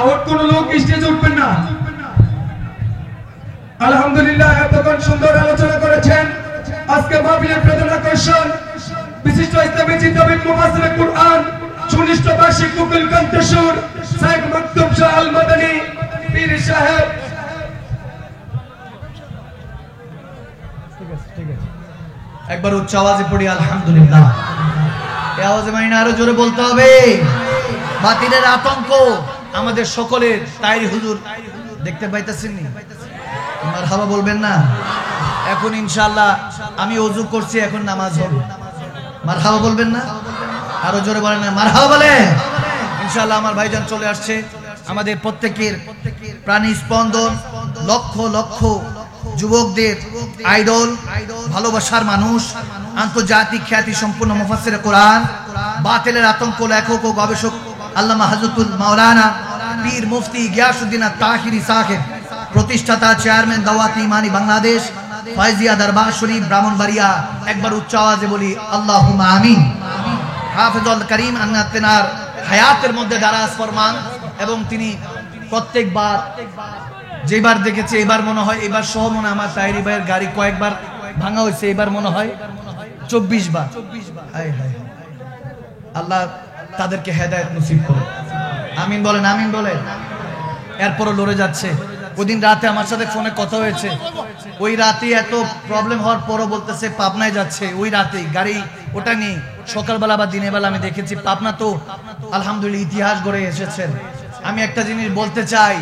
আর কোন লোক স্টেজে উঠবেন না। আলহামদুলিল্লাহ, এতক্ষণ সুন্দর আলোচনা করেছেন। আজকে মাহফিলের প্রধান আকর্ষণ বিশিষ্ট ইসলামী চিন্তাবিদ মুফাসসির কুরআন সুনিষ্ঠ বার্ষিক মুকুল কণ্ঠস্বর শেখ মাকতুম শাহ আল মাদানী পীর সাহেব। একবার উচ্চ আওয়াজে পড়ি আলহামদুলিল্লাহ। এই আওয়াজে মাইনা আরো জোরে বলতে হবে। বাতিলের আতঙ্ক আমাদের সকলের। তাইরি হুজুর দেখতে পাইতেছেন নি? মারহাবা বলবেন না? এখন ইনশাআল্লাহ আমি ওযু করছি, এখন নামাজ হবে। মারহাবা বলবেন না? আরো জোরে বলেন না মারহাবা বলে। ইনশাআল্লাহ আমার ভাইজান চলে আসছে, আমাদের প্রত্যেকের প্রাণী স্পন্দন, লক্ষ লক্ষ যুবকদের আইডল, ভালোবাসার মানুষ, আন্তর্জাতিক খ্যাতি সম্পন্ন মুফাসসির কোরআন, বাতিলের আতঙ্ক লেখক ও গবেষক আল্লামা হযরতুল মাওলানা পীর মুফতি গিয়াসউদ্দিন তাহিরি সাহেব, প্রতিষ্ঠাতা চেয়ারম্যান দাওয়াত ইমানি বাংলাদেশ, ফায়জিয়া দরবার শরীফ ব্রাহ্মণবাড়িয়া। একবার উচ্চ আওয়াজে বলি আল্লাহুম্মা আমিন। হাফেজুল করিম আন্না তেনার হায়াতের মধ্যে দারাজ ফরমান, এবং তিনি প্রত্যেকবার যেবার দেখেছি, এবার মনে হয় এবার সহ মনে হয় আমার তাইরি ভাইয়ের গাড়ি কয়েকবার ভাঙা হয়েছে, এবার মনে হয় 24 বার। আল্লাহ তাদেরকে হেদায়েত নসিব করে। আমিন বলেন, আমিন বলেন। এরপরও লড়ে যাচ্ছে। ওইদিন রাতে আমার সাথে ফোনে কথা হয়েছে, ওই রাতে এত প্রবলেম হওয়ার পরও বলতেছে পাবনায় যাচ্ছে। ওই রাতেই গাড়ি ওটা নিয়ে সকালবেলা বা দিনের বেলা আমি দেখেছি। পাবনা তো আলহামদুলিল্লাহ ইতিহাস গড়ে এসেছেন। আমি একটা জিনিস বলতে চাই,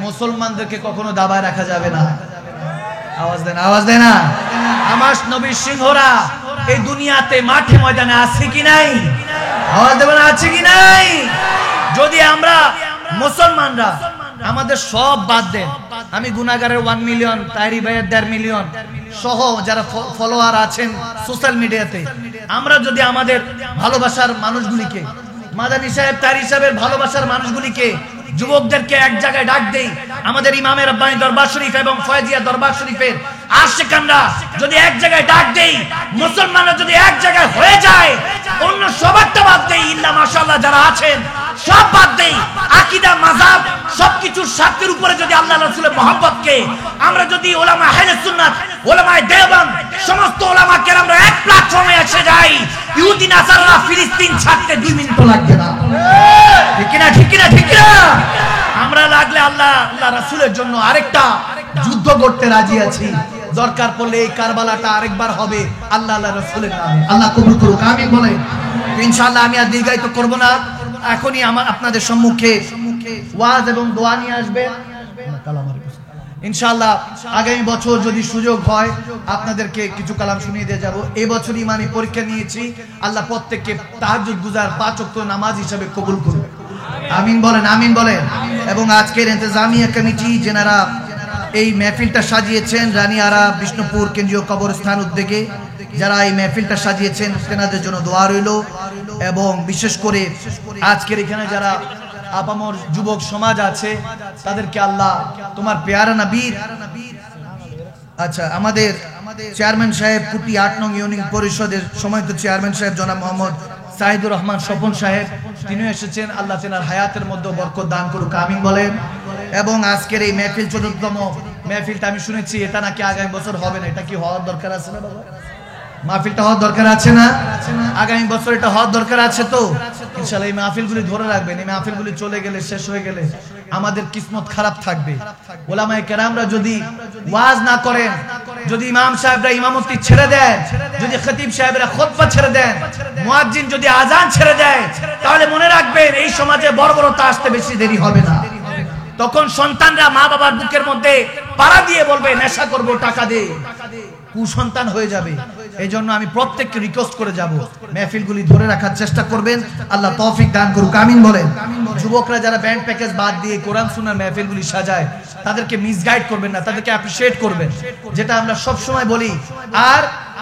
মুসলমানদেরকে কখনো দাবায় রাখা যাবে না। আওয়াজ দেন, আওয়াজ দেন না। আমার নবীর সিংহরা এই দুনিয়াতে মাঠে ময়দানে আছে কি নাই? আওয়াজ দেবেন, আছে কি নাই? যদি আমরা মুসলমানরা আমাদের সব বাদ দেন, আমি গুনাহগারের 1 মিলিয়ন, তাইরি ভাইয়ের 1.5 মিলিয়ন সহ যারা ফলোয়ার আছেন সোশ্যাল মিডিয়াতে, আমরা যদি আমাদের ভালোবাসার মানুষগুলিকে, মাদানী সাহেব তাইরি সাহেবের ভালোবাসার মানুষগুলিকে, যুবকদেরকে এক জায়গায় ডাক দেই, আমাদের ইমামের রব্বানী দরবার শরীফ এবং ফয়জিয়া দরবার শরীফের আশিকানরা যদি এক জায়গায় ডাক দেই, মুসলমানরা যদি এক জায়গায় হয়ে যায়, অন্য সবারটা বাদ দেই, ইল্লা মাশাআল্লাহ যারা আছেন সব বাদ দেই, আকীদা মাযহাব সবকিছুর স্বার্থের উপরে যদি আল্লাহ রাসূলের মহব্বতকে আমরা যদি উলামা আহলে সুন্নাত, উলামায়ে দেওবন্দ সমস্ত উলামা কেরামরা এক প্ল্যাটফর্মে এসে যাই, ইহুদি নাসারা ফিলিস্তিন ছাড়তে 2 মিনিটও লাগবে না। ঠিক কি না? ঠিক কি না? ঠিক কি না? আমরা লাগলে আল্লাহ রাসূলের জন্য আরেকটা যুদ্ধ করতে রাজি আছি। দরকার পড়লে এই কারবালাটা আরেকবার হবে আল্লাহ রাসূলের নামে। আল্লাহ কবুল করুক, আমিন বলেন। ইনশাআল্লাহ আমি আর দীর্ঘায়িত করব না। এখনই আপনাদের সম্মুখে ওয়াজ এবং দোয়া নিয়ে আসবে ইনশাআল্লাহ। আগামী বছর যদি সুযোগ হয় আপনাদেরকে কিছু কালাম শুনিয়ে দিয়ে যাব। এই বছর ইমানি পরীক্ষা নিয়েছি, আল্লাহ প্রত্যেককে তাহাজ্জুদ গুজার 5 ওয়াক্ত নামাজ হিসেবে কবুল করুন, আমিন বলেন, আমিন বলেন। এবং আজকের ইন্তেজামিয়া কমিটি যেনারা এই মেহফিলটা সাজিয়েছেন, রানিয়ারা বিষ্ণুপুর কেন্দ্রীয় কবরস্থান উদ্যোগে যারা এই মেহফিলটা সাজিয়েছেন, তেনাদের জন্য দোয়া রইল। এবং বিশেষ করে আজকের এখানে যারা আপামর যুবক সমাজ আছে তাদেরকে আল্লাহ তোমার পেয়ারা নবীর, আচ্ছা আমাদের চেয়ারম্যান সাহেব কুটি 8 নং ইউনিয়ন পরিষদের সম্মানিত চেয়ারম্যান সাহেব জনাব মোহাম্মদ সাইদুর রহমান স্বপন সাহেব, তিনি এসেছেন, আল্লাহ তেনার হায়াতের মধ্যে বরকত দান করুক, আমিন বলেন। এবং আজকের এই মেহফিল 14তম মেহফিলটা আমি শুনেছি এটা নাকি আগামী বছর হবে না। এটা কি হওয়ার দরকার আছে না বাবা? মাহফিলটা হওয়ার দরকার আছে না? আগামী বছর এটা হওয়ার দরকার আছে তো ইনশাআল্লাহ। এই মাহফিলগুলি ধরে রাখবেন। এই মাহফিলগুলি চলে গেলে, শেষ হয়ে গেলে আমাদের কিসমত খারাপ থাকবে। ওলামায়ে কেরামরা যদি ওয়াজ না করেন, যদি ইমাম সাহেবরা ইমামতি ছেড়ে দেন, যদি খতিব সাহেবরা খুতবা ছেড়ে দেন, মুয়াজ্জিন যদি আজান ছেড়ে দেয়, তাহলে মনে রাখবেন এই সমাজে বর্বরতা আসতে বেশি দেরি হবে না। তখন সন্তানরা মা বাবার বুকের মধ্যে পাড়া দিয়ে বলবে নেশা করব, টাকা দে, কুসন্তান হয়ে যাবে। এই জন্য আমি প্রত্যেককে রিকোয়েস্ট করে যাব, মেহফিলগুলি ধরে রাখার চেষ্টা করবেন, আল্লাহ তৌফিক দান করুক, আমিন বলেন। যুবকরা যারা ব্যান্ড প্যাকেজ বাদ দিয়ে কোরআন সুন্নাহর মেহফিলগুলি সাজায় তাদেরকে মিসগাইড করবেন না, তাদেরকে অ্যাপ্রিশিয়েট করবেন, যেটা আমরা সব সময় বলি। আর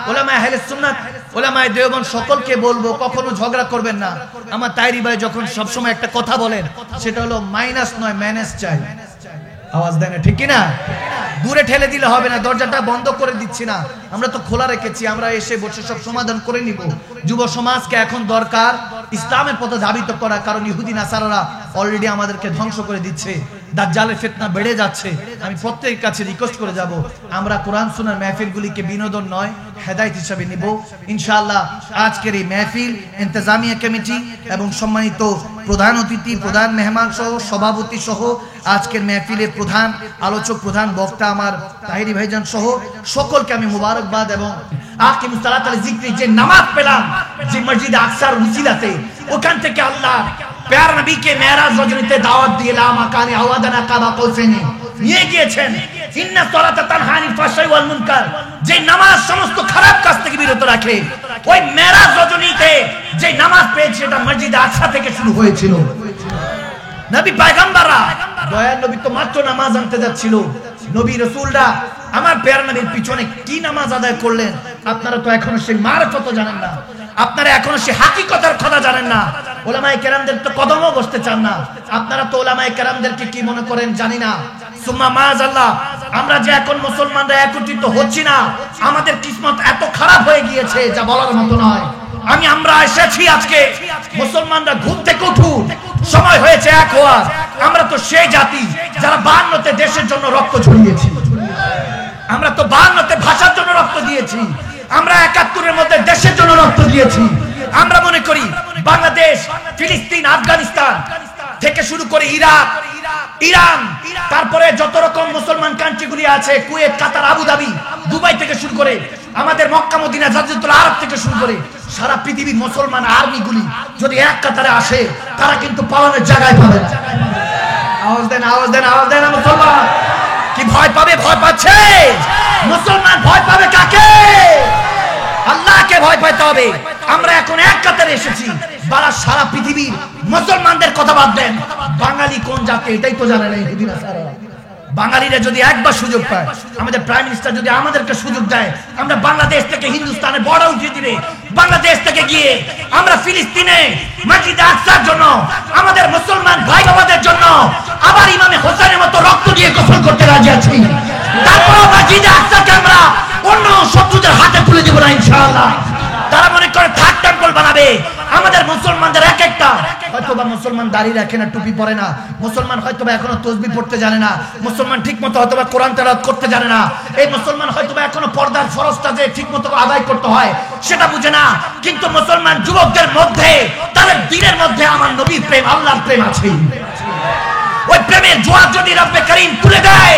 উলামায়ে আহলে সুন্নাত, উলামায়ে দেওবন্দ সকলকে বলবো কখনো ঝগড়া করবেন না। আমার তাইরি ভাই যখন সব সময় একটা কথা বলেন, সেটা হলো মাইনাস নয় ম্যানেজ চাই। আওয়াজ দেন, ঠিক কি না? দূরে ঠেলে দিলে হবে না, দরজাটা বন্ধ করে দিচ্ছি না, আমরা তো খোলা রেখেছি, আমরা এসে বসে সব সমাধান করে নিব। যুব সমাজকে এখন দরকার ইসলামের পথে ধাবিত করা, কারণ ইহুদি নাসারারা অলরেডি আমাদেরকে ধ্বংস করে দিচ্ছে, দাজ্জালের ফিতনা বেড়ে যাচ্ছে। আমি প্রত্যেকের কাছে রিকোয়েস্ট করে যাব, আমরা কোরআন সুন্নাহর মাহফিলগুলিকে বিনোদন নয় হেদায়েত হিসাবে নিব ইনশাআল্লাহ। আজকের এই মাহফিল ইন্তেজামিয়া কমিটি এবং সম্মানিত প্রধান অতিথি, প্রধান মেহমান সহ সভাপতি সহ আজকের মাহফিলের প্রধান আলোচক, প্রধান বক্তা আমার তাহিরি ভাইজান সহ সকলকে আমি মুবারকবাদ এবং আকিমুস সালাত আল যিকরি যে নামাজ পেলাম যে মসজিদ আকসার উসিলাতে, ওখান থেকে আল্লাহ প্যার নবীকে মেরাজ রজনীতে দাওয়াত দিয়ে লা মাকানে আওয়াদানা কাবা কৌসাইনি নিয়ে গিয়েছেন। ইন্না সালাতা তানহা আনিল ফাহশাই ওয়াল মুনকার, যে নামাজ সমস্ত খারাপ কাজ থেকে বিরত রাখে, ওই মেরাজ রজনীতে যে নামাজ পেয়েছে এটা মসজিদ আকসা থেকে শুরু হয়েছিল। নবী পয়গম্বররা দয়ার নবী তো মাত্র নামাজ আনতে যাচ্ছিল, নবী রাসূলরা আমার প্যার নবীর পিছনে কি নামাজ আদায় করলেন, আপনারা তো এখনো সেই মারফত জানেন না, আপনারা এখনো সেই হাকিকতের কথা জানেন না। উলামায়ে কেরামদের তো কদমও বসতে চান না, আপনারা তো উলামায়ে কেরামদেরকে কি মনে করেন জানি না। সুম্মা মাযাল্লাহ, আমরা যে এখন মুসলমানরা একত্রিত হচ্ছি না, আমাদের কিসমত এত খারাপ হয়ে গিয়েছে যা বলার মতো নয়। আমরা এসেছি আজকে মুসলমানরা ঘুম থেকে উঠুন, সময় হয়েছে এক হওয়ার। আমরা তো সেই জাতি যারা 52তে দেশের জন্য রক্ত ঝরিয়েছি, আমরা তো 52তে ভাষার জন্য রক্ত দিয়েছি, আমরা 71-এর মধ্যে দেশের জন্য রক্ত দিয়েছি। আমরা মনে করি বাংলাদেশ, ফিলিস্তিন, আফগানিস্তান থেকে শুরু করে ইরাক, ইরান, তারপরে যত রকম মুসলমান কান্ট্রিগুলি আছে, কুয়েত, কাতার, আবুধাবি, দুবাই থেকে শুরু করে আমাদের মক্কা মদিনা, জাজিরাতুল আরব থেকে শুরু করে সারা পৃথিবীর মুসলমান আর্মিগুলি যদি এক কাতারে আসে, তারা কিন্তু পালানোর জায়গায় পাবে না। আওয়াজ দেন, আওয়াজ দেন, আওয়াজ দেন। মুসলমান কি ভয় পাবে? ভয় পাচ্ছে। মুসলমান ভয় পাবে কাকে? আল্লাহকে ভয় পাইতে হবে। আমরা এখন এক কাতারে এসেছি, সারা পৃথিবীর মুসলমানদের কথা বাদ দেন, বাঙালি কোন জাতি এটাই তো জানে না ইহুদি নাসারা। বাঙালিরা যদি একবার সুযোগ পায়, আমাদের প্রাইম মিনিস্টার যদি আমাদেরকে সুযোগ দেয়, আমরা বাংলাদেশ থেকে হিন্দুস্তানের বর্ডার উঠিয়ে দিলে বাংলাদেশ থেকে গিয়ে আমরা ফিলিস্তিনে মসজিদে আকসার জন্য, আমাদের মুসলমান ভাই বাবাদের জন্য আবার ইমামে হোসেনের মতো রক্ত দিয়ে গোসল করতে রাজি আছি। তারপর মসজিদে আকসাকে আমরা অন্য শত্রুদের হাতে তুলে দেব না ইনশাআল্লাহ। তারা মনে করে থার্ড টেম্পল বানাবে। আমাদের মুসলমানদের এক একটা, হয়তোবা মুসলমান দাড়ি রাখে না, টুপি পরে না, মুসলমান হয়তোবা এখনো তাসবিহ পড়তে জানে না, মুসলমান ঠিকমতো হয়তোবা কোরআন তেলাওয়াত করতে জানে না, এই মুসলমান হয়তোবা এখনো পর্দার ফরজটা যে ঠিকমতো আদায় করতে হয় সেটা বুঝে না। কিন্তু মুসলমান যুবকদের মধ্যে, তাদের দিনের মধ্যে আমার নবীর প্রেম, আল্লাহর প্রেম আছে। ওই প্রেমের জোয়ার যদি রব্বে করিম তুলে দেয়,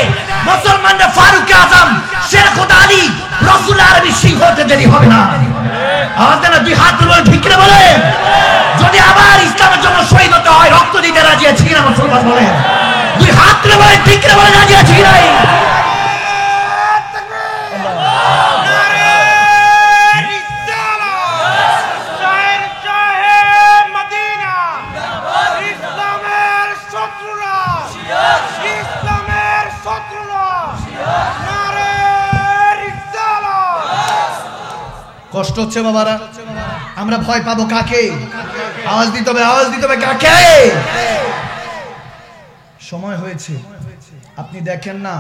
মুসলমানরা ফারুক আজম, শের খোদা আলী, রাসূল আরবি সিংহ হতে দেরি হবে না। আওয়াজ দেন, দুই হাত তুলে ঠিক করে বলে, যদি আবার ইসলামের জন্য শহীদ হতে হয়, রক্ত দিতে রাজি আছি না মুসলমান? বলে দুই হাত তুলে বলে, ঠিক করে বলে, রাজি আছি না? কষ্ট হচ্ছে বাবারা, আমরা ভয় পাবো কাকে? আওয়াজ দিতে হবে, আওয়াজ দিতে হবে কাকে? সময় হয়েছে, আপনি দেখেন না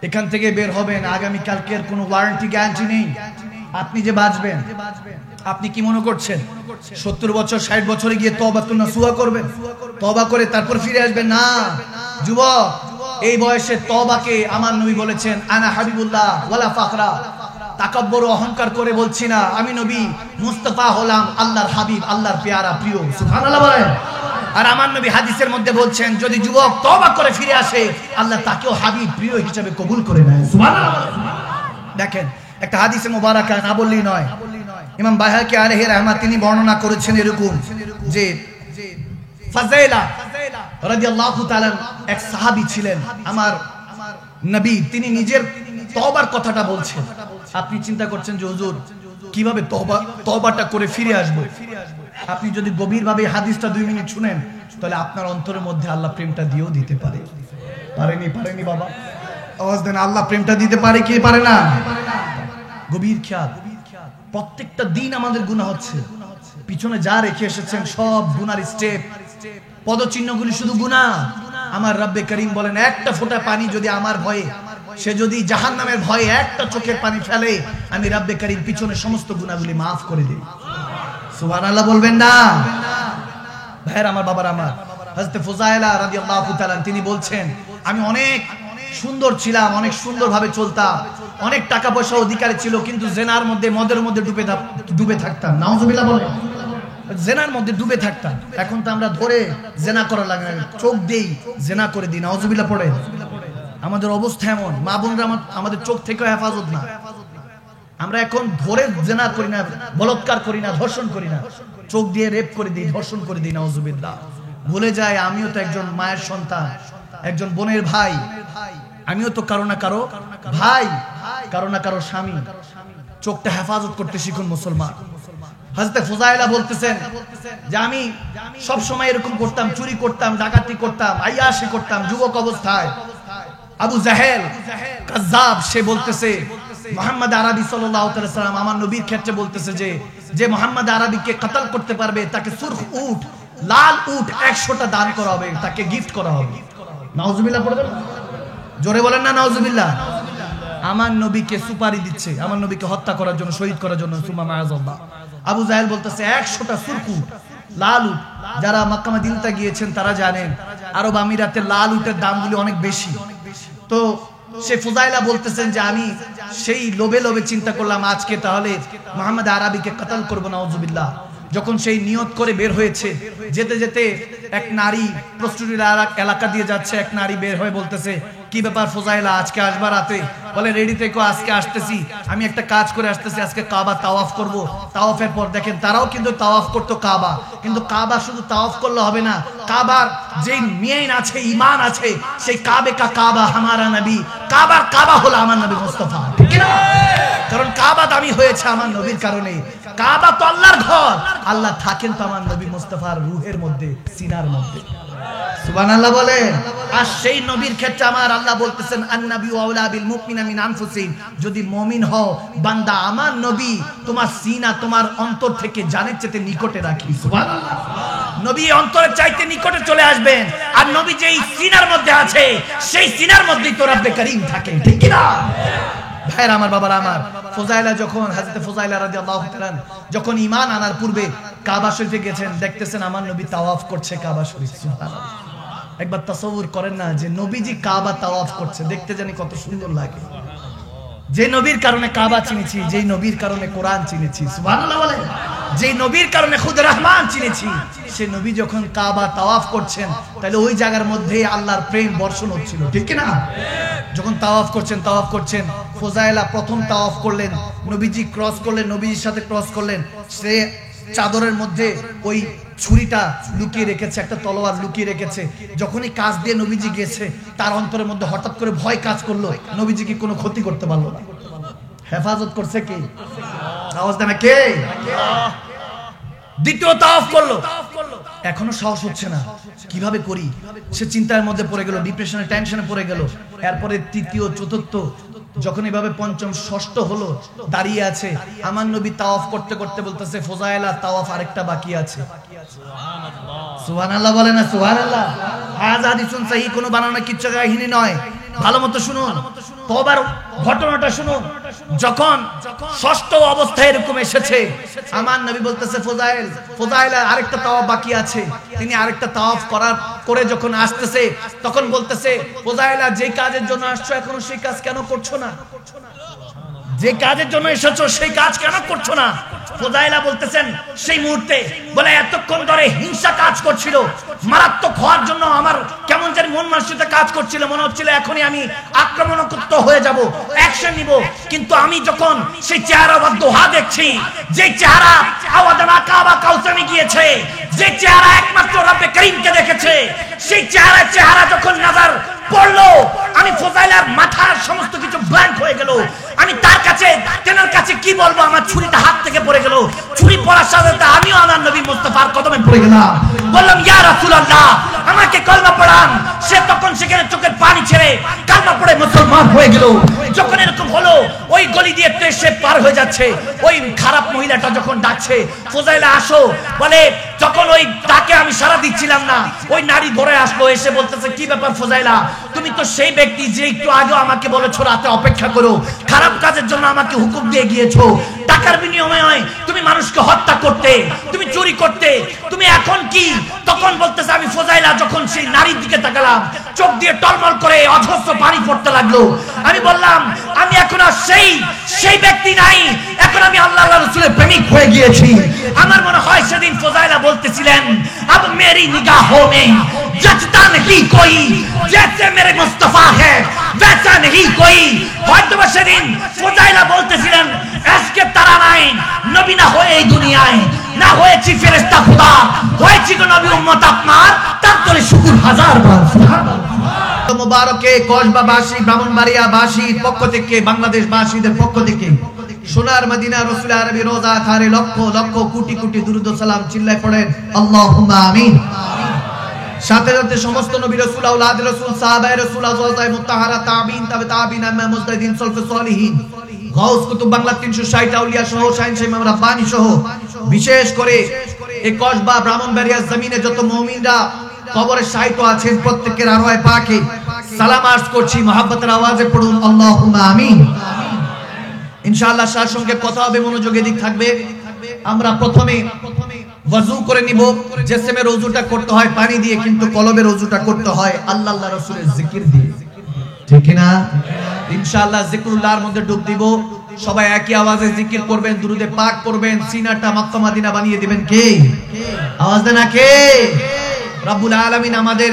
এখান থেকে বের হবেন, আগামী কালকের কোনো ওয়ারেন্টি গ্যারান্টি নেই আপনি যে বাঁচবেন। আপনি কি মনে করছেন 70 বছর 60 বছরে গিয়ে তওবাতুন নাসুহা করবেন, তওবা করে তারপর ফিরে আসবেন? না যুবক, এই বয়সে তওবাকে আমার নবী বলেছেন আনা হাবিবুল্লাহ ওয়ালা ফাখরা। তাকাব্বুর, অহংকার করে বলছি না, আমি নবী মুস্তাফা হলাম, আল্লাহর হাবিব, আল্লাহর পেয়ারা, প্রিয়। সুবহানাল্লাহ বলেন। আর আমার নবী হাদিসের মধ্যে বলছেন, যদি যুবক তওবা করে ফিরে আসে, আল্লাহ তাকেও হাবিব, প্রিয় হিসেবে কবুল করে নেয়। সুবহানাল্লাহ বলেন। দেখেন একটা হাদিসে মুবারাকা না বললেই নয়, ইমাম বাইহাকি আলাইহি রাহমাত তিনি বর্ণনা করেছেন এরকম যে ফাযাইলা রাদিয়াল্লাহু তাআলা এক সাহাবী ছিলেন আমার নবী, তিনি নিজের তওবার কথাটা বলছেন। আপনি চিন্তা করছেন যে হুজুর কিভাবে তওবাটা করে ফিরে আসবো? আপনি যদি গভীরভাবে হাদিসটা 2 মিনিট শুনেন, তাহলে আপনার অন্তরের মধ্যে আল্লাহ প্রেমটা দিয়েও দিতে পারে। পারেনি বাবা? আওয়াজ দেন, আল্লাহ প্রেমটা দিতে পারে কি পারে না? গভীর খেয়াল। প্রত্যেকটা দিন আমাদের গুনাহ হচ্ছে, পিছনে যা রেখে এসেছেন সব গুনার স্টেপ, পদচিহ্নগুলি শুধু গুনাহ। আমার রব্বে করিম বলেন, একটা ফোঁটা পানি যদি আমার ভয়ে সে যদি জাহান্নামের ভয়ে একটা চোখের পানি ফেলে, আমি রাব্বে কারীম পিছনে সমস্ত গুনাহগুলি মাফ করে দেই। সুবহানাল্লাহ বলবেন না? ভাইয়ের আমার, বাবার আমার, হযরত ফুজাইলা রাদিয়াল্লাহু তাআলা তিনি বলছেন, আমি অনেক সুন্দর ছিলাম, অনেক সুন্দরভাবে চলতাম, অনেক টাকা পয়সা অধিকারী ছিল, কিন্তু জেনার মধ্যে, মদের মধ্যে ডুবে থাকতাম। নাউজুবিল্লাহ বলে, জেনার মধ্যে ডুবে থাকতাম। এখন তো আমরা ধরে জেনা করা লাগে না, চোখ দেই জেনা করে দিই। নাউজুবিল্লাহ পড়ে। আমাদের অবস্থা এমন, মা বোনরা আমাদের চোখ থেকে হেফাজত না। আমরা এখন ধরে জেনা করি না, বলাৎকার করি না, ধর্ষণ করি না, চোখ দিয়ে রেপ করে দিই, ধর্ষণ করে দিই। নাউজুবিল্লাহ। ভুলে যায় আমিও তো একজন মায়ের সন্তান, একজন বোনের ভাই, আমিও তো কারো না কারো ভাই, কারো না কারো স্বামী। চোখটা হেফাজত করতে শিখুন মুসলমান। হযরত ফুজাইলা বলতেছেন যে আমি সব সময় এরকম করতাম, চুরি করতাম, ডাকাতি করতাম, আইয়াশি করতাম যুবক অবস্থায়। আবু জাহেল কাযযাব, সে বলতেছে মুহাম্মদ আরবি সাল্লাল্লাহু আলাইহি সাল্লাম আমার নবীর ক্ষেত্রে বলতেছে যে মুহাম্মদ আরবিকে কতল করতে পারবে তাকে সুরখ উট, লাল উট 100টা দান করা হবে, তাকে গিফট করা হবে। নাউজুবিল্লাহ পড়বেন, জোরে বলেন না নাউজুবিল্লাহ। আমার নবীকে সুপারি দিচ্ছে, আমার নবীকে হত্যা করার জন্য, শহীদ করার জন্য। সুমা মাআযাল্লাহ। আবু জাহেল বলতেছে 100টা সুরখ উট, লাল উট। যারা মক্কা মদিনাতে গিয়েছেন তারা জানেন আরব আমিরাতে লাল উটের দামগুলি অনেক বেশি। তো সে ফুজাইলা বলতেছেন যে আমি সেই লোভে লোভে চিন্তা করলাম আজকে তাহলে মুহাম্মদ আরবিকে কতল করব। নাউজুবিল্লাহ। যখন সেই নিয়ত করে বের হয়েছে, যেতে যেতে এক নারী প্রস্তুতির এলাকা দিয়ে যাচ্ছে, এক নারী বের হয়ে বলতেছে, কি ব্যাপার ফুজাইলা, আজকে আসবা রাতে? বলে রেডি থেকো, আজকে আসতেছি, আমি একটা কাজ করে আসতেছি, আজকে কাবা তাওয়াফ করব। তাওয়াফের পর দেখেন তারাও কিন্তু তাওয়াফ করতো কাবা, কিন্তু কাবা শুধু তাওয়াফ করলে হবে না, কাবার যে মেইন আছে, ঈমান আছে, সেই কাবে কা কাবা হামারা নবী, কাবার কাবা হলো আমার নবী মুস্তাফা, ঠিক না? কারণ কাবা দামি হয়েছে আমার নবীর কারণে। কাবা তো আল্লাহর ঘর, আল্লাহ থাকেন তো আমার নবী মুস্তাফার রূহের মধ্যে, সিনার মধ্যে। সুবহানাল্লাহ বলেন। আর সেই নবীর ক্ষেত্রে আমার আল্লাহ বলতেছেন আন-নাবিয়্যু আওলা বিল মুমিনিনা মিন আনফুসিহিম, যদি মুমিন হও বান্দা, আমার নবী তোমার সিনা, তোমার অন্তর থেকে জানের চাইতে নিকটে রাখি। সুবহানাল্লাহ। নবী অন্তরের চাইতে নিকটে চলে আসবেন, আর নবী যেই সিনার মধ্যে আছে সেই সিনার মধ্যেই তো রব্বে কারীম থাকে, ঠিক কি না? ভাইরা আমার, বাবার আমার, ফুজাইলা যখন, হযরত ফুজাইলা রাদিয়াল্লাহু তাআলা যখন ঈমান আনার পূর্বে কাবা শরীফে গেছেন, দেখতেছেন আমার নবী তাওয়াফ করছে কাবা শরীফ। সুবহানাল্লাহ। একবার তাসাউর করেন না যে নবীজি কাবা তাওয়াফ করছে, দেখতে জানি কত সুন্দর লাগে। যে নবীর কারণে কাবা চিনেছি, যেই নবীর কারণে কোরআন চিনেছি, সুবহানাল্লাহ বলেন, যেই নবীর কারণে খুদ রহমান চিনেছি, সে নবী যখন কাবা তাওয়াফ করছেন, তাহলে ওই জায়গার মধ্যে আল্লাহর প্রেম বর্ষণ হচ্ছিল, ঠিক কি না? যখন তাওয়াফ করছেন, ফুজাইলা প্রথম তাওয়াফ করলেন, নবীজি ক্রস করলেন, নবীজির সাথে ক্রস করলেন, সে চাদরের মধ্যে ওই ছুরিটা লুকিয়ে রেখেছে, একটা তলোয়ার লুকিয়ে রেখেছে। যখনই কাজ দিয়ে নবীজি গেছে, তার অন্তরের মধ্যে হঠাৎ করে ভয় কাজ করলো, নবীজি কি কোনো ক্ষতি করতে পারলো না। হেফাজত করছে কে? আওয়াজ দেন কে? দ্বিতীয় তাওয়াফ করলো, এখনো সাহস হচ্ছে না, কিভাবে করি? সে চিন্তার মধ্যে পড়ে গেল, ডিপ্রেশনে, টেনশনে পড়ে গেল। এরপরে তৃতীয়, চতুর্থ, যখন এভাবে পঞ্চম, ষষ্ঠ হলো, দাঁড়িয়ে আছে, আমার নবী তাওয়াফ করতে করতে বলতেছে, ফুজাইলা তাওয়াফ আরেকটা বাকি আছে। সুবহানাল্লাহ বলে না? সুবহানাল্লাহ। হাযা হাদিসুন সহিহ, কোনো বানানো কিচ্ছু কাহিনী নয়। ভালো মতো শুনুন, তওবার ঘটনাটা শুনুন। যখন ষষ্ঠ অবস্থায় এরকম এসেছে, আমার নবী বলতেছে ফুজাইলা আরেকটা তাওয়াফ বাকি আছে। তিনি আরেকটা তাওয়াফ করে যখন আসতেছে, তখন বলতেছে, ফুজাইলা যে কাজের জন্য আসছো এখনো সেই কাজ কেন করছো না? যে কাজের জন্য এসেছো সেই কাজ কেন করছো না? ফুজাইলা বলতেছেন সেই মুহূর্তে, বলে এতক্ষণ ধরে হিংসা কাজ করছিল, মারাত্মক হওয়ার জন্য আমার কেমন যেন মন মানসিকতা কাজ করছিল, মনে হচ্ছিল এখনই আমি আক্রমণাত্মক হয়ে যাব, অ্যাকশন নিব। কিন্তু আমি যখন সেই চেহারা বা দোহা দেখছি, যে চেহারা আওয়াদানা কাবা কাউসামে গিয়েছে, যে চেহারা একমাত্র রব্বে কারীমকে দেখেছে, সেই চেহারা যখন নজর পড়লো, আমি ফুজাইলার মাথার সমস্ত কিছু ব্ল্যাঙ্ক হয়ে গেল। আমি তেনার কাছে কি বলবো? আমার ছুরিটা হাত থেকে পড়ে গেল। ছুরি পড়ার সাথে সাথে আমিও আমার নবী মুস্তাফার কদমে পড়ে গেলাম। বললাম, ইয়া রাসূলুল্লাহ, আমাকে কলমা পড়ান। সে তখন সেখানে চোখের পানি ছেড়ে কালমা পড়ে মুসলমান হয়ে গেল। যখন এরকম হলো, ওই গলি দিয়ে এসে পার হয়ে যাচ্ছে, ওই খারাপ মহিলাটা যখন ডাকছে ফজাইলা আসো বলে, যখন ওই ডাকে আমি সাড়া দিচ্ছিলাম না, ওই নারী ধরে আসলো, এসে বলতেছে কি ব্যাপার ফজাইলা, তুমি তো সেই ব্যক্তি যে একটু আগে আমাকে বলেছো রাতে অপেক্ষা করো, খারাপ কাজের জন্য আমাকে হুকুম দিয়ে গিয়েছো, টাকার বিনিময়ে তুমি মানুষকে হত্যা করতে, তুমি চুরি করতে, তুমি এখন কি? তখন বলতেছে আমি ফজাইলা যখন সেই নারীর দিকে তাকালাম, চোখ দিয়ে টলমল করে অজস্র পানি পড়তে লাগলো। আমি বললাম আমি এখন আর সেই ব্যক্তি নাই, এখন আমি আল্লাহ রাসূলের প্রেমিক হয়ে গিয়েছি। আমার মনে হয় সেদিন ফজাইলা বলতেছিলেন अब मेरी निगाहों में जचता नहीं कोई जैसे मेरे मुस्तफा है वैसा नहीं कोई। হয়তো সেদিন ফজাইলা বলতেছিলেন আজকে তারা নাই, নবী না হয়ে এই দুনিয়ায় না হয়েছি ফেরেশতা খোদা, হয়েছি গো নবী উম্মত আপনার, তার জন্য শুকর হাজার বার সুবহানাল্লাহ। মুবারকে কসবাবাসী, ব্রাহ্মণবাড়িয়াবাসীর পক্ষ থেকে, বাংলাদেশবাসীদের পক্ষ থেকে সোনার মদিনা রাসূল আরবি রোজা খারে লক্ষ লক্ষ কোটি কোটি দুরূদ ও সালাম চিল্লায় পড়েন আল্লাহুম্মা আমিন। সাথে সাথে সমস্ত নবী রাসূল, আওলাদ রাসূল, সাহাবায়ে রাসূল, আজওয়াজে মুত্তাহারা, তাবিঈন, তাবে তাবিঈন, আম্মা মুজতাহিদিন, সলফে সালিহিন, গাউস কুতুব, বাংলা 360 আউলিয়া সহ, শাহিন শাহ ইমাম রাব্বানী সহ, বিশেষ করে এই কসবা ব্রাহ্মণবাড়িয়া জমিনে যত মুমিনরা কবরে শায়িত আছেন প্রত্যেকের আরওয়ায়ে পাকে সালাম আরজ করছি, মহব্বতের আওয়াজে পড়ুন আল্লাহুম্মা আমিন। ইনশাআল্লাহ সার সঙ্গে কথা হবে, মনোযোগে দিক থাকবে। আমরা প্রথমে ওযু করে নিব, জিসমে ওযুটা করতে হয় পানি দিয়ে, কিন্তু কলবের ওযুটা করতে হয় আল্লাহ আল্লাহ রাসূলের জিকির দিয়ে, ঠিক না? ইনশাআল্লাহ জিকরুল্লাহর মধ্যে ডুব দিব। সবাই একই আওয়াজে জিকির করবেন, দুরুদে পাক পড়বেন, সিনাটা মক্কা মদিনা বানিয়ে দিবেন। কে আওয়াজ দেন? কে? রব্বুল আলামিন আমাদের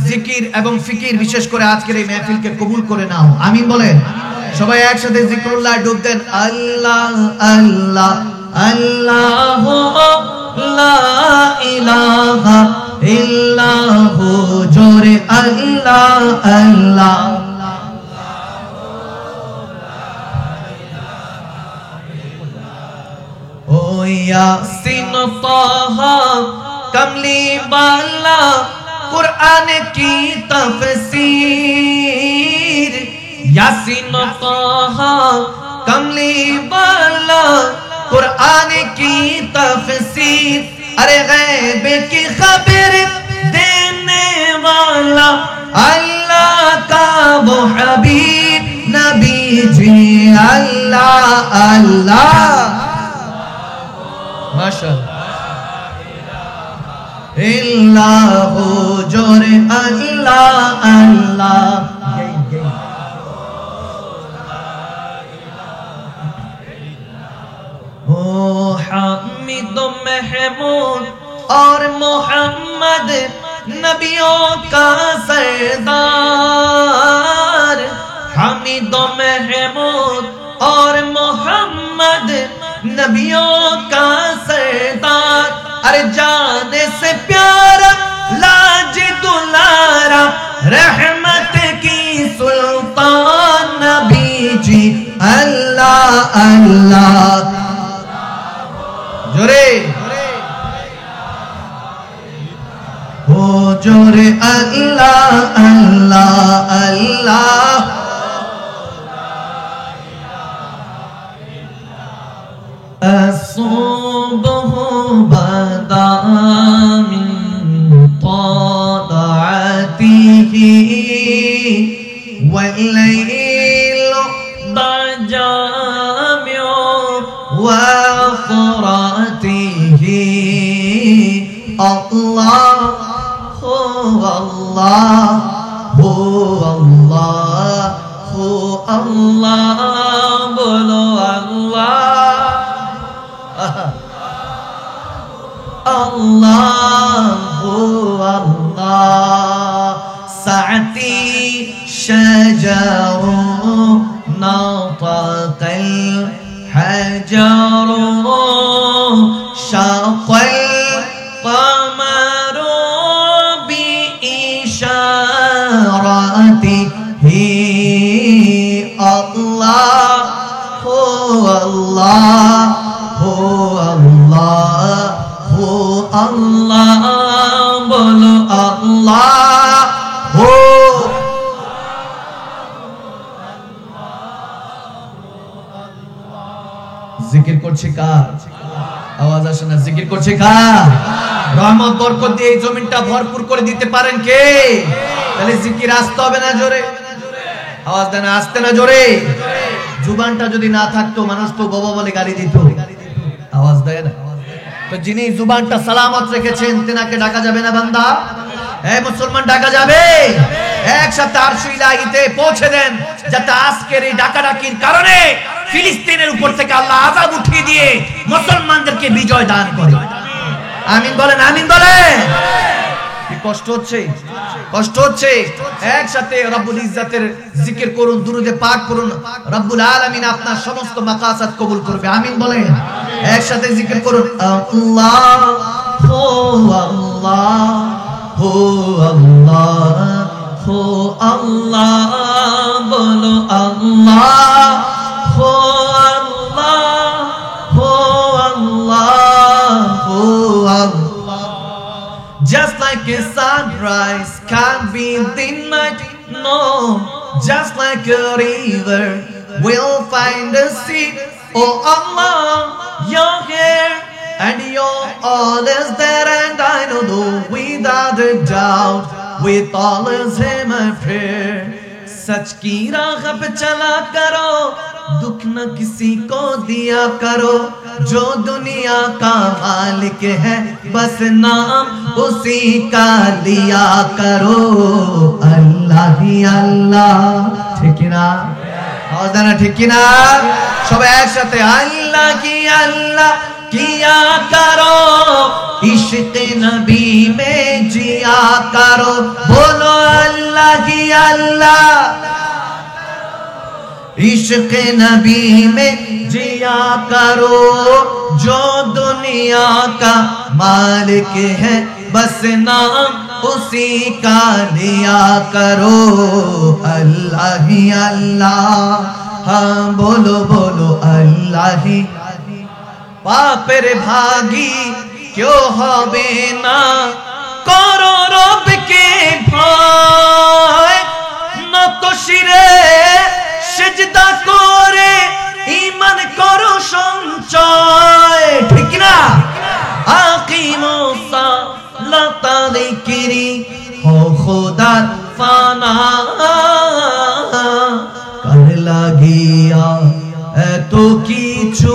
জিকির এবং ফিকির, বিশেষ করে আজকের এই মাহফিলকে কবুল করে নাও, আমিন বলেন। সবাই একসাথে জিকরুল্লাহ ডুব দেন। আল্লাহ আল্লাহ আল্লাহ লা ইলাহা ইল্লাহু, জোরে আল্লাহ আল্লাহ। ও ইয়াসিন তাহা কমলি বালা কুরআন কি তাফসীর, यासीन ताहा कमली वाला कुरान की तफसीर, अरे गैब की खबर देने वाला अल्लाह का वो हबीब नबी जी अल्लाह अल्लाह माशाअल्लाह इल्लाहु जोरे अल्लाह अल्लाह। हामिद महमूद और मोहम्मद नबियों का सरदार, हामिद महमूद और मोहम्मद नबियों का सरदार, अरे जाने से प्यारा लाज दुलारा रहमत की सुल्तान नबी जी अल्लाह अल्लाह। जोरे हो जोरे अल्लाह अल्लाह अल्लाह। الصبح بدا من طلعته والليل ضجا من وفراته، الله هو الله هو الله هو الله بولو الله الله هو الله سعتي شجر نطق الحجر شق القمر بإشارته الله هو الله هو الله هو الله بولو الله هو জিকির করছে কার? আওয়াজ আসে না। জিকির করছে কার? রহমত বরকত দিয়ে এই জমিনটা ভরপুর করে দিতে পারেন কে? তাহলে জিকির আসতে হবে না জোরে? আওয়াজ দেন, আসতে না জোরে? জুবানটা যদি না থাকতো মানুষ তো বাবা বলে গালি দিত। আওয়াজ দেয় না? তো যিনি জুবানটা সালামত রেখেছেন তেনাকে ডাকা যাবে না বান্দা? এই মুসলমান ডাকা যাবে? একসাথে আরশ ইলাহিতে পৌঁছে দেন, যাতে আজকের এই ডাকাডাকির কারণে ফিলিস্তিনের উপর থেকে আল্লাহ আযাব উঠিয়ে দিয়ে মুসলমানদেরকে বিজয় দান করে। আমিন বলেন, আমিন বলেন। কি কষ্ট হচ্ছে? কষ্ট হচ্ছে? একসাথে রব্বুল ইজ্জতের জিকির করুন, দুরুদে পাক করুন, রব্বুল আলামিন আপনার সমস্ত মাকাসাদ কবুল করবে। আমিন বলেন। একসাথে জিকির করুন, আল্লাহ হো আল্লাহ হো আল্লাহ হো আল্লাহ, বলো আল্লাহ হো আল্লাহ হো আল্লাহ হো আল্লাহ। Just like a sunrise can't be denied, no. Just like a river will find a sea. Oh Allah, you're here and you're always there, and I know though without a doubt with always hear my prayer. सच की राह पे चला करो, दुख न किसी को दिया करो, जो दुनिया का मालिक है बस नाम उसी का लिया करो। अल्लाह ही अल्लाह। ठीक ना? आवाज ना? ठीक ना? सब एक साथ अल्लाह की अल्लाह किया करो, इश्क नबी में जिया करो, बोलो अल्लाह की अल्लाह, इश्क नबी में जिया करो, जो दुनिया का मालिक है बस नाम उसी का लिया करो। अल्लाह ही अल्लाह, हाँ बोलो बोलो अल्लाह ही। पापेर भागी क्यों হবে না, করো রবকে ভয়, নত শিরে সিজদা করে ঈমান করো সঞ্চয়। ঠিক না? আকিমো সালাতা যিকরি হো খোদার ফানা, কার লাগিয়া এত কিছু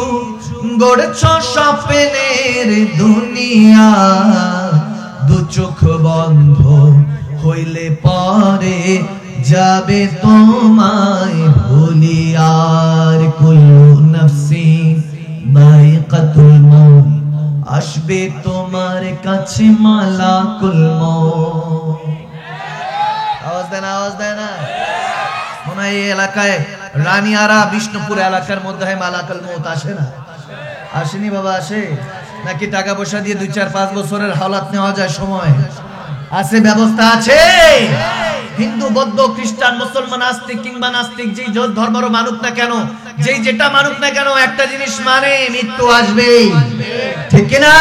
গড়ছ স্বপ্নের দুনিয়া, দু চোখ বন্ধ হইলে পরে যাবে তোমায় ভুলিয়ার। কুল্লু নফসি যায়কাতুল মউত, আসবে তোমার কাছে মালাকুল মউত। আওয়াজ দেন, আওয়াজ দেন। মনে হয় এই এলাকায় রানিয়ারা বিষ্ণুপুর এলাকার মধ্যে মালাকুল মউত আসে না? আসেনি বাবা? আসে নাকি টাকা পয়সা দিয়ে 2-4-5 বছরের হাওলাত নেওয়া যায়? সময় আছে, ব্যবস্থা আছে। হিন্দু বৌদ্ধ খ্রিস্টান মুসলমান আস্তিক কিংবা নাস্তিক যেই ধর্মের মানুষ না কেন, যেই যেটা মানুষ না কেন, একটা জিনিস মানে মৃত্যু আসবেই। ঠিক না?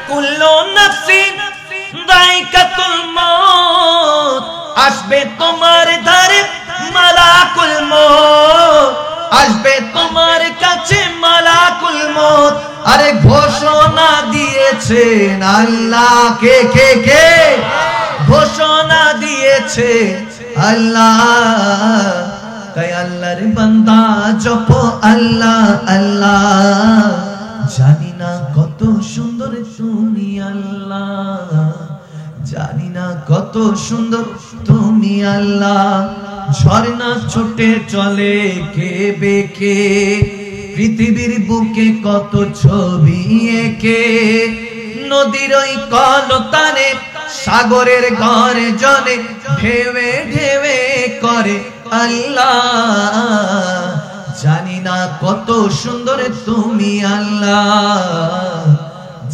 কুল্লু নাফসিন যায়কাতুল মউত, আসবে তোমার ধারে মালাকুল মউত, আসবে তোমার কাছে মালাকুল মউত। আরে ঘোষণা দিয়েছেন আল্লাহ, কে কে কে ঘোষণা দিয়েছে আল্লাহ। তাই আল্লাহর বান্দা জপো আল্লাহ আল্লাহ, জানি না কত সুন্দর তুমি আল্লাহ, জানি না কত সুন্দর তুমি আল্লাহ। ঝর্ণা ছুটে চলে কে বেকে, পৃথিবীর বুকে কত ছবি এঁকে, নদীর ওই কলতানে সাগরের গর্জনে ঢেউে ঢেউে করে আল্লাহ। জানি না কত সুন্দর তুমি আল্লাহ,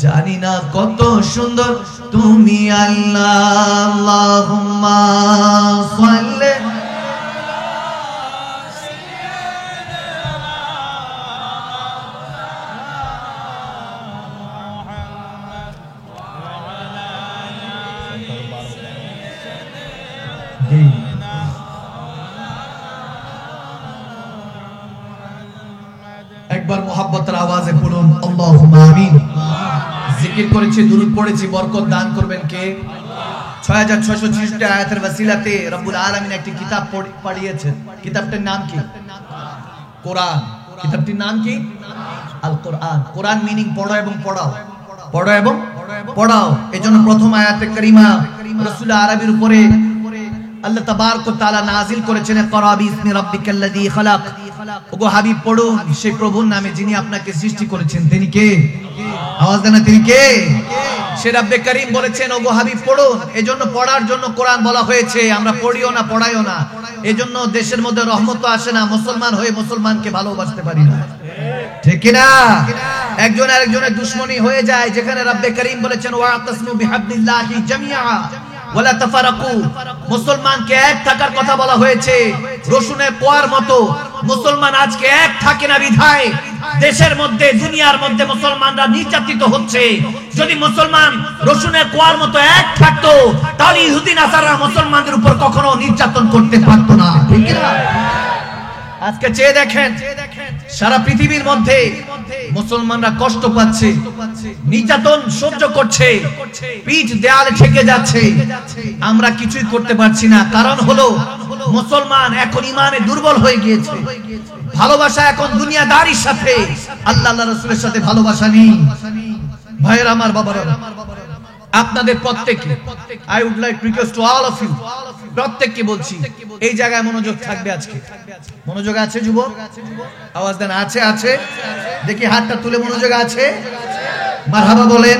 জানি না কত সুন্দর তুমি আল্লাহ। আল্লাহুম্মা সাল্লি একবার মোহাব্বতের আওয়াজে পড়ুন আল্লাহুম্মা আমিন। জিকির করেছি, দুরূদ পড়েছি, বরকত দান করবেন কে? 6666 আয়াতের ওসিলাতে রব্বুল আলামিন একটি কিতাব পড়িয়েছেন। কিতাবটার নাম কি? কোরআন। কিতাবটির নাম কি? আল কোরআন। কোরআন মিনিং পড়ো এবং পড়াও, পড়ো এবং পড়াও। এজন্য প্রথম আয়াতে কারিমা রাসূল আরবির উপরে আল্লাহ তাবারক ওয়া তাআলা নাযিল করেছেন, ইকরা বিসমি রাব্বিকাল্লাযী খালাক। ওগো হাবিব পড়ুন সেই প্রভুর নামে যিনি আপনাকে সৃষ্টি করেছেন। তিনি কে? আওয়াজ দেন, তিনি কে? সে রব্বে করিম বলেছেন ওগো হাবিব পড়ুন। এজন্য পড়ার জন্য কোরআন বলা হয়েছে। আমরা পড়িও না, পড়াইও না। এজন্য দেশের মধ্যে রহমত আসে না, মুসলমান হয়ে মুসলমানকে ভালোবাসতে পারি না, ঠিক কি না? একজন আরেকজনের দুশমনী হয়ে যায়। যেখানে রব্বে করিম বলেছেন ওয়াতাসমু বিহাবলিল্লাহি জামিআ ওয়ালা তাফারাকু, মুসলমানকে এক থাকার কথা বলা হয়েছে রসুনের কোয়ার মতো। মুসলমান আজকে এক থাকে না বিধায় দেশের মধ্যে, দুনিয়ার মধ্যে মুসলমানরা নির্যাতিত হচ্ছে। যদি মুসলমান রসুনের কোয়ার মতো এক থাকতো তাহলে ইহুদি নাসারা মুসলমানদের উপর কখনো নির্যাতন করতে পারতো না, ঠিক না? আজকে চেয়ে দেখেন সারা পৃথিবীর মধ্যে মুসলমানরা কষ্ট পাচ্ছে, নির্যাতন সহ্য করছে, পিঠ দেয়ালে ঠেকে যাচ্ছে। আমরা কিছুই করতে পারছি না। কারণ হলো মুসলমান এখন ঈমানে দুর্বল হয়ে গিয়েছে। ভালোবাসা এখন দুনিয়াদারির সাথে, আল্লাহ আল্লাহ রাসূলের সাথে ভালোবাসা নেই। ভাইয়েরা আমার, বাবারা, আপনাদের প্রত্যেককে I would like request to all of you, প্রত্যেককে বলছি এই জায়গায় মনোযোগ থাকবে আজকে। মনোযোগ আছে যুবক? আওয়াজ দেন, আছে? আছে দেখি হাতটা তুলে। মনোযোগ আছে? মারহাবা বলেন।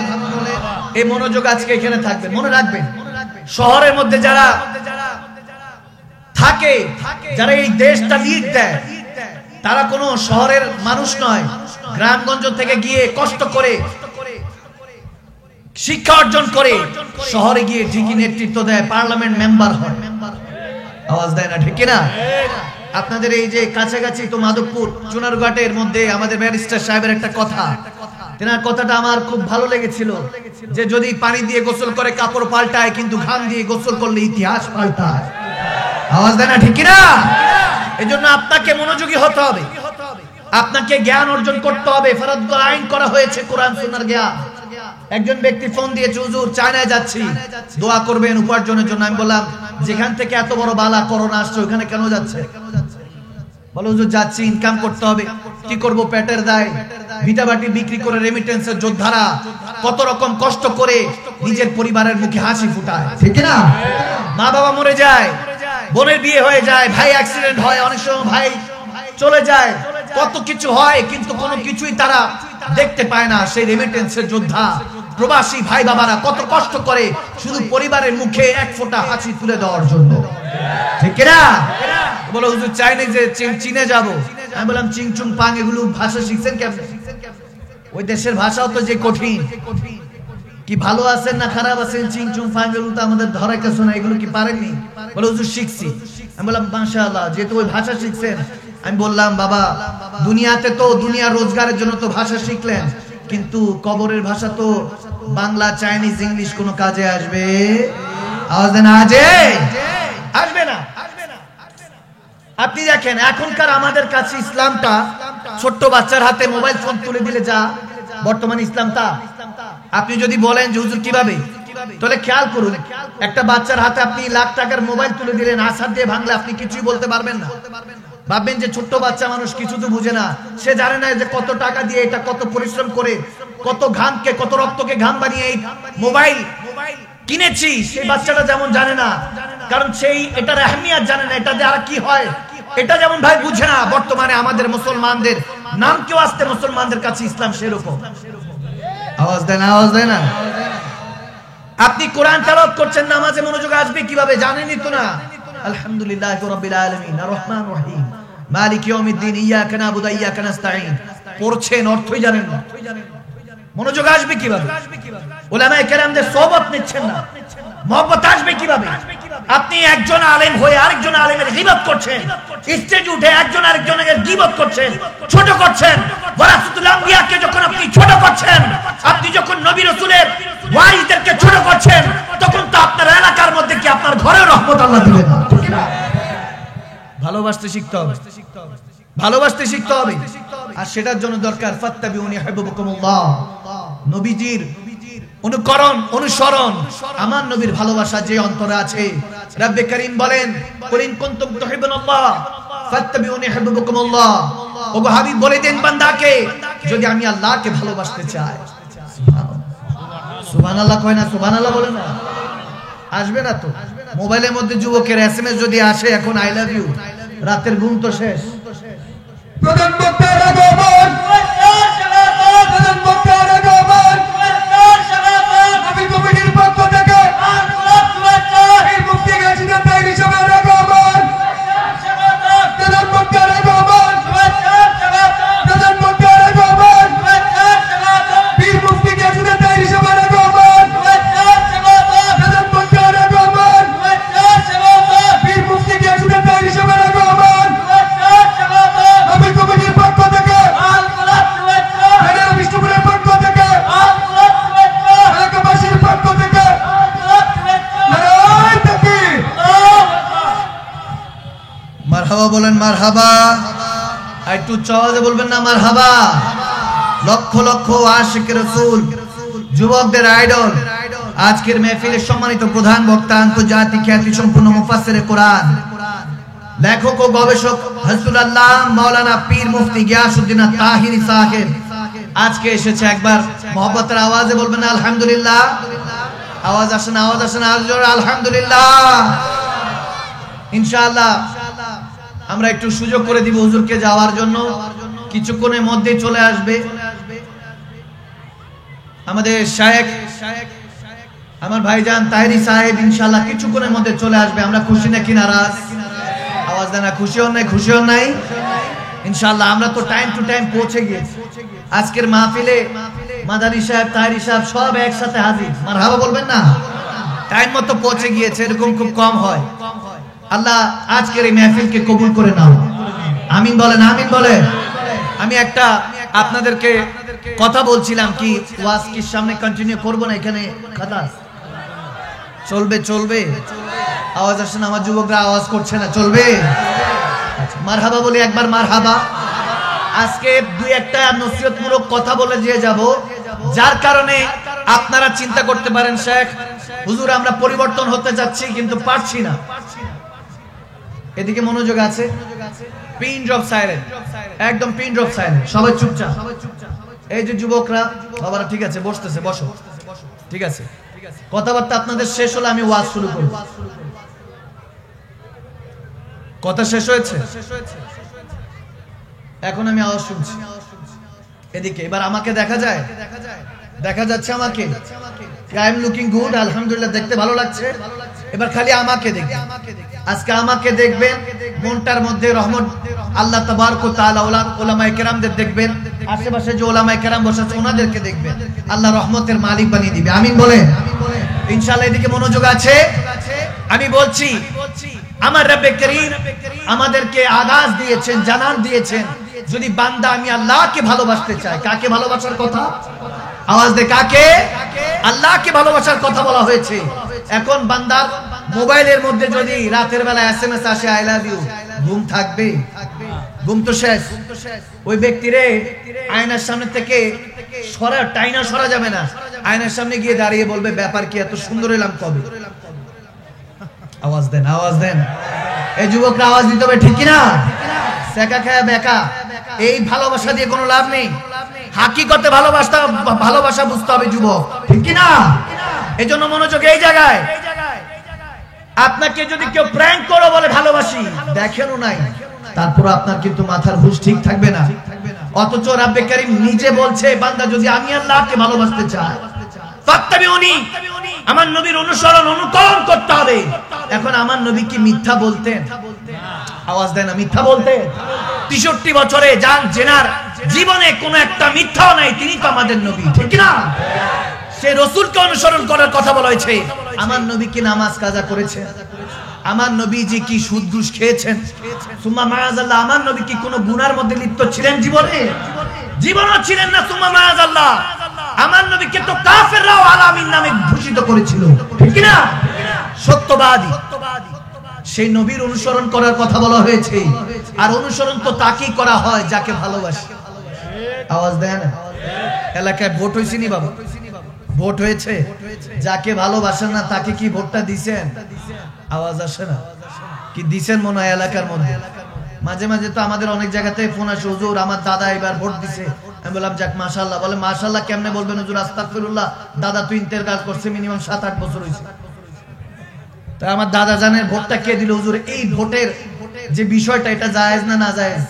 এই মনোযোগ আজকে এখানে থাকবে। মনে রাখবেন শহরের মধ্যে যারা থাকে, যারা এই দেশটা লিড দেয়, তারা কোনো শহরের মানুষ নয়। গ্রামগঞ্জ থেকে গিয়ে কষ্ট করে শিক্ষা অর্জন করে শহরে গিয়ে ঠিকই নেতৃত্ব দেয়, পার্লামেন্ট মেম্বার হয়। আওয়াজ দেয় না, ঠিক না? আপনাদের এই যে কাছাকাছি তো মাধবপুর চুনারঘাটের মধ্যে আমাদের ব্যারিস্টার সাহেবের একটা কথা, তেনার কথাটা আমার খুব ভালো লেগেছিল, যে যদি পানি দিয়ে গোসল করে কাপড় পাল্টায়, কিন্তু ঘাম দিয়ে গোসল করলে ইতিহাস পাল্টায়। আওয়াজ দেয় না, ঠিক না? এজন্য আপনাকে মনোযোগী হতে হবে, আপনাকে জ্ঞান অর্জন করতে হবে। ফরজ আইন করা হয়েছে কোরআন সুন্নাহর জ্ঞান। একজন ব্যক্তি ফোন দিয়েছে, হুজুর চায়নায় যাচ্ছি, দোয়া করবেন উপার্জনের জন্য। আমি বললাম যেখান থেকে এত বড় বালা করোনা আসছে ওখানে কেন যাচ্ছে? বলে হুজুর যাচ্ছি, ইনকাম করতে হবে। কি করব? পেটের দায়। ভিটাবাটি বিক্রি করে রেমিটেন্সের যোদ্ধারা কত রকম কষ্ট করে নিজের পরিবারের মুখে হাসি ফুটায়, ঠিক না? মা বাবা মরে যায়, বোনের বিয়ে হয়ে যায়, ভাই অ্যাক্সিডেন্ট হয়, অনেক সময় ভাই চলে যায়, কত কিছু হয়, কিন্তু কোনো কিছুই তারা দেখতে পায় না। সেই রেমিটেন্সের যোদ্ধা প্রবাসী ভাই বাবারা কত কষ্ট করে শুধু পরিবারের মুখে এক ফোঁটা হাসি তুলে দেওয়ার জন্য, ঠিক না? বলে হুজুর চাইনি যে চীনে যাব। আমি বললাম চিংচুং পাং এগুলো ভাষা শিখছেন কেমনে? ওই দেশের ভাষাও তো যে কঠিন। কি ভালো আছেন না খারাপ আছেন, চিংচুং পাং এগুলো তো আমাদের ধরার কাছে না, এগুলো কি পারেননি? বলে হুজুর শিখছি। আমি বললাম মাশাআল্লাহ, যেহেতু ওই ভাষা শিখছেন। আমি বললাম বাবা, দুনিয়াতে তো দুনিয়ার রোজগারের জন্য তো ভাষা শিখলেন, কিন্তু কবরের ভাষা তো বাংলা, চাইনিজ, ইংলিশ কোনো কাজে আসবে? আওয়াজ দেন, আসবে না। আপনি দেখেন এখনকার আমাদের কাছে ইসলামটা ছোট্ট বাচ্চার হাতে মোবাইল ফোন তুলে দিলে যা বর্তমান ইসলামটা, আপনি যদি বলেন যে হুজুর কিভাবে, তাহলে খেয়াল করুন, একটা বাচ্চার হাতে আপনি লাখ টাকার মোবাইল তুলে দিলেন, আসার দিয়ে ভাঙলে আপনি কিছুই বলতে পারবেন না। ভাববেন যে ছোট্ট বাচ্চা মানুষ, কিছু তো বুঝে না, সে জানে না যে কত টাকা দিয়ে, এটা কত পরিশ্রম করে, কত ঘামকে, কত রক্তকে ঘাম বানিয়ে এই মোবাইল কিনেছি। সেই বাচ্চাটা যেমন জানে না, কারণ সেই এটার আহমিয়ত জানে না, এটা দ্বারা কি হয় এটা যেমন ভাই বুঝে না। বর্তমানে আমাদের মুসলমানদের নাম কেউ আসতে মুসলমানদের কাছে ইসলাম সেরকম। আওয়াজ দেয় না, আওয়াজ দেয় না। আপনি কোরআন তেলাওয়াত করছেন, নামাজে মনোযোগ আসবে কিভাবে জানেনই তো না। আলহামদুলিল্লাহি রাব্বিল আলামিন আর রহমানির রহিম মালিক ইয়াউমিদ্দিন ইয়্যাকা না'বুদু ওয়া ইয়্যাকা নাস্তাঈন পড়ছেন, অর্থই জানেন না, মনোযোগ আসবে কিভাবে? উলামায়ে কেরামদের সোহবত নিচ্ছেন না, মহব্বত আসবে কিভাবে? আপনি একজন আলেম হয়ে আরেকজন আলেমের গীবত করছেন, স্টেজে উঠে একজন আরেকজনের গীবত করছেন, ছোট করছেন। ওয়ারাসাতুল আম্বিয়াকে যখন আপনি ছোট করছেন, আপনি যখন নবী রাসূলের ওয়ারিসদেরকে ছোট করছেন, তখন তো আপনার এলাকার মধ্যে কি আপনার ঘরেও রহমত আল্লাহ দিবেন না। ভালোবাসতে শিখতে হবে, ভালোবাসতে শিখতে হবে। আর সেটার জন্য দরকার ফাত্তাবিউনি ইউহিব্বুকুমুল্লাহ, নবীজির অনুকরণ অনুসরণ, আমার নবীর ভালোবাসা যে অন্তরে আছে। রব্বে করিম বলেন কুল ইন কুনতুম তুহিব্বুনাল্লাহ ফাত্তাবিউনি ইউহিব্বুকুমুল্লাহ, ওগো হাবিব বলে দেন বান্দাকে যদি আমি আল্লাহকে ভালোবাসতে চাই। সুবহানাল্লাহ কয় না? সুবহানাল্লাহ বলে না? আসবে না তো? মোবাইলের মধ্যে যুবকের এসএমএস যদি আসে এখন আই লাভ ইউ, রাতের ঘুম তো শেষ। প্রধান বক্তার আগমন, প্রধান বক্তার আগমন, আমি কমিটির পক্ষ থেকে এই মুফতি গাজীদের তাই হিসাবে আগমন, প্রধান বক্তার আগমন, প্রধান বক্তার আগমন, বীর মুফতি গাজীদের তাই হিসাবে আগমন, প্রধান বক্তার আগমন, বীর মুফতি গাজীদের তাই হিসাবে আগমন, আমি কমিটির পক্ষ থেকে, বিষ্ণুপুরের পক্ষ থেকে, এলাকাবাসীর পক্ষ থেকে নারায়ে তাকবীর। মারহাবা বলেন, মারহাবা। একটু চাওয়াজে বলবেন না মারহাবা। লক্ষ লক্ষ আশিক রাসূল, যুবকদের আইডল, আজকের মেহফিলের সম্মানিত প্রধান বক্তা, আন্তর্জাতিক খ্যাতি সম্পন্ন মুফাসসিরে কোরআন, লেখক ও গবেষক হযরত আল্লাহ মাওলানা পীর মুফতি গিয়াসউদ্দিন তাহিরি সাহেব আজকে এসেছে। একবার মহব্বতের আওয়াজে বলবেন আলহামদুলিল্লাহ। আওয়াজ আসে না? আওয়াজ আসে না? আলহামদুলিল্লাহ। ইনশাআল্লাহ আমরা একটু সুযোগ করে দিব হুজুরকে যাওয়ার জন্য, কিছুক্ষণের মধ্যে চলে আসবে আমাদের শায়েখ, আমার ভাইজান তাহিরি সাহেব, ইনশাআল্লাহ কিছুক্ষণের মধ্যে চলে আসবে। আমরা খুশি নাকি নারাজ? আওয়াজ দেন না। খুশি হন নাই? খুশি হন নাই? ইনশাআল্লাহ আমরা তো টাইম টু টাইম পৌঁছে গিয়েছি। আজকের মাহফিলে মাদানী সাহেব, তাহিরি সাহেব সব একসাথে হাজির। মারহাবা বলবেন না? টাইম মতো পৌঁছে গিয়েছে, এরকম খুব কম হয়। আল্লাহ আজকের এই মাহফিলকে কবুল করে নাও, আমিন বলেন, আমিন বলেন। আমি একটা আপনাদেরকে কথা বলছিলাম, কি ওয়াজ কি সামনে কন্টিনিউ করব না এখানে খালাস চলবে? চলবে। আওয়াজ আসছে না? আমার যুবকরা আওয়াজ করছে না। চলবে? মারহাবা বলি একবার, মারহাবা। আজকে দুই একটা নসিহতমূলক কথা বলে দিয়ে যাব, যার কারণে আপনারা চিন্তা করতে পারেন শেখ হুজুর আমরা পরিবর্তন হতে যাচ্ছি কিন্তু পারছি না। এদিকে মনোযোগ আছে? পিন ড্রপ সাইলেন্ট, একদম পিন ড্রপ সাইলেন্ট, সবাই চুপচাপ। এই যে যুবকরা বাবারা, ঠিক আছে বসতেছে, বসো, ঠিক আছে। কথাবার্তা আপনাদের শেষ হলে আমি ওয়াজ শুরু করব। কথা শেষ হয়েছে? এখন আমি আওয়াজ শুনছি এদিকে। এবার আমাকে দেখা যায়? দেখা যাচ্ছে আমাকে? আই এম লুকিং গুড, আলহামদুলিল্লাহ, দেখতে ভালো লাগছে। এবার খালি আমাকে দেখবেন, আজকে আমাকে দেখবেন, মনটার মধ্যে রহমত আল্লাহ তাবারক ওয়া তাআলা উলামায়ে কেরামদের দেখবেন, আশেপাশে যে উলামায়ে কেরাম বসে আছে ওনাদেরকে দেখবেন, আল্লাহ রহমতের মালিক বানিয়ে দিবে। আমিন বলেন ইনশাআল্লাহ। এদিকে মনোযোগ আছে? আমি বলছি আমার রব্বে করিম আমাদেরকে আদেশ দিয়েছেন, জানান দিয়েছেন, যদি বান্দা আমি আল্লাহকে ভালোবাসতে চাই। কাকে ভালোবাসার কথা? আওয়াজ দে, কাকে? আল্লাহকে ভালোবাসার কথা বলা হয়েছে। এখন বান্দার মোবাইলের মধ্যে যদি রাতের বেলা এসএমএস আসে আই লাভ ইউ, ঘুম থাকবে? ঘুম তো শেষ। ওই ব্যক্তিরে আয়নার সামনে থেকে টাইনা সরা যাবে না, আয়নার সামনে গিয়ে দাঁড়িয়ে বলবে ব্যাপার কি, এত সুন্দর এলাম কবে? আওয়াজ দেন, আওয়াজ দেন। এই যুবকরা আওয়াজ দিতে হবে, ঠিক কিনা? সেকা খায়া বেকা। এই ভালোবাসা দিয়ে কোনো লাভ নেই। হাকিকতে ভালোবাসা বুঝতে হবে যুবক, ঠিক কিনা? এজন্য মনোযোগ এই জায়গায়। আপনাকে যদি কেউ প্র্যাঙ্ক করো বলে ভালোবাসি, দেখেনও নাই, তারপর আপনার কিন্তু মাথার হুঁশ ঠিক থাকবে না। অথচ রব্বে কারীম নিজে বলছে বান্দা যদি আমি আল্লাহকে ভালোবাসতে চাই ফাত্তাবিউনি, আমার নবীর অনুসরণ অনুকরণ করতে হবে। এখন আমার নবী কি মিথ্যা বলতেন? আওয়াজ দেন না, মিথ্যা বলতেন? 63 বছরে জান জেনার জীবনে কোনো একটা মিথ্যাও নাই। তিনি তো আমাদের নবী, ঠিক না? সেই রাসূলকে অনুসরণ করার কথা বলা হয়েছে। আমার নবী কি নামাজ কাজা করেছেন? আমার নবীজি কি সুদ ঘুষ খেয়েছেন? সুম্মা মাআযাল্লাহ, আমার নবী কি কোনো গুনার মধ্যে লিপ্ত ছিলেন জীবনে? জীবনও ছিলেন না। সুম্মা মাআযাল্লাহ, আমার নবীকে তো কাফেররাও আলামিন নামে ভূষিত করেছিল, ঠিক না? সত্যবাদী। সেই নবীর অনুসরণ করার কথা বলা হয়েছে। আর অনুসরণ তো তাকেই করা হয় যাকে ভালোবাসে। আওয়াজ দেয় না? এলাকায় ভোট হয়েছে নি বাবা? ভোট হয়েছে? যাকে ভালোবাসেন না তাকে কি ভোটটা দিছেন? আওয়াজ আসে না? কি দিছেন মনে হয় এলাকার মধ্যে? মাঝে মাঝে তো আমাদের অনেক জায়গাতে ফোন আসে, হুজুর আমার দাদা এবার ভোট দিছে। আমি বললাম যাক মাশাআল্লাহ। বলে মাশাআল্লাহ কেমনে বলবেন হুজুর? আস্তাগফিরুল্লাহ, দাদা তো ইন্তেকাল করছে মিনিমাম 7-8 বছর হয়েছে। তা আমার দাদা জানেন ভোটটা কে দিল হুজুর? এই ভোটের যে বিষয়টা এটা জায়েজ না না জায়েজ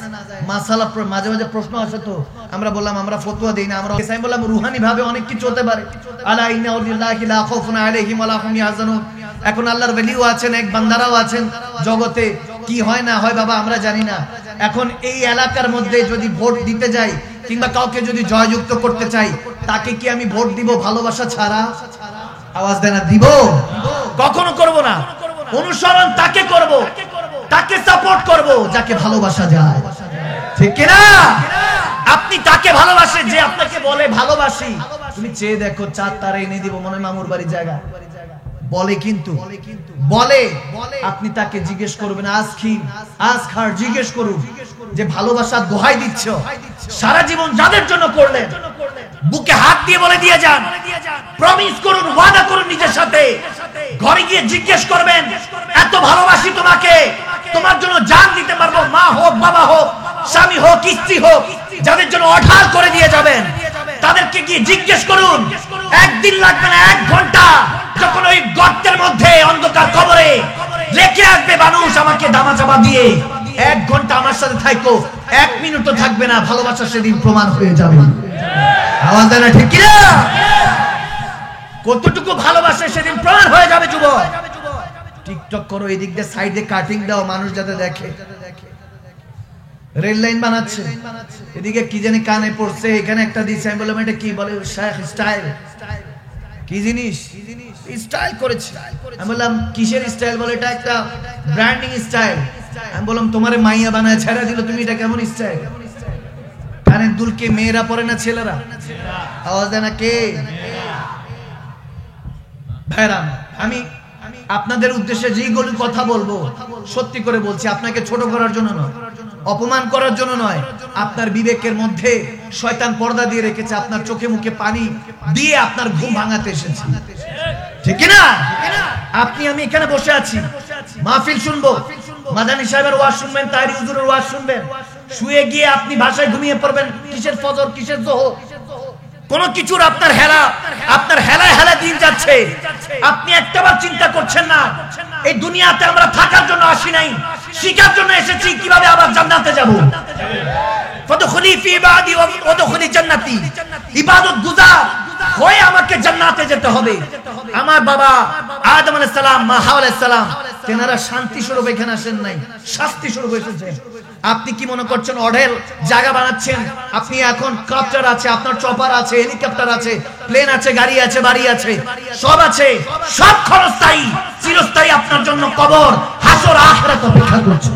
মাসালা মাঝে মাঝে প্রশ্ন আসে, তো আমরা বললাম আমরা ফতোয়া দেই না। আমরা আমি বললাম রুহানি ভাবে অনেক কিছু হতে পারে। আলা ইন্না লিল্লাহি লা খাউফুন আলাইহিম ওয়া লা হুম ইয়াহজানুন। এখন আল্লাহর ওলিও আছেন, এক বান্দারাও আছেন জগতে, কি হয় না হয় বাবা আমরা জানি না। এখন এই এলাকার মধ্যে যদি ভোট দিতে যাই কিংবা কাউকে যদি জয়যুক্ত করতে চাই, তাকে কি আমি ভোট দিব ভালোবাসা ছাড়া? আওয়াজ দেন না? দিব? কখনো করব না। অনুসরণ তাকে করব, তাকে সাপোর্ট করব যাকে ভালোবাসা যায়, ঠিক কি না? আপনি তাকে ভালোবাসেন যে আপনাকে বলে ভালোবাসি। তুমি চেয়ে দেখো 4 তারা এনে দিব মনে মামুর বাড়ির জায়গা বলে, কিন্তু বলে আপনি তাকে জিজ্ঞেস করবেন আজ কি আজ খার জিজ্ঞেস করুন যে ভালোবাসার দোহাই দিচ্ছ সারা জীবন যাদের জন্য করলেন, বুকে হাত দিয়ে বলে দিয়ে যান, প্রমিস করুন, ওয়াদা করুন নিজের সাথে। ঘরে গিয়ে জিজ্ঞেস করবেন এত ভালোবাসি তোমাকে, তোমার জন্য জান দিতে পারবো, মা হোক বাবা হোক স্বামী হোক স্ত্রী হোক, যাদের জন্য অঢাল করে দিয়ে যাবেন তাদেরকে গিয়ে জিজ্ঞেস করুন। একদিন লাগবে না, 1 ঘন্টা। যখন ওই গর্তের মধ্যে অন্ধকার কবরে রেখে আসবে মানুষ আমাকে দামা চাপা দিয়ে, 1 ঘন্টা আমার সাথে থাকো, 1 মিনিটও থাকবে না, ভালোবাসা সেদিন প্রমাণ হয়ে যাবে। আওয়াজ দেয় না? ঠিক কিনা? কতটুকু ভালোবাসে সেদিন প্রমাণ হয়ে যাবে। যুবক টিকটক করো, এদিক দিয়ে সাইডে কাটিং দাও মানুষ যাতে দেখে। রেল লাইন বানাচ্ছে, এদিকে কি জানি কানে পড়ছে, এখানে একটা দিচ্ছে। আমি বললাম এটা কি? বলে শেখ স্টাইল। কি জিনিস? স্টাইল করেছে। আমি বললাম কিসের স্টাইল? বলে এটা একটা ব্র্যান্ডিং স্টাইল। আমি বললাম তোমারে মাইয়া বানায় ছেড়ে দিল, তুমি এটা কেমন স্টাইল? কানের দুলকে মেয়েরা পরে না ছেলেরা? আওয়াজ দেয় না? কে? ভাইরা আমি আপনাদের উদ্দেশ্যে যেইগুলো কথা বলবো সত্যি করে বলছি, আপনাকে ছোট করার জন্য নয়, অপমান করার জন্য নয়। আপনার বিবেকের মধ্যে শয়তান পর্দা দিয়ে রেখেছে, আপনার চোখে মুখে পানি দিয়ে আপনার ঘুম ভাঙাতে এসেছি, ঠিক না? আপনি আমি এখানে বসে আছি, মাহফিল শুনবো, মাদানী সাহেবের ওয়াজ শুনবেন, তাইরি হুজুরের ওয়াজ শুনবেন, শুয়ে গিয়ে আপনি বাসায় ঘুমিয়ে পড়বেন। কিসের ফজর, কিসের যোহর, কোন কিছুর আপনার হেলায় হেলায় দিন যাচ্ছে। আপনি একটাবার চিন্তা করছেন না এই দুনিয়াতে আমরা থাকার জন্য আসি নাই, শিখার জন্য এসেছি কিভাবে আবার জান্নাতে যাব। ফাদখুলি ফি ইবাদি ওয়াদখুলি জান্নাতি, ইবাদত গুজার হয়ে আমাকে জান্নাতে যেতে হবে। আমার বাবা আদম আলাইহিস সালাম, মা হাওয়া আলাইহিস সালাম, তেনারা শান্তি স্বরূপ এখানে আসেন নাই, শাস্তি স্বরূপ এসেছেন। আপনি কি মনে করছেন অঢেল জায়গা বানাচ্ছেন? আপনি এখন কপ্টার আছে, আপনার চপার আছে, হেলিকপ্টার আছে, প্লেন আছে, গাড়ি আছে, বাড়ি আছে, সব আছে, সব ক্ষণস্থায়ী, চিরস্থায়ী। আপনার জন্য কবর, হাসর, আখিরাত অপেক্ষা করছে,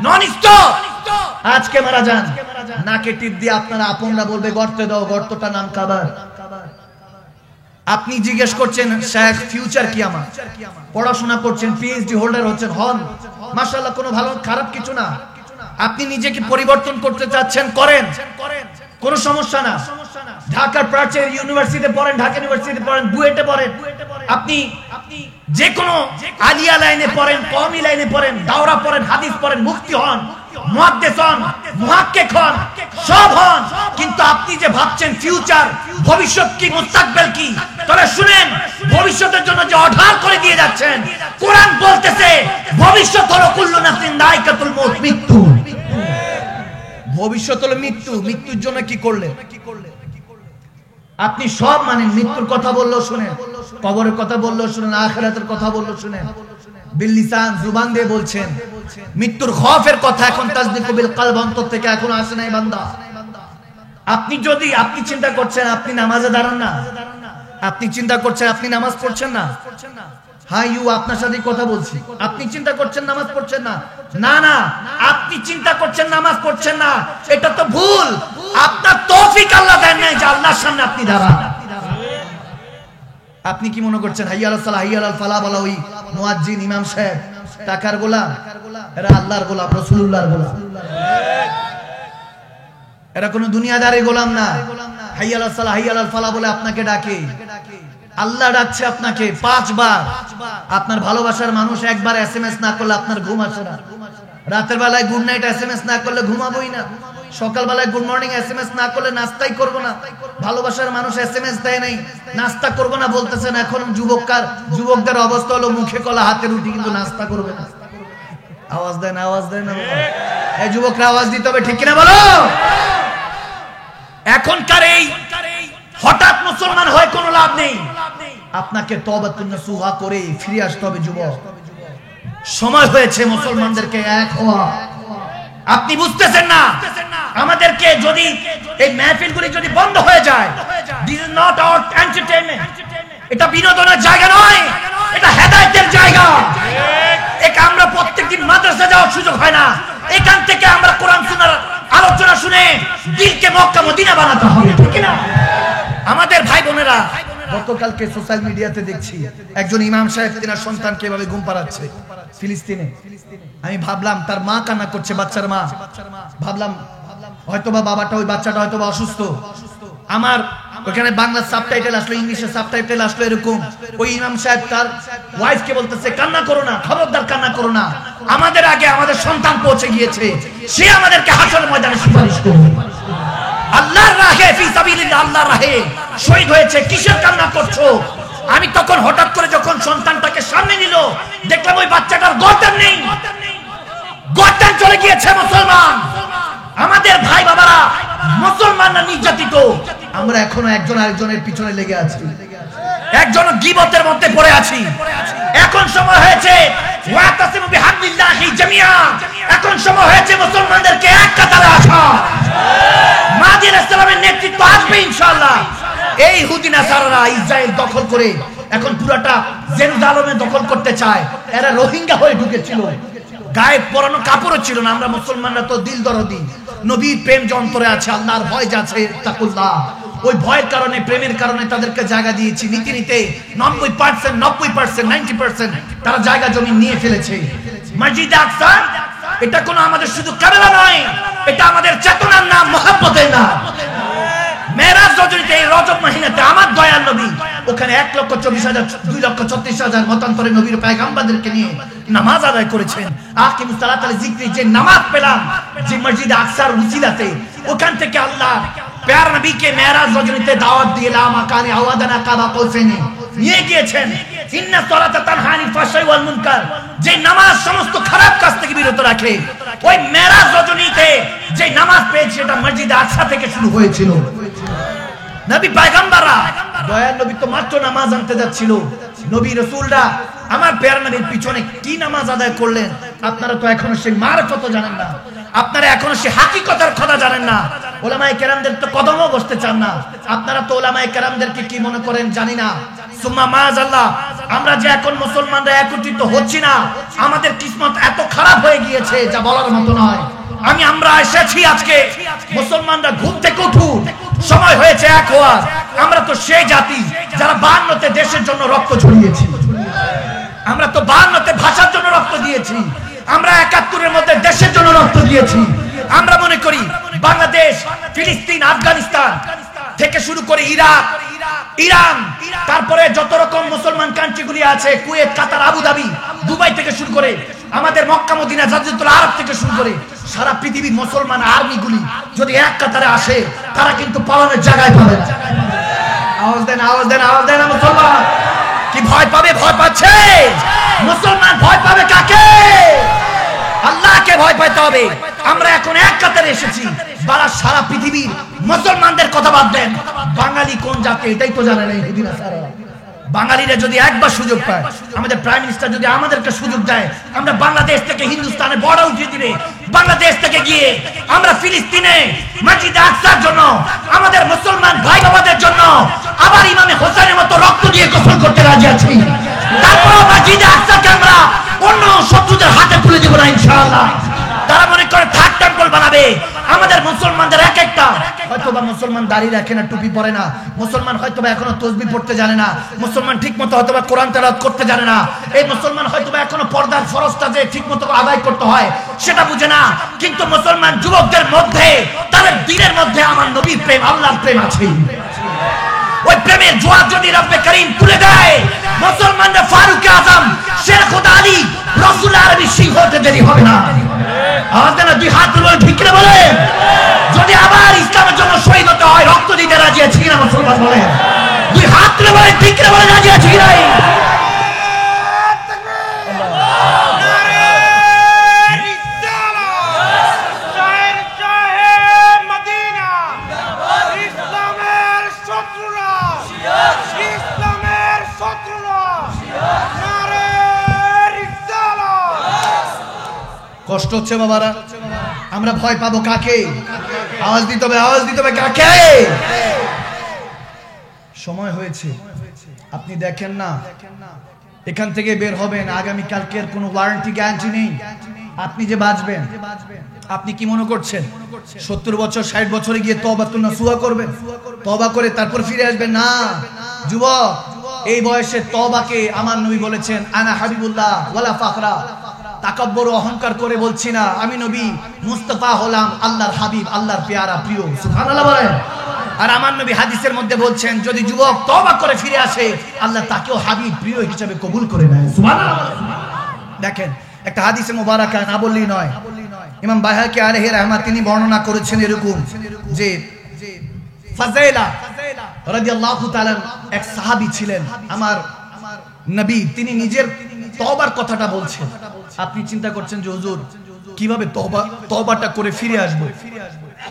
নন স্টপ। আজকে মারা যান, নাকে টিপ দিয়ে আপনারা আপনরা বলবে গর্তে দাও, গর্তটা নাম কাবার। আপনি জিজ্ঞেস করছেন শেখ ফিউচার কি আমার? পড়াশোনা করছেন, পিএইচডি হোল্ডার হচ্ছেন, হন, মাশাআল্লাহ, কোনো ভালো খারাপ কিছু না। আপনি নিজেকে পরিবর্তন করতে চাচ্ছেন, করেন, কোনো সমস্যা না। ঢাকার প্রাচ্যের ইউনিভার্সিটিতে পড়েন, ঢাকা ইউনিভার্সিটিতে পড়েন, বুয়েটে পড়েন, আপনি যে কোনো আলিয়া লাইনে পড়েন, কওমি লাইনে পড়েন, দাওরা পড়েন, হাদিস পড়েন, মুফতি হন, মুহাদ্দিস হন, মুহাক্কিক হন, সব হন। কিন্তু আপনি যে ভাবছেন ফিউচার, ভবিষ্যৎ কি, মুস্তাকবিল কি, তাহলে শুনেন, ভবিষ্যতের জন্য যে অঢাল করে দিয়ে যাচ্ছেন, কোরআন বলতেছে ভবিষ্যৎ হলো কুল্লু নাফসিন যায়কাতুল মউত, মৃত্যু। ভবিষ্যৎ হলো মৃত্যু। মৃত্যুর জন্য কি করলেন? আপনি সব মানেন, মৃত্যুর কথা বললেও শুনেন, কবরের কথা বললেও শুনেন, আখিরাতের কথা বললেও শুনেন, বিল্লিসান জুবান দিয়ে বলছেন। মৃত্যুর খৌফের কথা এখন তাসদিকু বিল কলব, অন্তর থেকে এখনো আসে নাই বান্দা। আপনি যদি আপনি চিন্তা করছেন আপনি নামাজে দাঁড়ান না, আপনি চিন্তা করছেন আপনি নামাজ পড়ছেন না, হ্যাঁ ইউ আপনার সাথে কথা বলছি, আপনি চিন্তা করছেন নামাজ পড়ছেন না, না না, আপনি চিন্তা করছেন নামাজ পড়ছেন না, এটা তো ভুল। আপনার তৌফিক আল্লাহ দেন নাই যে আল্লাহর সামনে আপনি দাঁড়ান। আপনি কি মনে করছেন হাইয়া আলাস সালাহ হাইয়া আলাল ফালাহ বলা ওই মুয়াজ্জিন ইমাম সাহেব টাকার গোলাম? এরা আল্লাহর গোলাম, রাসূলুল্লাহর গোলাম। এরা কোনো দুনিয়াদারি গোলাম না। হাইয়া আলাস সালাহ হাইয়া আলাল ফালাহ বলে আপনাকে ডাকে, আল্লাহ ডাকছে আপনাকে 5 বার। আপনার ভালোবাসার মানুষ একবার এসএমএস না করলে আপনার ঘুম আসে না। রাতের বেলায় গুড নাইট এসএমএস না করলে ঘুমাবোই না। সকালবেলায় গুড মর্নিং এসএমএস না করলে নাস্তাই করব না। ভালোবাসার মানুষ এসএমএস দেয় নাই, নাস্তা করব না বলতেছেন। এখন যুবকদের অবস্থা হলো মুখে কলা হাতে রুটি, কিন্তু নাস্তা করবে না। আওয়াজ দেন, আওয়াজ দেন। এই যুবকরা আওয়াজ দিতে হবে, ঠিক কিনা বলো? এখনকার এই হঠাৎ মুসলমান হয়ে কোনো লাভ নেই। আপনাকে তওবাতুন নাসুহা করে ফিরে আসতে হবে যুবক। সময় হয়েছে মুসলমানদেরকে এক হওয়া। আপনি বুঝতেছেন না, আমাদেরকে যদি এই মাহফিলগুলি যদি বন্ধ হয়ে যায়, this is not our entertainment. এটা বিনোদনের জায়গা নয়, এটা হেদায়েতের জায়গা। আমরা প্রত্যেকদিন মাদ্রাসা যাওয়ার সুযোগ হয় না। এখান থেকে আমরা কোরআন সুন্নাহর আলোচনা শুনে দিলকে মক্কা মদিনা বানাতে হবে, ঠিক না? আমাদের ভাই বোনেরা, গতকালকে সোশ্যাল মিডিয়াতে দেখছি একজন ইমাম সাহেব তিনার সন্তানকে এভাবে ঘুম পাড়াচ্ছে ফিলিস্তিনে। আমি ভাবলাম তার মা কান্না করছে, বাচ্চার মা। ভাবলাম হয়তোবা বাবাটা, ওই বাচ্চাটা হয়তোবা অসুস্থ। আমার ওখানে বাংলা সাবটাইটেল আসলো, ইংলিশে সাবটাইটেল আসলো এরকম। ওই ইমাম সাহেব তার ওয়াইফকে বলতেছে, কান্না করো না, খবরদার কান্না করো না। আমাদের আগে আমাদের সন্তান পৌঁছে গিয়েছে, সে আমাদেরকে হাসরের ময়দানে সুপারিশ করবে। আল্লাহর রাহে, ফি সাবিলিল্লাহ, আল্লাহর রাহে শহীদ হয়েছে, কিসের কান্না করছো? আমি তখন হঠাৎ করে যখন সন্তানটাকে সামনে নিল, দেখলাম ওই বাচ্চাটার গর্দান নেই, গর্দান চলে গিয়েছে। মুসলমান আমাদের ভাই বাবারা, মুসলমানরা নির্যাতিত। আমরা এখনো একজন আরেকজনের পিছনে লেগে আছি, একজন গীবতের মধ্যে পড়ে আছি। এখন সময় হয়েছে ওয়াতাসিমু বিহাবলিল্লাহি জামিআ। এখন সময় হয়েছে মুসলমানদেরকে এক কাতারে আসা। মাহদী আলাইহিস সালামের নেতৃত্ব আসবে ইনশাআল্লাহ। এই ইহুদি নাসারারা ইসরায়েল দখল করে এখন পুরাটা জেরুজালেমে দখল করতে চায়। এরা রোহিঙ্গা হয়ে ঢুকেছিল, গায়ে পরানো কাপড়ও ছিল না। আমরা মুসলমানরা তো দিল দরদি, নবীর প্রেম যন্তরে আছে, আল্লাহর ভয় যাচ্ছে, তাকুল্লাহ। ওই ভয়ের কারণে, প্রেমের কারণে তাদেরকে জায়গা দিয়েছি। নীতি নিতে 90%, 90% তারা জায়গা জমি নিয়ে ফেলেছে। মসজিদে আকসা এটা কোনো আমাদের শুধু কাবেলা নয়, এটা আমাদের চেতনার নাম, মহব্বতের নাম। মেরাজ রজনীতে, এই রজব মাহিনাতে আমার দয়াল নবী ওখানে 1,24,000, 2,36,000 মতান্তরে নবীর পয়গম্বরদেরকে নিয়ে নামাজ আদায় করেছেন। আকিমুস সালাত আল যিকরি যে নামাজ পেলাম যে মসজিদে আকসার উসিলাতে, ওখান থেকে আল্লাহ প্যার নবীকে মেরাজ রজনীতে দাওয়াত দিয়ে লা মাকানে আওয়াদানা কাবা কৌসাইনে নিয়ে গিয়েছেন। ইন্না সালাতা তানহা আনিল ফাহশাই ওয়াল মুনকার, যে নামাজ সমস্ত খারাপ কাজ থেকে বিরত রাখে। ওই মেরাজ রজনীতে যে নামাজ পেয়েছে, এটা মসজিদে আকসা থেকে শুরু হয়েছিল। নবী পয়গম্বররা, দয়াল নবী তো মাত্র নামাজ আনতে যাচ্ছিল। নবী রাসূলরা আমার প্যার নবীর পিছনে কি নামাজ আদায় করলেন, আপনারা তো এখনো সেই মারফত জানেন না, আপনারা এখনো সেই হাকিকতের কথা জানেন না। উলামায়ে কেরামদের তো কদমও বসতে চান না। আপনারা তো উলামায়ে কেরামদেরকে কি মনে করেন জানি না। সুম্মা মাআযাল্লাহ, আমরা যে এখন মুসলমানরা একত্রিত হচ্ছি না, আমাদের কিসমত এত খারাপ হয়ে গিয়েছে যা বলার মতো নয়। আমরা এসেছি আজকে, মুসলমানরা ঘুম থেকে উঠুন, সময় হয়েছে এক হওয়ার। আমরা তো সেই জাতি যারা 52তে দেশের জন্য রক্ত ঝরিয়েছি, আমরা তো 52তে ভাষার জন্য রক্ত দিয়েছি, আমরা 71-এর মধ্যে দেশের জন্য রক্ত দিয়েছি। আমরা মনে করি বাংলাদেশ, ফিলিস্তিন, আফগানিস্তান থেকে শুরু করে ইরাক, ইরান, তারপরে যত রকম মুসলমান কান্ট্রিগুলি আছে, কুয়েত, কাতার, আবুধাবি, দুবাই থেকে শুরু করে আমাদের মক্কা মদিনা, জাজিরাতুল আরব থেকে শুরু করে সারা পৃথিবীর মুসলমান আর্মিগুলি যদি এক কাতারে আসে, তারা কিন্তু পালানোর জায়গায় পাবে না। আওয়াজ দেন, আওয়াজ দেন, আওয়াজ দেন। মুসলমান কি ভয় পাবে? ভয় পাচ্ছে। মুসলমান ভয় পাবে কাকে? আল্লাহকে ভয় পাইতে হবে। আমরা এখন এক কাতারে এসেছি। সারা পৃথিবীর মুসলমানদের কথা বাদ দেন, বাঙালি কোন জাতি এটাই তো জানে না ইহুদি নাসারা। বাঙালিরা যদি একবার সুযোগ পায়, আমাদের প্রাইম মিনিস্টার যদি আমাদেরকে সুযোগ দেয়, আমরা বাংলাদেশ থেকে হিন্দুস্তানে বর্ডার উঠিয়ে দিলে, বাংলাদেশ থেকে গিয়ে আমরা ফিলিস্তিনে মসজিদে আকসার জন্য, আমাদের মুসলমান ভাই বাবাদের জন্য আবার ইমামে হোসেনের মতো রক্ত দিয়ে গোসল করতে রাজি আছি। তারপর মসজিদে আকসাকে আমরা অন্য শত্রুদের হাতে তুলে দেব না ইনশাআল্লাহ। তারা মনে করে থার্ড টেম্পল বানাবে। আমাদের মুসলমানদের এক একটা, হয়তোবা মুসলমান দাড়ি রাখে না, টুপি পরে না, মুসলমান হয়তোবা এখনো তাসবিহ পড়তে জানে না, মুসলমান ঠিকমতো হয়তোবা কোরআন তেলাওয়াত করতে জানে না, এই মুসলমান হয়তোবা এখনো পর্দার ফরজটা যে ঠিকমতো আদায় করতে হয় সেটা বুঝে না। কিন্তু মুসলমান যুবকদের মধ্যে, তাদের দিলের মধ্যে মধ্যে আমার নবীর প্রেম, আল্লাহর প্রেম আছে। ওই প্রেমের জোয়ার যদি রব্বে করিম তুলে দেয়, মুসলমানরা ফারুক আজম, শের খোদা আলী, রাসূল আরবি সিংহ হতে দেরি হবে না। আওয়াজ দেন, দুই হাত তুলে ঠিক করে বলে, যদি আবার ইসলামের জন্য শহীদ হতে হয়, রক্ত দিতে রাজি আছি কিনা মুসলমান বলে? দুই হাত তুলে বলে, ঠিক করে বলে, রাজি আছি কিনা? কষ্ট হচ্ছে বাবারা, আমরা ভয় পাবো কাকে? আওয়াজ দিতে হবে, আওয়াজ দিতে হবে কাকে? সময় হয়েছে, আপনি দেখেন না এখান থেকে বের হবেন, আগামী কালকের কোনো ওয়ারেন্টি গ্যারান্টি নেই আপনি যে বাঁচবেন। আপনি কি মনে করছেন 70 বছর 60 বছরে গিয়ে তওবাতুন নাসুহা করবেন, তওবা করে তারপর ফিরে আসবেন? না যুবক, এই বয়সে তওবাকে আমার নবী বলেছেন আনা হাবিবুল্লাহ ওয়ালা ফাখরা। তাকাব্বুর অহংকার করে বলছি না, আমি নবী মুস্তাফা হলাম, আল্লাহর হাবিব, আল্লাহর পেয়ারা প্রিয়। সুবহানাল্লাহ বলেন। আর আমার নবী হাদিসের মধ্যে বলছেন, যদি যুবক তওবা করে ফিরে আসে, আল্লাহ তাকেও হাবিব প্রিয় হিসেবে কবুল করে নেয়। সুবহানাল্লাহ বলেন। দেখেন একটা হাদিসে মুবারাকা না বললেই নয়, ইমাম বাইহাকি আলাইহি রাহমাত তিনি বর্ণনা করেছেন এরকম যে ফাযাইলা রাদিয়াল্লাহু তাআলা এক সাহাবী ছিলেন আমার নবী, তিনি নিজের তওবার কথাটা বলছেন। আপনি চিন্তা করছেন যে হুজুর কিভাবে তওবাটা করে ফিরে আসবো?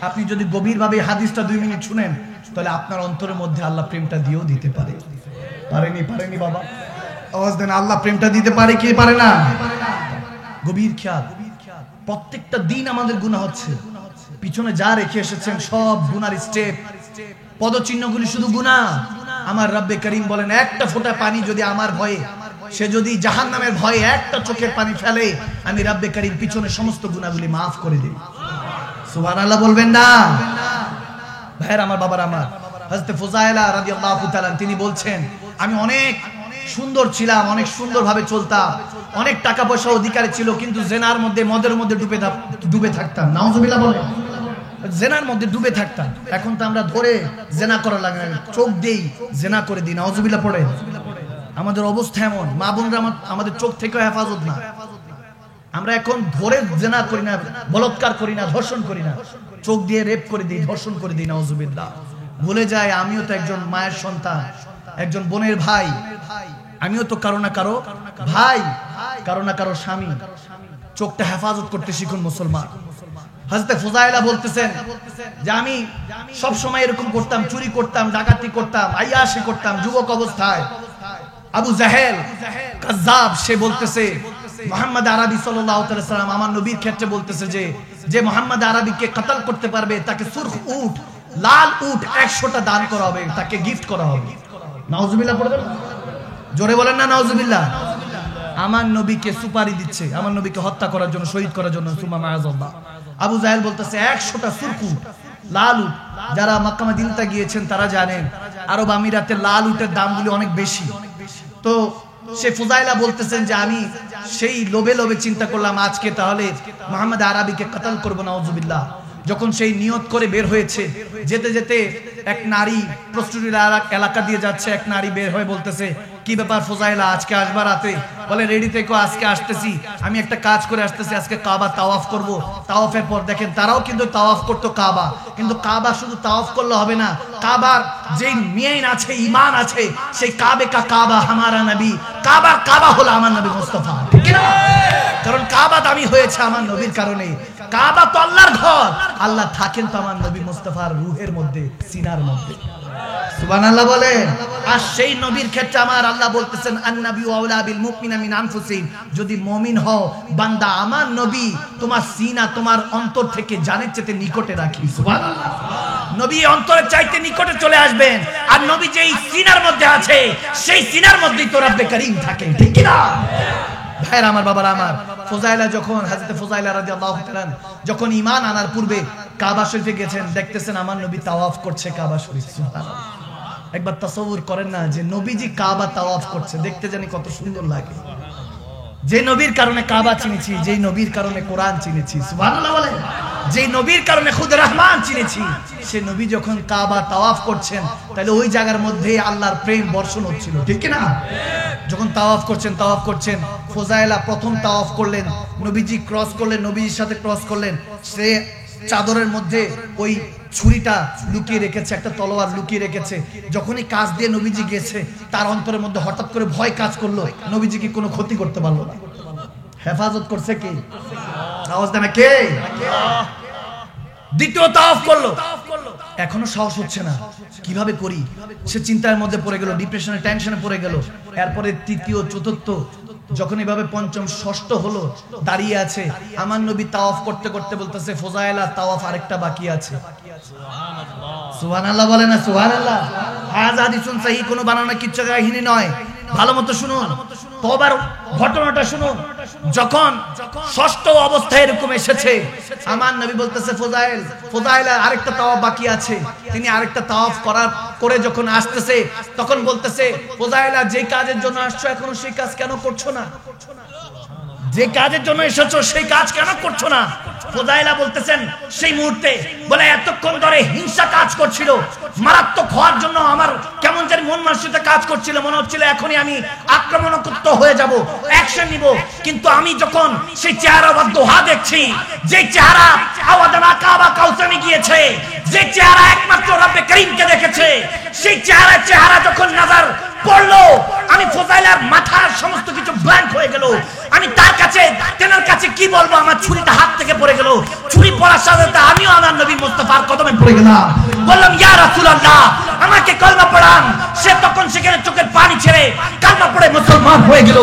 আপনি যদি গভীরভাবে হাদিসটা 2 মিনিট শুনেন, তাহলে আপনার অন্তরের মধ্যে আল্লাহ প্রেমটা দিয়েও দিতে পারে। পারেনি বাবা? আওয়াজ দেন, আল্লাহ প্রেমটা দিতে পারে কি পারে না? গভীর খেয়াল, প্রত্যেকটা দিন আমাদের গুনাহ হচ্ছে, পিছনে যা রেখে এসেছেন সব গুনার স্টেপ, পদচিহ্নগুলি শুধু গুনাহ। আমার রব্বে করিম বলেন, একটা ফোঁটা পানি যদি আমার ভয়ে, সে যদি জাহান্নামের ভয়ে একটা চোখের পানি ফেলে, আমি রব্বে করিম পিছনে সমস্ত গুনাহগুলি মাফ করে দেই। সুবহানাল্লাহ বলবেন না? ভাইরা আমার, বাবার আমার, হযরত ফুজাইলা রাদিয়াল্লাহু তাআলা তিনি বলছেন, আমি অনেক সুন্দর ছিলাম, অনেক সুন্দরভাবে চলতাম, অনেক টাকা পয়সা অধিকারী ছিল, কিন্তু জেনার মধ্যে, মদের মধ্যে ডুবে থাকতাম। নাউজুবিল্লাহ বলেন। জেনার মধ্যে ডুবে থাকতাম। এখন তো আমরা ধরে জেনা করা লাগে না, চোখ দেই জেনা করে দিই। নাউজুবিল্লাহ পড়ে। আমাদের অবস্থা এমন, মা বোনরা আমাদের চোখ থেকে হেফাজত না। আমরা এখন ধরে জেনা করি না, বলাৎকার করি না, ধর্ষণ করি না, চোখ দিয়ে রেপ করে দিই, ধর্ষণ করে দিই। নাউজুবিল্লাহ। ভুলে যায় আমিও তো একজন মায়ের সন্তান, একজন বোনের ভাই, আমিও তো কারো না কারো ভাই, কারো না কারো স্বামী। চোখটা হেফাজত করতে শিখুন মুসলমান। হযরত ফুজাইলা বলতেছেন যে আমি সব সময় এরকম করতাম, চুরি করতাম, ডাকাতি করতাম, আইয়াশি করতাম যুবক অবস্থায়। আবু জাহেল কাযযাব, সে বলতেছে মুহাম্মদ আরবি সাল্লাল্লাহু আলাইহি সাল্লাম আমার নবীর ক্ষেত্রে বলতেছে যে মুহাম্মদ আরবিকে কতল করতে পারবে, তাকে সুরখ উট, লাল উট 100টা দান করা হবে, তাকে গিফট করা হবে। নাউজুবিল্লাহ পড়বেন, জোরে বলেন না নাউজুবিল্লাহ। আমার নবীকে সুপারি দিচ্ছে, আমার নবীকে হত্যা করার জন্য, শহীদ করার জন্য। সুমা মায়াজাল্লাহ। আবু জাহেল বলতেছে 100টা সুরখ উট, লাল উট। যারা মক্কা মদিনাতে গিয়েছেন তারা জানেন আরব আমিরাতে লাল উটের দামগুলি অনেক বেশি। তো সে ফুজাইলা বলতেছেন যে আমি সেই লোভে চিন্তা করলাম আজকে তাহলে মুহাম্মদ আরবিকে কতল করব। নাউজুবিল্লাহ। যখন সেই নিয়ত করে বের হয়েছে, যেতে যেতে এক নারী প্রস্তুতির এলাকা দিয়ে যাচ্ছে, এক নারী বের হয়ে বলতেছে, কি ব্যাপার ফুজাইলা, আজকে আসবার রাতে? বলে রেডি থেকো, আজকে আসতেছি, আমি একটা কাজ করে আসতেছি, আজকে কাবা তাওয়াফ করব। তাওয়াফের পর দেখেন তারাও কিন্তু তাওয়াফ করতো কাবা, কিন্তু কাবা শুধু তাওয়াফ করলে হবে না, কাবার যেই মেইন আছে, ঈমান আছে, সেই কাবে কা কাবা হামারা নবী, কাবা হলো আমার নবী মুস্তাফা, ঠিক না? কারণ কাবা দামি হয়েছে আমার নবীর কারণে। কাবা তো আল্লাহর ঘর, আল্লাহ থাকেন তো আমার নবী মুস্তাফার রূহের মধ্যে, সিনার মধ্যে। সুবহানাল্লাহ বলেন। আর সেই নবীর ক্ষেত্রে আমার আল্লাহ বলতেছেন আন-নাবিয়্যু আওলা বিল মুমিনিনা মিন আনফুসিহিম, যদি মুমিন হও বান্দা, আমার নবী তোমার সিনা, তোমার অন্তর থেকে জানের চাইতে নিকটে রাখি। সুবহানাল্লাহ। নবী অন্তরের চাইতে নিকটে চলে আসবেন, আর নবী যেই সিনার মধ্যে আছে, সেই সিনার মধ্যেই তো রব্বে করিম থাকে, ঠিক কি না? ভাইরা আমার, বাবার আমার, ফুজাইলা যখন, হযরত ফুজাইলা রাদিয়াল্লাহু তাআলা যখন ঈমান আনার পূর্বে কাবা শরীফে গেছেন, দেখতেছেন আমার নবী তাওয়াফ করছে কাবা শরীফ। সুবহানাল্লাহ। একবার তাসাউর করেন না যে নবীজি কাবা তাওয়াফ করছে, দেখতে জানি কত সুন্দর লাগে। যে নবীর কারণে কাবা চিনেছি, যেই নবীর কারণে কোরআন চিনেছি। সুবহানাল্লাহ বলেন। যে নবীর কারণে খুদ রহমান চিনেছি, সে নবী যখন কাবা তাওয়াফ করছেন, তাহলে ওই জায়গার মধ্যে আল্লাহর প্রেম বর্ষণ হচ্ছিল, ঠিক কি না? যখন তাওয়াফ করছেন, ফোজাইলা প্রথম তাওয়াফ করলেন, নবীজি ক্রস করলেন, নবীজির সাথে ক্রস করলেন, সে চাদরের মধ্যে ওই ছুরিটা লুকিয়ে রেখেছে, একটা তলোয়ার লুকিয়ে রেখেছে। যখনই কাজ দিয়ে নবীজি গেছে, তার অন্তরের মধ্যে হঠাৎ করে ভয় কাজ করলো, নবীজি কি কোনো ক্ষতি করতে পারলো না। হেফাজত করছে কে? আওয়াজ দেন কে? দ্বিতীয় তাওয়াফ করলো, এখনো সাহস হচ্ছে না, কিভাবে করি? সে চিন্তার মধ্যে পড়ে গেল, ডিপ্রেশনে, টেনশনে পড়ে গেল। এরপরে তৃতীয়, চতুর্থ, যখন এভাবে পঞ্চম, ষষ্ঠ হলো, দাঁড়িয়ে আছে। আমার নবী তাওয়াফ করতে করতে বলতেছে, ফোজাইলা তাওয়াফ আরেকটা বাকি আছে। সুবহানাল্লাহ বলে না? সুবহানাল্লাহ। হাযা হাদিসুন সহিহ, কোনো বানানো কিচ্ছু কাহিনী নয়। ভালো মতো শুনুন, তওবার ঘটনাটা শুনুন। যখন ষষ্ঠ অবস্থায় এরকম এসেছে, আমার নবী বলতেছে, ফোজাইলা আরেকটা তাওয়াফ বাকি আছে। তিনি আরেকটা তাওয়াফ করে যখন আসতেছে, তখন বলতেছে, ফোজাইলা যে কাজের জন্য আসছো এখনো সেই কাজ কেন করছো না? যে কাজের জন্য এসেছো সেই কাজ কেন করছো না? ফোজাইলা বলতেছেন, সেই মুহূর্তে বলে এতক্ষণ ধরে হিংসা কাজ করছিল, মারাত্মক হওয়ার জন্য আমার কেমন জানি মন মানসিকতা কাজ করছিল, মনে হচ্ছিল এখনই আমি আক্রমণাত্মক হয়ে যাব, অ্যাকশন নিব। কিন্তু আমি যখন সেই চেহারা বা দোহা দেখছি, যে চেহারা আওয়াদানা কাবা কাউসানে গিয়েছে, যে চেহারা একমাত্র রব্বে করিমকে দেখেছে, সেই চেহারা যখন নজর পড়লো, আমি ফোজাইলার মাথার সমস্ত কিছু ব্ল্যাঙ্ক হয়ে গেল। আমি তেনার কাছে কি বলবো? আমার ছুরিটা হাত থেকে পড়ে গেল। ছুরি পড়ার সাথে সাথে আমিও আমার নবী মুস্তাফার কদমে পড়ে গেলাম। বললাম, ইয়া রাসূলুল্লাহ, আমাকে কলমা পড়ান। সে তখন সেখানে চোখের পানি ছেড়ে কলমা পড়ে মুসলমান হয়ে গেল।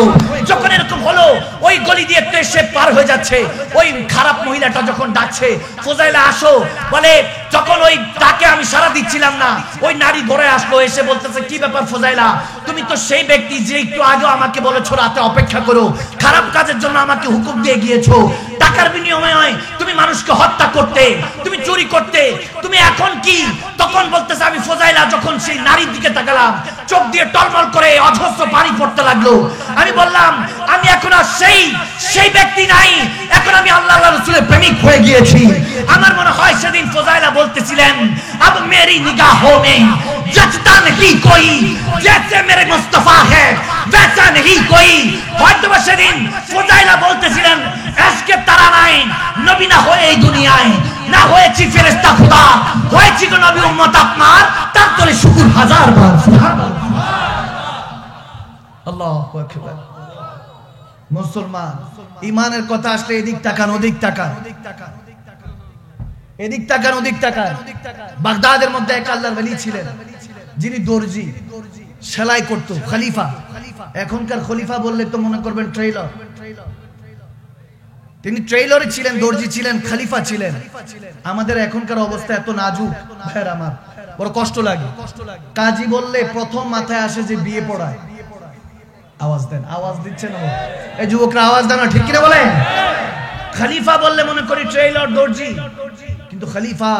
যখন এরকম হলো, ওই গলি দিয়ে সে পার হয়ে যাচ্ছে, ওই খারাপ মহিলাটা যখন ডাকছে, ফোজাইলা আসো বলে, যখন ওই ডাকে আমি সাড়া দিচ্ছিলাম না, ওই নারী ধরে আসলো, এসে বলতেছে, কি ব্যাপার ফোজাইলা, তুমি তো সেই ব্যক্তি যে একটু আগে আমাকে বলেছো রাতে অপেক্ষা করো, খারাপ কাজের জন্য আমাকে হুকুম দিয়ে গিয়েছো, টাকার বিনিময়ে তুমি মানুষকে হত্যা করতে, তুমি চুরি করতে, তুমি এখন কি? তখন বলতেছে, আমি ফোজাইলা যখন সেই নারীর দিকে তাকালাম, চোখ দিয়ে টলমল করে অজস্র পানি পড়তে লাগলো। আমি বললাম, আমি এখন আর সেই ব্যক্তি নাই, এখন আমি আল্লাহ রাসূলের প্রেমিক হয়ে গিয়েছি। আমার মনে হয় সেদিন ফোজাইলা বলতেছিলেন, अब मेरी निगाहों में जचता नहीं कोई, जैसे मेरे मुस्तफा है वैसा नहीं कोई। হয়তো সেদিন ফোজাইলা বলতেছিলেন, আজকে তারা নাই, নবী না হয়ে এই দুনিয়ায়, না হয়েছি ফেরেশতা খোদা, হয়েছি গো নবী উম্মত আপনার, তার তলে শুকর হাজার বার। সুবহানাল্লাহ, আল্লাহু আকবার। মুসলমান, ঈমানের কথা আসলে এদিক তাকান, ওদিক তাকান, এদিক তাকান, ওদিক তাকান। বাগদাদের মধ্যে এক আল্লাহর ওলি ছিলেন, যিনি দর্জি, সেলাই করতো, খলিফা। এখনকার খলিফা বললে তো মনে করবেন ট্রেইলার। তিনি ট্রেইলারই ছিলেন, দর্জি ছিলেন, খলিফা ছিলেন। আমাদের এখনকার অবস্থা এত নাজুক, ভাইয়ের আমার, বড় কষ্ট লাগে। কাজী বললে প্রথম মাথায় আসে যে বিয়ে পড়ায়। আওয়াজ দেন, আওয়াজ দিচ্ছেন না এই যুবকরা, আওয়াজ দেন না, ঠিক কিনা বলেন? খলিফা বললে মনে করি ট্রেইলার, দর্জি, কিন্তু খলিফা,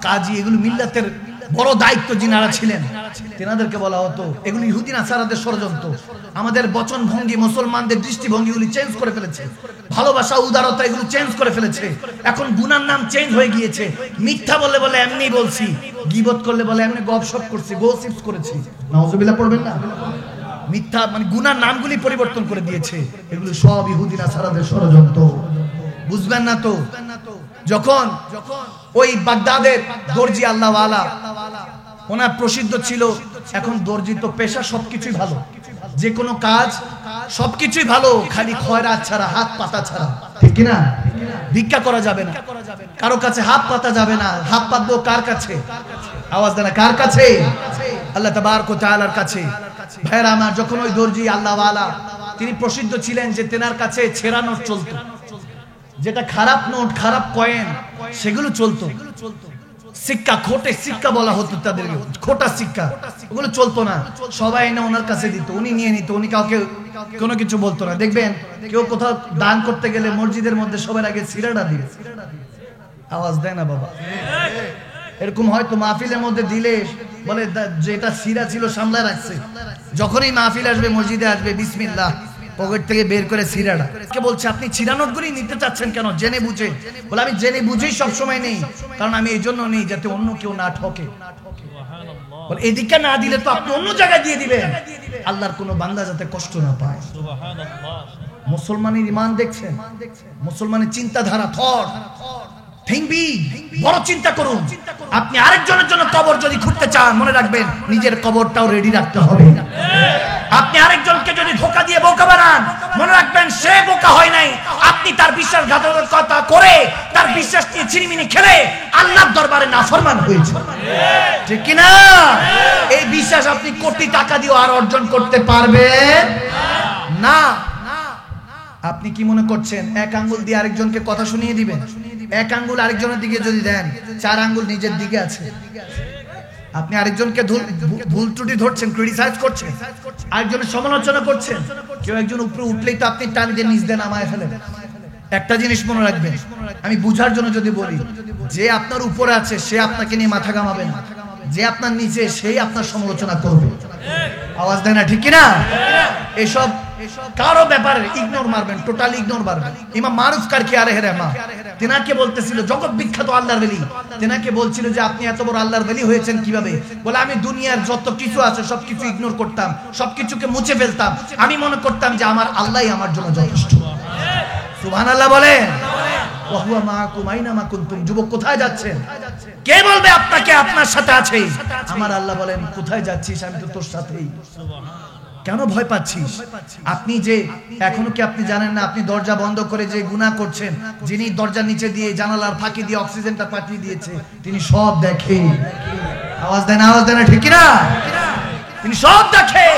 কাজী, এগুলো মিল্লাতের বড় দায়িত্ব যিনারা ছিলেন, তেনাদেরকে বলা হতো। এগুলো ইহুদি নাসারাদের ষড়যন্ত্র। আমাদের বচন ভঙ্গি, মুসলমানদের দৃষ্টিভঙ্গিগুলি চেঞ্জ করে ফেলেছে, ভালোবাসা, উদারতা এগুলো চেঞ্জ করে ফেলেছে। এখন গুনার নাম চেঞ্জ হয়ে গিয়েছে। মিথ্যা বললে বলে এমনি বলছি, গীবত করলে বলে এমনি গপশপ করছি, গসিপ করেছি। নাউজুবিল্লাহ পড়বেন না? মিথ্যা মানে গুনার নামগুলি পরিবর্তন করে দিয়েছে। এগুলো সব ইহুদি নাসারাদের ষড়যন্ত্র, বুঝবেন না তো? যখন ওই বাগদাদের দর্জি আল্লাহওয়ালা, ওনার প্রসিদ্ধ ছিল। এখন দর্জি তো পেশা, সবকিছুই ভালো, যে কোনো কাজ সবকিছুই ভালো, খালি খয়রাত ছাড়া, হাত পাতা ছাড়া, ঠিক কিনা? ভিক্ষা করা যাবে না, কারো কাছে হাত পাতা যাবে না। হাত পাতবো কার কাছে? আওয়াজ দেন, কার কাছে? আল্লাহ তাবারক ওয়া তাআলার কাছে। ভাইরা আমার, যখন ওই দর্জি আল্লাহওয়ালা, তিনি প্রসিদ্ধ ছিলেন যে তেনার কাছে ছেঁড়া নোট চলতো, যেটা খারাপ নোট, খারাপ কয়েন, সেগুলো চলতো। সিক্কা, খোটে সিক্কা বলা হতো তাদেরকে, খোটা সিক্কা, ওগুলো চলতো না। সবাই এনে ওনার কাছে দিত, উনি নিয়ে নিত, উনি কাউকে কোনো কিছু বলতো না। দেখবেন কেউ কোথাও দান করতে গেলে মসজিদের মধ্যে সবার আগে সিরাটা দিবে। আওয়াজ দেয় না বাবা? এরকম হয়তো মাহফিলের মধ্যে দিলে বলে যেটা সিরা ছিল সামলায় রাখছে, যখনই মাহফিল আসবে, মসজিদে আসবে, বিসমিল্লাহ, পকেট থেকে বের করে ছিঁড়াটা কে বলছে আপনি ছিঁড়া নোটগুলি নিতে চাচ্ছেন কেন? জেনে বুঝে। বলে আমি জেনে বুঝেই সব সময় নেই, কারণ আমি এই জন্য নেই যাতে অন্য কেউ না ঠকে। বলে এদিকে না দিলে তো আপনি অন্য জায়গায় দিয়ে দিবেন, আল্লাহর কোনো বান্দা যাতে কষ্ট না পায়। মুসলমানের ঈমান দেখছেন, মুসলমানের চিন্তাধারা, থট, থিঙ্ক বিগ, বড় চিন্তা করুন। আপনি আরেকজনের জন্য কবর যদি খুঁড়তে চান, মনে রাখবেন নিজের কবরটাও রেডি রাখতে হবে। আপনি আরেকজনকে যদি ধোঁকা দিয়ে বোকা বানান, মনে রাখবেন সে বোকা হয় নাই, আপনি তার বিশ্বাসঘাতকতা করে তার বিশ্বাস নিয়ে ছিনিমিনি খেলে আল্লাহর দরবারে নাফরমান হয়েছে, ঠিক কি না? এই বিশ্বাস আপনি কোটি টাকা দিয়ে আর অর্জন করতে পারবেন না। আপনি কি মনে করছেন এক আঙ্গুল দিয়ে আরেকজনকে কথা শুনিয়ে দিবেন? এক আঙ্গুল আরেকজনের দিকে যদি দেন, 4 আঙ্গুল নিজের দিকে আছে। আপনি আরেকজনকে ভুল ত্রুটি ধরছেন, ক্রিটিসাইজ করছেন, আরেকজনের সমালোচনা করছেন। কেউ একজন উপরে উঠলেই তো আপনি টান দিয়ে নিচ দিয়ে নামায় ফেলেন। একটা জিনিস মনে রাখবেন, আমি বুঝার জন্য যদি বলি, যে আপনার উপরে আছে সে আপনাকে নিয়ে মাথা ঘামাবে না, যে আপনার নিচে সেই আপনার সমালোচনা করবে। আওয়াজ দেয় না, ঠিক কি না? এসব কারো ব্যাপারে ইগনোর মারবেন, টোটালি ইগনোর মারবেন। ইমাম মারুফ কারকি আলাইহির রহমাহ তেনাকে বলতেছিল, জগৎ বিখ্যাত আল্লাহর ওলি, তেনাকে বলছিল যে আপনি এত বড় আল্লাহর ওলি হয়েছেন কিভাবে? বলে আমি দুনিয়ার যত কিছু আছে সবকিছু ইগনোর করতাম, সবকিছুকে মুছে ফেলতাম। আমি মনে করতাম যে আমার আল্লাহই আমার জন্য যথেষ্ট। সুবহানাল্লাহ বলেন। ওয়া হুয়া মাআকুম আইনামা কুনতুম। যুবক কোথায় যাচ্ছেন? কে বলবে আপনাকে আপনার সাথে আছে? আমার আল্লাহ বলেন, কোথায় যাচ্ছিস? আমি তো তোর সাথেই। কেন ভয় পাচ্ছিস? আপনি যে এখনো কি আপনি জানেন না, আপনি দরজা বন্ধ করে যে গুনাহ করছেন, যিনি দরজার নিচে দিয়ে জানালার ফাঁকি দিয়ে অক্সিজেনটা পাঠিয়ে দিয়েছে, তিনি সব দেখে। আওয়াজ দেন, আওয়াজ দেন, ঠিক না? তিনি সব দেখে।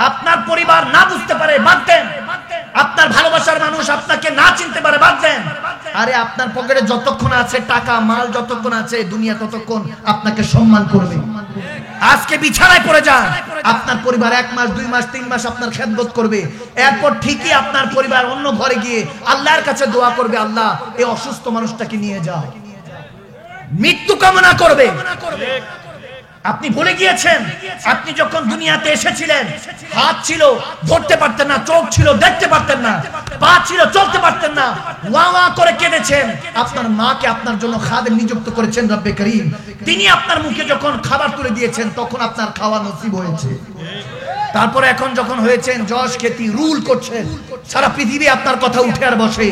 আপনার পরিবার না বুঝতে পারে, বাদ দেন। আপনার ভালোবাসার মানুষ আপনাকে না চিনতে পারে, বাদ দেন। আরে আপনার পকেটে যতক্ষণ আছে টাকা, মাল যতক্ষণ আছে, দুনিয়া ততক্ষণ আপনাকে সম্মান করবে। আজকে বিছানায় পড়ে যান, আপনার পরিবার 1 মাস 2 মাস 3 মাস আপনার খেদমত করবে। এরপর ঠিকই আপনার পরিবার অন্য ঘরে গিয়ে আল্লাহর কাছে দোয়া করবে, আল্লাহ এই অসুস্থ মানুষটাকে নিয়ে যাও, মৃত্যু কামনা করবে। আপনি ভুলে গিয়েছেন, আপনি যখন দুনিয়াতে এসেছিলেন, হাত ছিল ধরতে পারতেন না, চোখ ছিল দেখতে পারতেন না, পা ছিল চলতে পারতেন না, ওয়া ওয়া করে কেঁদেছেন। আপনার মাকে আপনার জন্য খাদেম নিযুক্ত করেছেন রব্বে করিম। তিনি আপনার মুখে যখন খাবার তুলে দিয়েছেন, তখন আপনার খাওয়া নসিব হয়েছে। তারপরে এখন যখন হয়েছেন যশ খ্যাতি, রুল করছেন, সারা পৃথিবী আপনার কথা উঠে আর বসে।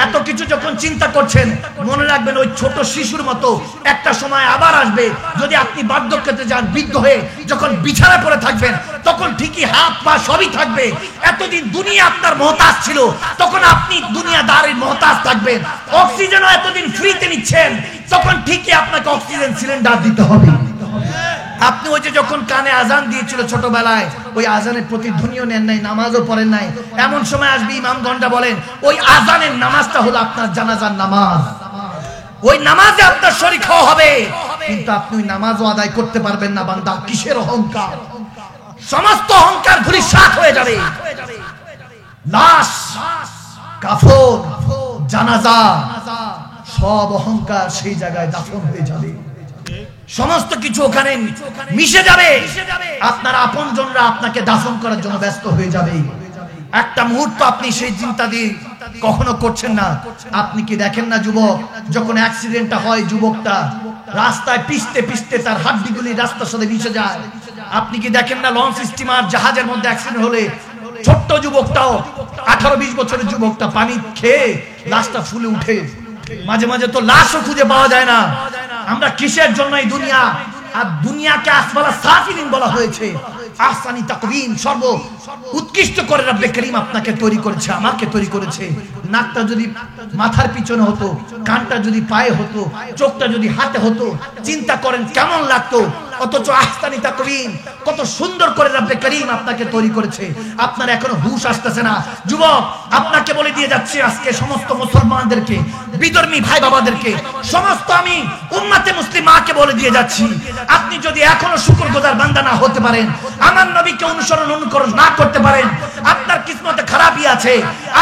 এত কিছু যখন চিন্তা করছেন, মনে রাখবেন ওই ছোট শিশুর মতো একটা সময় আবার আসবে। যদি আপনি বার্ধক্যতে যান, বৃদ্ধ হয়ে যখন বিছানায় পড়ে থাকবেন, তখন ঠিকই হাত পা সবই থাকবে। এতদিন দুনিয়া আপনার মহতাজ ছিল, তখন আপনি দুনিয়াদারের মহতাজ থাকবেন। অক্সিজেনও এতদিন ফ্রিতে নিচ্ছেন, তখন ঠিকই আপনাকে অক্সিজেন সিলিন্ডার দিতে হবে। আপনি ওই যে যখন কানে আজান দিয়েছিল ছোটবেলায়, ওই আজানের প্রতিধ্বনিও নেন নাই, নামাজও পড়েন নাই। এমন সময় আসবে ইমামগণরা বলেন, ওই আজানের নামাজটা হলো আপনার জানাজার নামাজ, ওই নামাজে আপনার শরীক হওয়া হবে। কিন্তু আপনি ওই নামাজও আদায় করতে পারবেন না। বান্দা, কিসের অহংকার? সমস্ত অহংকার ধূলিসাৎ হয়ে যাবে। লাশ, কাফন, জানাজা, সব অহংকার সেই জায়গায় দাফন হয়ে যাবে। সমস্ত কিছু ওখানে মিশে যাবে। আপনার আপনজনরা আপনাকে দাফন করার জন্য ব্যস্ত হয়ে যাবে। একটা মুহূর্ত আপনি সেই চিন্তা দিয়ে কখনো করছেন না। আপনি কি দেখেন না, যুবক যখন অ্যাক্সিডেন্টটা হয়, যুবকটা রাস্তায় পিছতে পিছতে তার হাড্ডিগুলি রাস্তার সাথে মিশে যায়। আপনি কি দেখেন না, লঞ্চ, স্টিমার, জাহাজের মধ্যে অ্যাক্সিডেন্ট হলে ছোট্ট যুবকটাও, 18-20 বছরের যুবকটা পানি খেয়ে লাশটা ফুলে উঠে। মাঝে মাঝে তো লাশও খুঁজে পাওয়া যায় না। আমরা কিসের জন্য এই দুনিয়া? আর দুনিয়াকে আসফালা সাফিলিন বলা হয়েছে। আহসানি তাকওয়িম, সর্ব উৎকৃষ্ট করে রব্বে করিম আপনাকে তৈরি করেছে, আমাকে তৈরি করেছে। নাকটা যদি মাথার পিছনে হতো, কানটা যদি পায়ে হতো, চোখটা যদি হাতে হতো, চিন্তা করেন কেমন লাগতো। অথচ আহসানি তাকওয়িম, কত সুন্দর করে রব্বে করিম আপনাকে তৈরি করেছে। আপনার এখনো হুঁশ আসতেছে না। যুবক, আপনাকে বলে দিয়ে যাচ্ছি আজকে সমস্ত মুসলমানদেরকে, বিধর্মী ভাই বাবাদেরকে, সমস্ত আমি উম্মতে মুসলিমাকে বলে দিয়ে যাচ্ছি, আপনি যদি এখনো শুকরগুজার বান্দা না হতে পারেন, আমার নবীকে অনুকরণ না করতে পারেন, আপনার কিসমতে খারাপই আছে।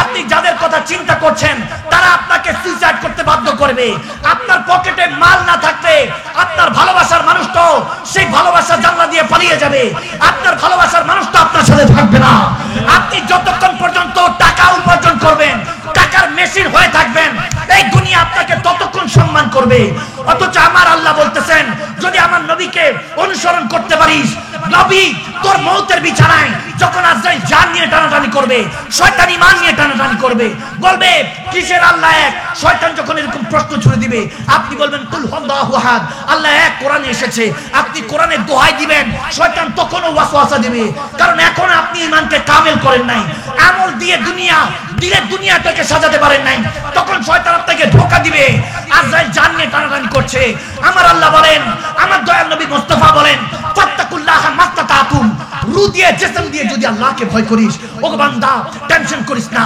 আপনি যাদের কথা চিন্তা করছেন, তারা আপনাকে সুইসাইড করতে বাধ্য করবে। আপনার পকেটে মাল না থাকলে আপনার ভালোবাসার মানুষটাও সেই ভালোবাসা জানলা দিয়ে পালিয়ে যাবে, আপনার ভালোবাসার মানুষটা আপনার সাথে থাকবে না। আপনি যতক্ষণ পর্যন্ত টাকা উপার্জন করবেন, টাকার মেশিন হয়ে থাকবেন, এই দুনিয়া আপনাকে ততক্ষণ সম্মান করবে। অথচ আমার আল্লাহ বলতেছেন, যদি আমার নবীকে অনুসরণ করতে পারিস, নবী তোর মৌতের বিছানায় যখন আজরাইল জান নিয়ে টানাটানি করবে, শয়তান ঈমান নিয়ে টানাটানি করবে, বলবে কিসের আল্লাহ এক, শয়তান যখন এরকম প্রশ্ন ছুড়ে দিবে, আপনি বলবেন কুল হুয়াল্লাহু আহাদ, আল্লাহ এক, কোরআনে এসেছে। আপনি কোরআনের দোহাই দিবেন, শয়তান তখনও ওয়াসওয়াসা দিবে, কারণ এখন আপনি ঈমানকে কামেল করেন নাই, আমল দিয়ে দুনিয়াটাকে সাজাতে পারেন নাই, তখন শয়তান আপনাকে ধোঁকা দিবে। আজরাইল জান নিয়ে টানাটানি করছে, আমার আল্লাহ বলেন, আমার দয়াল নবী মুস্তাফা বলেন, ফাত্তাকুল্লাহ মাস্তাতাতুম, রূহ দিয়ে জিসম দিয়ে যদি আল্লাহকে ভয় করিস, ও বান্দা টেনশন করিস না,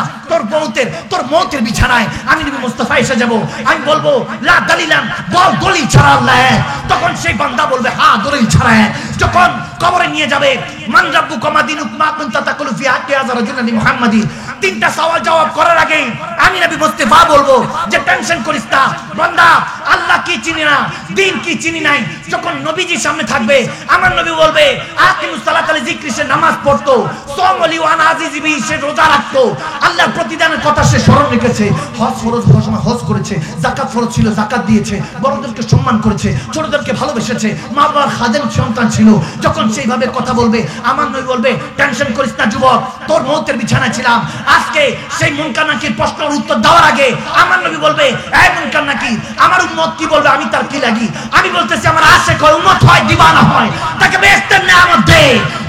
তোর মৌতের বিছানায় আমি নবী মুস্তাফা এসে যাব, আমি বলবো লা দালিলান, বল দলিল ছাড়া আল্লাহ এক, তখন সেই বান্দা বলবে হ্যাঁ দলিল ছাড়া এক। যখন কবরে নিয়ে যাবে, মান রাব্বুকা মা দিনুকা মা কুনতা তাকুলু ফি হাক্কি হাযা রাজুলানি মুহাম্মাদি, তিনটা সওয়াল জবাব করার আগে আমি নবী মুস্তাফা বলবো যে টেনশন করিস না বান্দা, আল্লাহ কি চিনি না, দিন কি চিনি নাই। যখন নবীজির সামনে থাকবে, আমার নবী বলবে আকিমুস সালাতা লিযিকরি, সে নামাজ পড়তো, সোমলি ওয়ান আজিজি বি, সে রোজা রাখতো, আল্লাহর প্রতিদানের কথা সে স্মরণ রেখেছে, হজ ফরজ হওয়ার সময় হজ করেছে, যাকাত ফরজ ছিল যাকাত দিয়েছে, বড়দেরকে সম্মান করেছে, ছোটদেরকে ভালোবেসেছে, মা বাবার খাদেম সন্তান ছিল। যখন সেইভাবে কথা বলবে, আমার নবী বলবে টেনশন করিস না যুবক, তোর মৌতের বিছানায় ছিলাম। আজকে সেই মুনকার নাকির প্রশ্নের উত্তর দেওয়ার আগে আমার নবী বলবে, এই মুনকার নাকির, আমার উম্মত কি বলবে, আমি তার কি লাগি? আমি বলতেছি আমার আশিক হয়, উম্মত হয়, দিওয়ানা হয়, তাকে বেহেশতের নেয়ামত দে।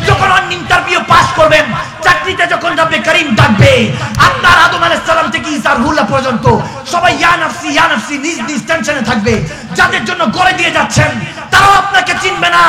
যখন অন্য ইন্টারভিউ পাস করবেন, চাকরিতে যখন রব্বে করিম ডাকবে, আপনার আদম আলাইহিস সালাম থেকে ঈসা রুহুল্লাহ পর্যন্ত সবাই ইয়া নাফসি নিজ নিজ টেনশনে থাকবে। যাদের জন্য গড়ে দিয়ে যাচ্ছেন, তারাও আপনাকে চিনবে না।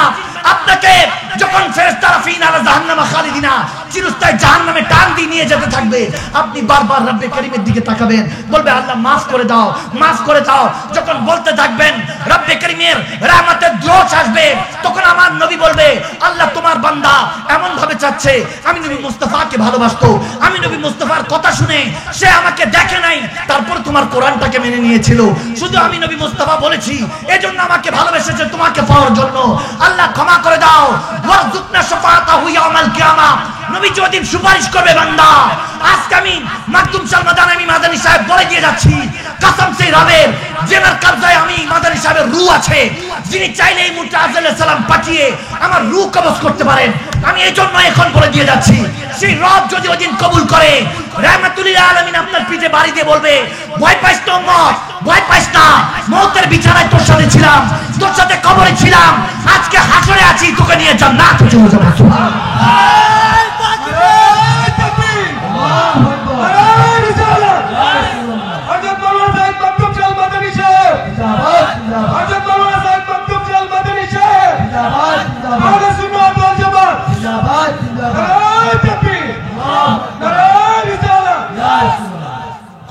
আপনাকে যখন ফেরেশতারা ফিন আলা জাহান্নামা খালিদিনা, চিরস্থায়ী জাহান্নামে টান দিয়ে নিয়ে যেতে থাকবে, আপনি বারবার রব্বে করিমের দিকে তাকাবেন, বলবে আল্লাহ মাফ করে দাও, মাফ করে দাও। যখন বলতে থাকবেন, রব্বে করিমের রহমতের দোষ আসবে, তখন আমার নবী বলবে আল্লাহ তোমার বান্দা এমন ভাবে চাচ্ছে, আমি নবী মুস্তাফাকে ভালোবাসতো, আমি নবী মুস্তাফার কথা শুনে সে আমাকে দেখে নাই, তারপর তোমার কোরআনটাকে মেনে নিয়েছিল, শুধু আমি নবী মুস্তাফা বলেছি এজন্য আমাকে ভালোবেসেছে তোমাকে পাওয়ার জন্য। আল্লাহ ক্ষমা করে দাও, ওয়ারযুকনা শাফাআতাহু ইয়াউমাল কিয়ামা, নবী যেদিন সুপারিশ করবে বান্দা, আজকে আমি মাকদুম সালমাদান আমি মাদানী সাহেব বলে দিয়ে যাচ্ছি, কসম সে রবের যেনার কবজায় আমি মাদানী সাহেবের রূহ আছে, যিনি চাইলে এই মুহূর্তে আজরাইল আলাইহিস সালাম পাঠিয়ে আমার রূহ কবজ করতে পারেন, আমি এই জন্য এখন বলে দিয়ে যাচ্ছি, সেই রব যদি ওদিন কবুল করে, রাহমাতুল লিল আলামিন আপনার পিঠে বাড়ি দিয়ে বলবে ভয় পাইস না উম্মত, ভয় পাইস না, মওতের বিছানায় তোর সাথে ছিলাম, তোর সাথে কবরে ছিলাম, আজকে হাসরে আছি, তোকে নিয়ে জান্নাতে চলে যাব। সুবহানাল্লাহ।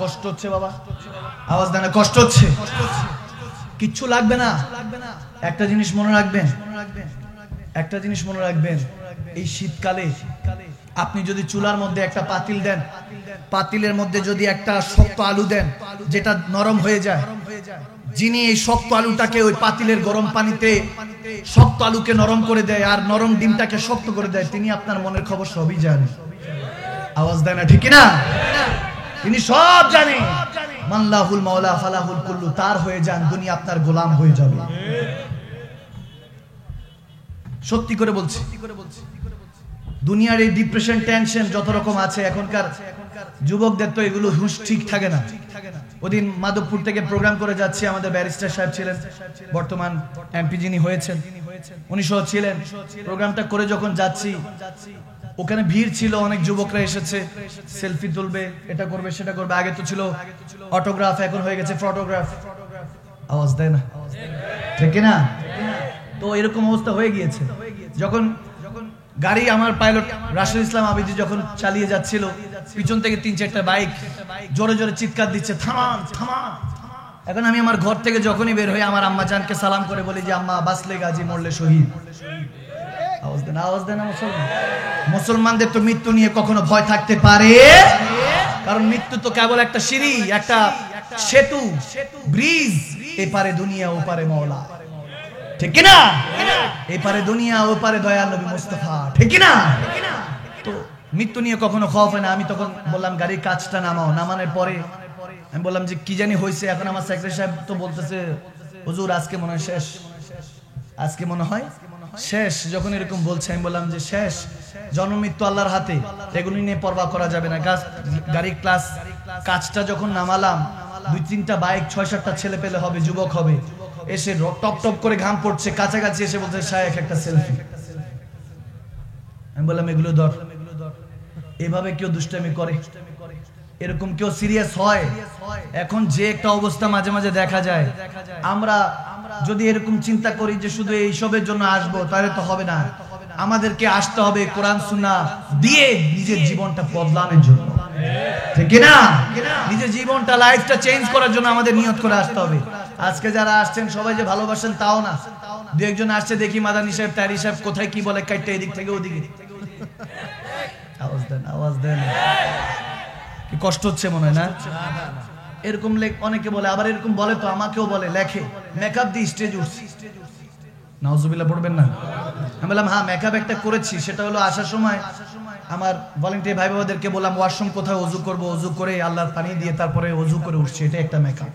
কষ্ট হচ্ছে বাবা, আওয়াজ দেন, কষ্ট হচ্ছে, কিচ্ছু লাগবে না। একটা জিনিস মনে রাখবেন, একটা জিনিস মনে রাখবেন, এই শীতকালে আপনি যদি চুলার মধ্যে একটা পাতিল দেন, পাতিলের মধ্যে যদি একটা শক্ত আলু দেন যেটা নরম হয়ে যায়, যিনি এই শক্ত আলুটাকে ওই পাতিলের গরম পানিতে শক্ত আলুকে নরম করে দেয় আর নরম ডিমটাকে শক্ত করে দেয়, তিনি আপনার মনের খবর সবই জানেন। আওয়াজ দেয় না, ঠিক না? তিনি সব জানে। মাল্লাহুল মাওলা ফালাহুল কুল্লু, তার হয়ে যান, দুনিয়া আপনার গোলাম হয়ে যাবে। সত্যি করে বলছি, দুনিয়ার এই ডিপ্রেশন, টেনশন যত রকম আছে, এখনকার যুবকদের তো এগুলো হুঁশ ঠিক থাকে না। ওদিন মাধবপুর থেকে প্রোগ্রাম করে যাচ্ছি, আমাদের ব্যারিস্টার সাহেব ছিলেন, বর্তমান এমপি যিনি হয়েছেন, উনি সহ ছিলেন। প্রোগ্রামটা করে যখন যাচ্ছি, ওখানে ভিড় ছিল, অনেক যুবকরা এসেছে, সেলফি তুলবে, এটা করবে সেটা করবে। আগে তো ছিল অটোগ্রাফ, এখন হয়ে গেছে ফটোগ্রাফ। আওয়াজ দেয় না, ঠিক না? তো এরকম অবস্থা হয়ে গিয়েছে। যখন গাড়ি আমার পাইলট রাশিদুল ইসলাম আবিদি যখন চালিয়ে যাচ্ছিল, পিছন থেকে ৩-৪টা বাইক জোরে জোরে চিৎকার দিচ্ছে, থামান থামান। এখন আমি আমার ঘর থেকে যখনই বের হই, আমার আম্মা জানকে সালাম করে বলি যে আম্মা, বাঁচলে গাজী, মরলে শহীদ। আওয়াজ দেন, আওয়াজ দেন। মুসলমানদের তো মৃত্যু নিয়ে কখনো ভয় থাকতে পারে, কারণ মৃত্যু তো কেবল একটা সিঁড়ি, একটা সেতু, ব্রিজ, এপারে দুনিয়া ওপারে মওলা। ঠিক কি না? এই পারে দুনিয়া, ও পারে দয়াল নবী মুস্তাফা, ঠিক কি না? তো মৃত্যু নিয়ে কখনো খৌফ হয় না। আমি তখন বললাম গাড়ির কাজটা নামাও। নামানোর পরে আমি বললাম যে কি জানি হয়েছে। এখন আমার সেক্রেটারি সাহেব তো বলতেছে হুজুর আজকে মনে হয় শেষ, আজকে মনে হয় শেষ। যখন এরকম বলছে আমি বললাম যে শেষ, জন্ম মৃত্যু আল্লাহর হাতে, এগুলো নিয়ে পরোয়া করা যাবে না। গাড়ির ক্লাস কাজটা যখন নামালাম, 2-3টা বাইক, 6-7টা ছেলে পেলে হবে, যুবক হবে, এসে টপ টপ করে ঘাম পড়ছে, কাছাকাছি এসে বলছে শায়েখ একটা সেলফি। আমি বললাম এগুলো ধর। এভাবে কেউ দুষ্টামি করে? এরকম কেউ সিরিয়াস হয়? এখন যে একটা অবস্থা মাঝে মাঝে দেখা যায়, আমরা যদি এরকম চিন্তা করি যে শুধু এইসবের জন্য আসবো, তাহলে তো হবে না। আমাদেরকে আসতে হবে কোরআন সুন্নাহ দিয়ে নিজের জীবনটা বদলানোর জন্য, ঠিক না? নিজের জীবনটা, লাইফটা চেঞ্জ করার জন্য আমাদের নিয়ত করে আসতে হবে। আজকে যারা আসছেন সবাই যে ভালোবাসেন তাও না। দু একজন আসছে দেখি মাদানী সাহেব, তারি সাহেব কোথায় কি বলে, কাইটটা এদিক থেকে ওদিকে। আওয়াজ দেন, আওয়াজ দেন। কি কষ্ট হচ্ছে মনে হয় না? এরকম অনেকে বলে, আবার এরকম বলে তো আমাকেও বলে, লেখে মেকআপ দিয়ে স্টেজ উঠছি। নাউজুবিল্লাহ পড়বেন না? আমি বললাম হ্যাঁ মেকআপ একটা করেছি, সেটা হলো আসার সময় আমার ভলান্টিয়ার ভাই বাবাদেরকে বললাম ওয়াশরুম কোথায় অজু করবো, অজু করে আল্লাহর পানি দিয়ে তারপরে অজু করে উঠছি, এটা একটা মেকআপ।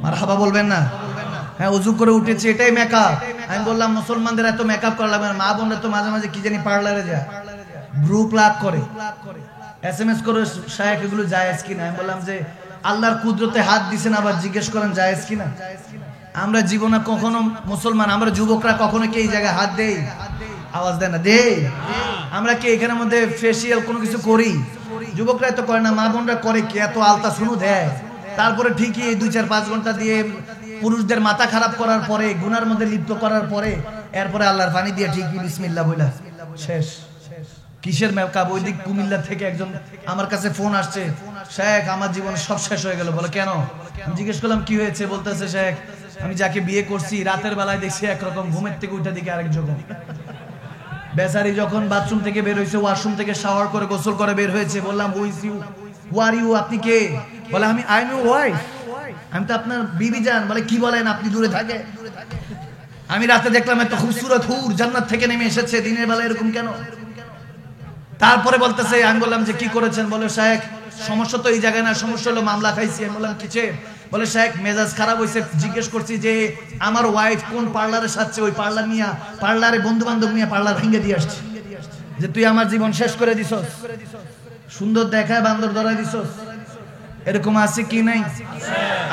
মারহাবা বলবেন না? হ্যাঁ অজু করে উঠেছি, এটাই মেকআপ। আমি বললাম মুসলমানদের এত মেকআপ করা লাগবে না। মা বোনরা তো মাঝে মাঝে কি জানি পার্লারে যায়, গ্রুপ লাগ করে, SMS করে শায়েখ এগুলো জায়েজ কিনা। আমি বললাম যে আল্লাহর কুদরতে হাত দিছেন, আবার জিজ্ঞেস করেন জায়েজ কিনা। আমরা জীবনে কখনো মুসলমান, আমরা যুবকরা কখনো কি এই জায়গায় হাত দেই? আওয়াজ দেয় না? দেই। আমরা কি এখানের মধ্যে ফেসিয়াল কোনো কিছু করি? যুবকরা তো করে না, মা বোনরা করে কি? এত আলতা শুনু দেয়, তারপরে ঠিকই 2-4-5 ঘন্টা দিয়ে পুরুষদের মাথা খারাপ করার পরে, গুনার মধ্যে লিপ্ত করার পরে, এরপরে আল্লাহর পানি দিয়ে ঠিকই বিসমিল্লাহ বইলা শেষ। কিসের মেকআপ? ওই দিক কুমিল্লা থেকে একজন আমার কাছে ফোন আসছে, শেখ আমার জীবন সব শেষ হয়ে গেল। বলে কেন? আমি জিজ্ঞেস করলাম কি হয়েছে? বলতেছে শেখ আমি যাকে বিয়ে করছি রাতের বেলায় দেখছি একরকম, ঘুমের থেকে উঠে দিকে আরেক রকম। বেচারি যখন বাথরুম থেকে বের হয়েছে, ওয়াশরুম থেকে শাওয়ার করে গোসল করে বের হয়েছে, বললাম who is you, who are you, আপনি কে? বলে আমি আই এম ইউর ওয়াইফ, আমি তো আপনার বিবি জান। বলে কি বলেন, আপনি দূরে থাকে? আমি রাতে দেখলাম এত খুবসুরত হুর জান্নাত থেকে নেমে এসেছে, দিনের বেলা এরকম কেন? তারপরে বলতেছে, আমি বললাম যে কি করেছেন? বলে শায়েখ সমস্যা তো এই জায়গায় না, সমস্যা হলো মামলা খাইছি। আমি বললাম কিসে? বলে শায়েখ মেজাজ খারাপ হয়েছে, জিজ্ঞেস করছি যে আমার ওয়াইফ কোন পার্লারে সাজছে, ওই পার্লার নিয়ে, পার্লারে বন্ধু বান্ধব নিয়ে পার্লার ভেঙে দিয়ে আসছি, যে তুই আমার জীবন শেষ করে দিছস, সুন্দর দেখায় বান্দর ধরাই দিছস। এরকম আছে কি নাই?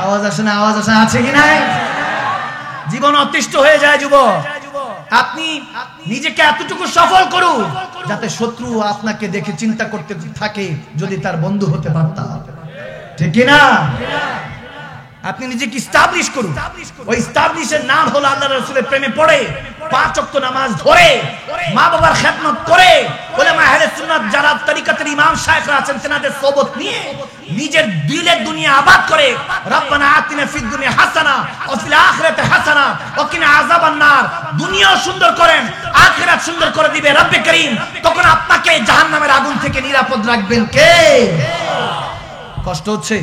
আওয়াজ আসে না? আওয়াজ আসে, আছে কি নাই? জীবন অতিষ্ঠ হয়ে যায় যুবক। আপনি নিজেকে এতটুকু সফল করুন যাতে শত্রু আপনাকে দেখে চিন্তা করতে থাকে যদি তার বন্ধু হতে পারতাম, ঠিক কি না? আপনি নিজেকে এস্টাবলিশ করুন। ওই এস্টাবলিশের নাম হলো আল্লাহর রাসূলের প্রেমে পড়ে, 5 ওয়াক্ত নামাজ ধরে, মা বাবার খেদমত করে, উলামা আহলে সুন্নাত যারা তরিকতের ইমাম শায়েখরা আছেন তেনাদের সোহবত নিয়ে নিজের দিলের দুনিয়া আবাদ করে। রব্বানা আতিনা ফিদ দুনিয়া হাসানা ওয়া ফিল আখিরাতি হাসানা ওয়া কিনা আযাবান নার। দুনিয়াও সুন্দর করেন, আখিরাত সুন্দর করে দিবে রব্বে করিম। তখন আপনাকে জাহান্নামের আগুন থেকে নিরাপদ রাখবেন কে? কষ্ট হচ্ছে?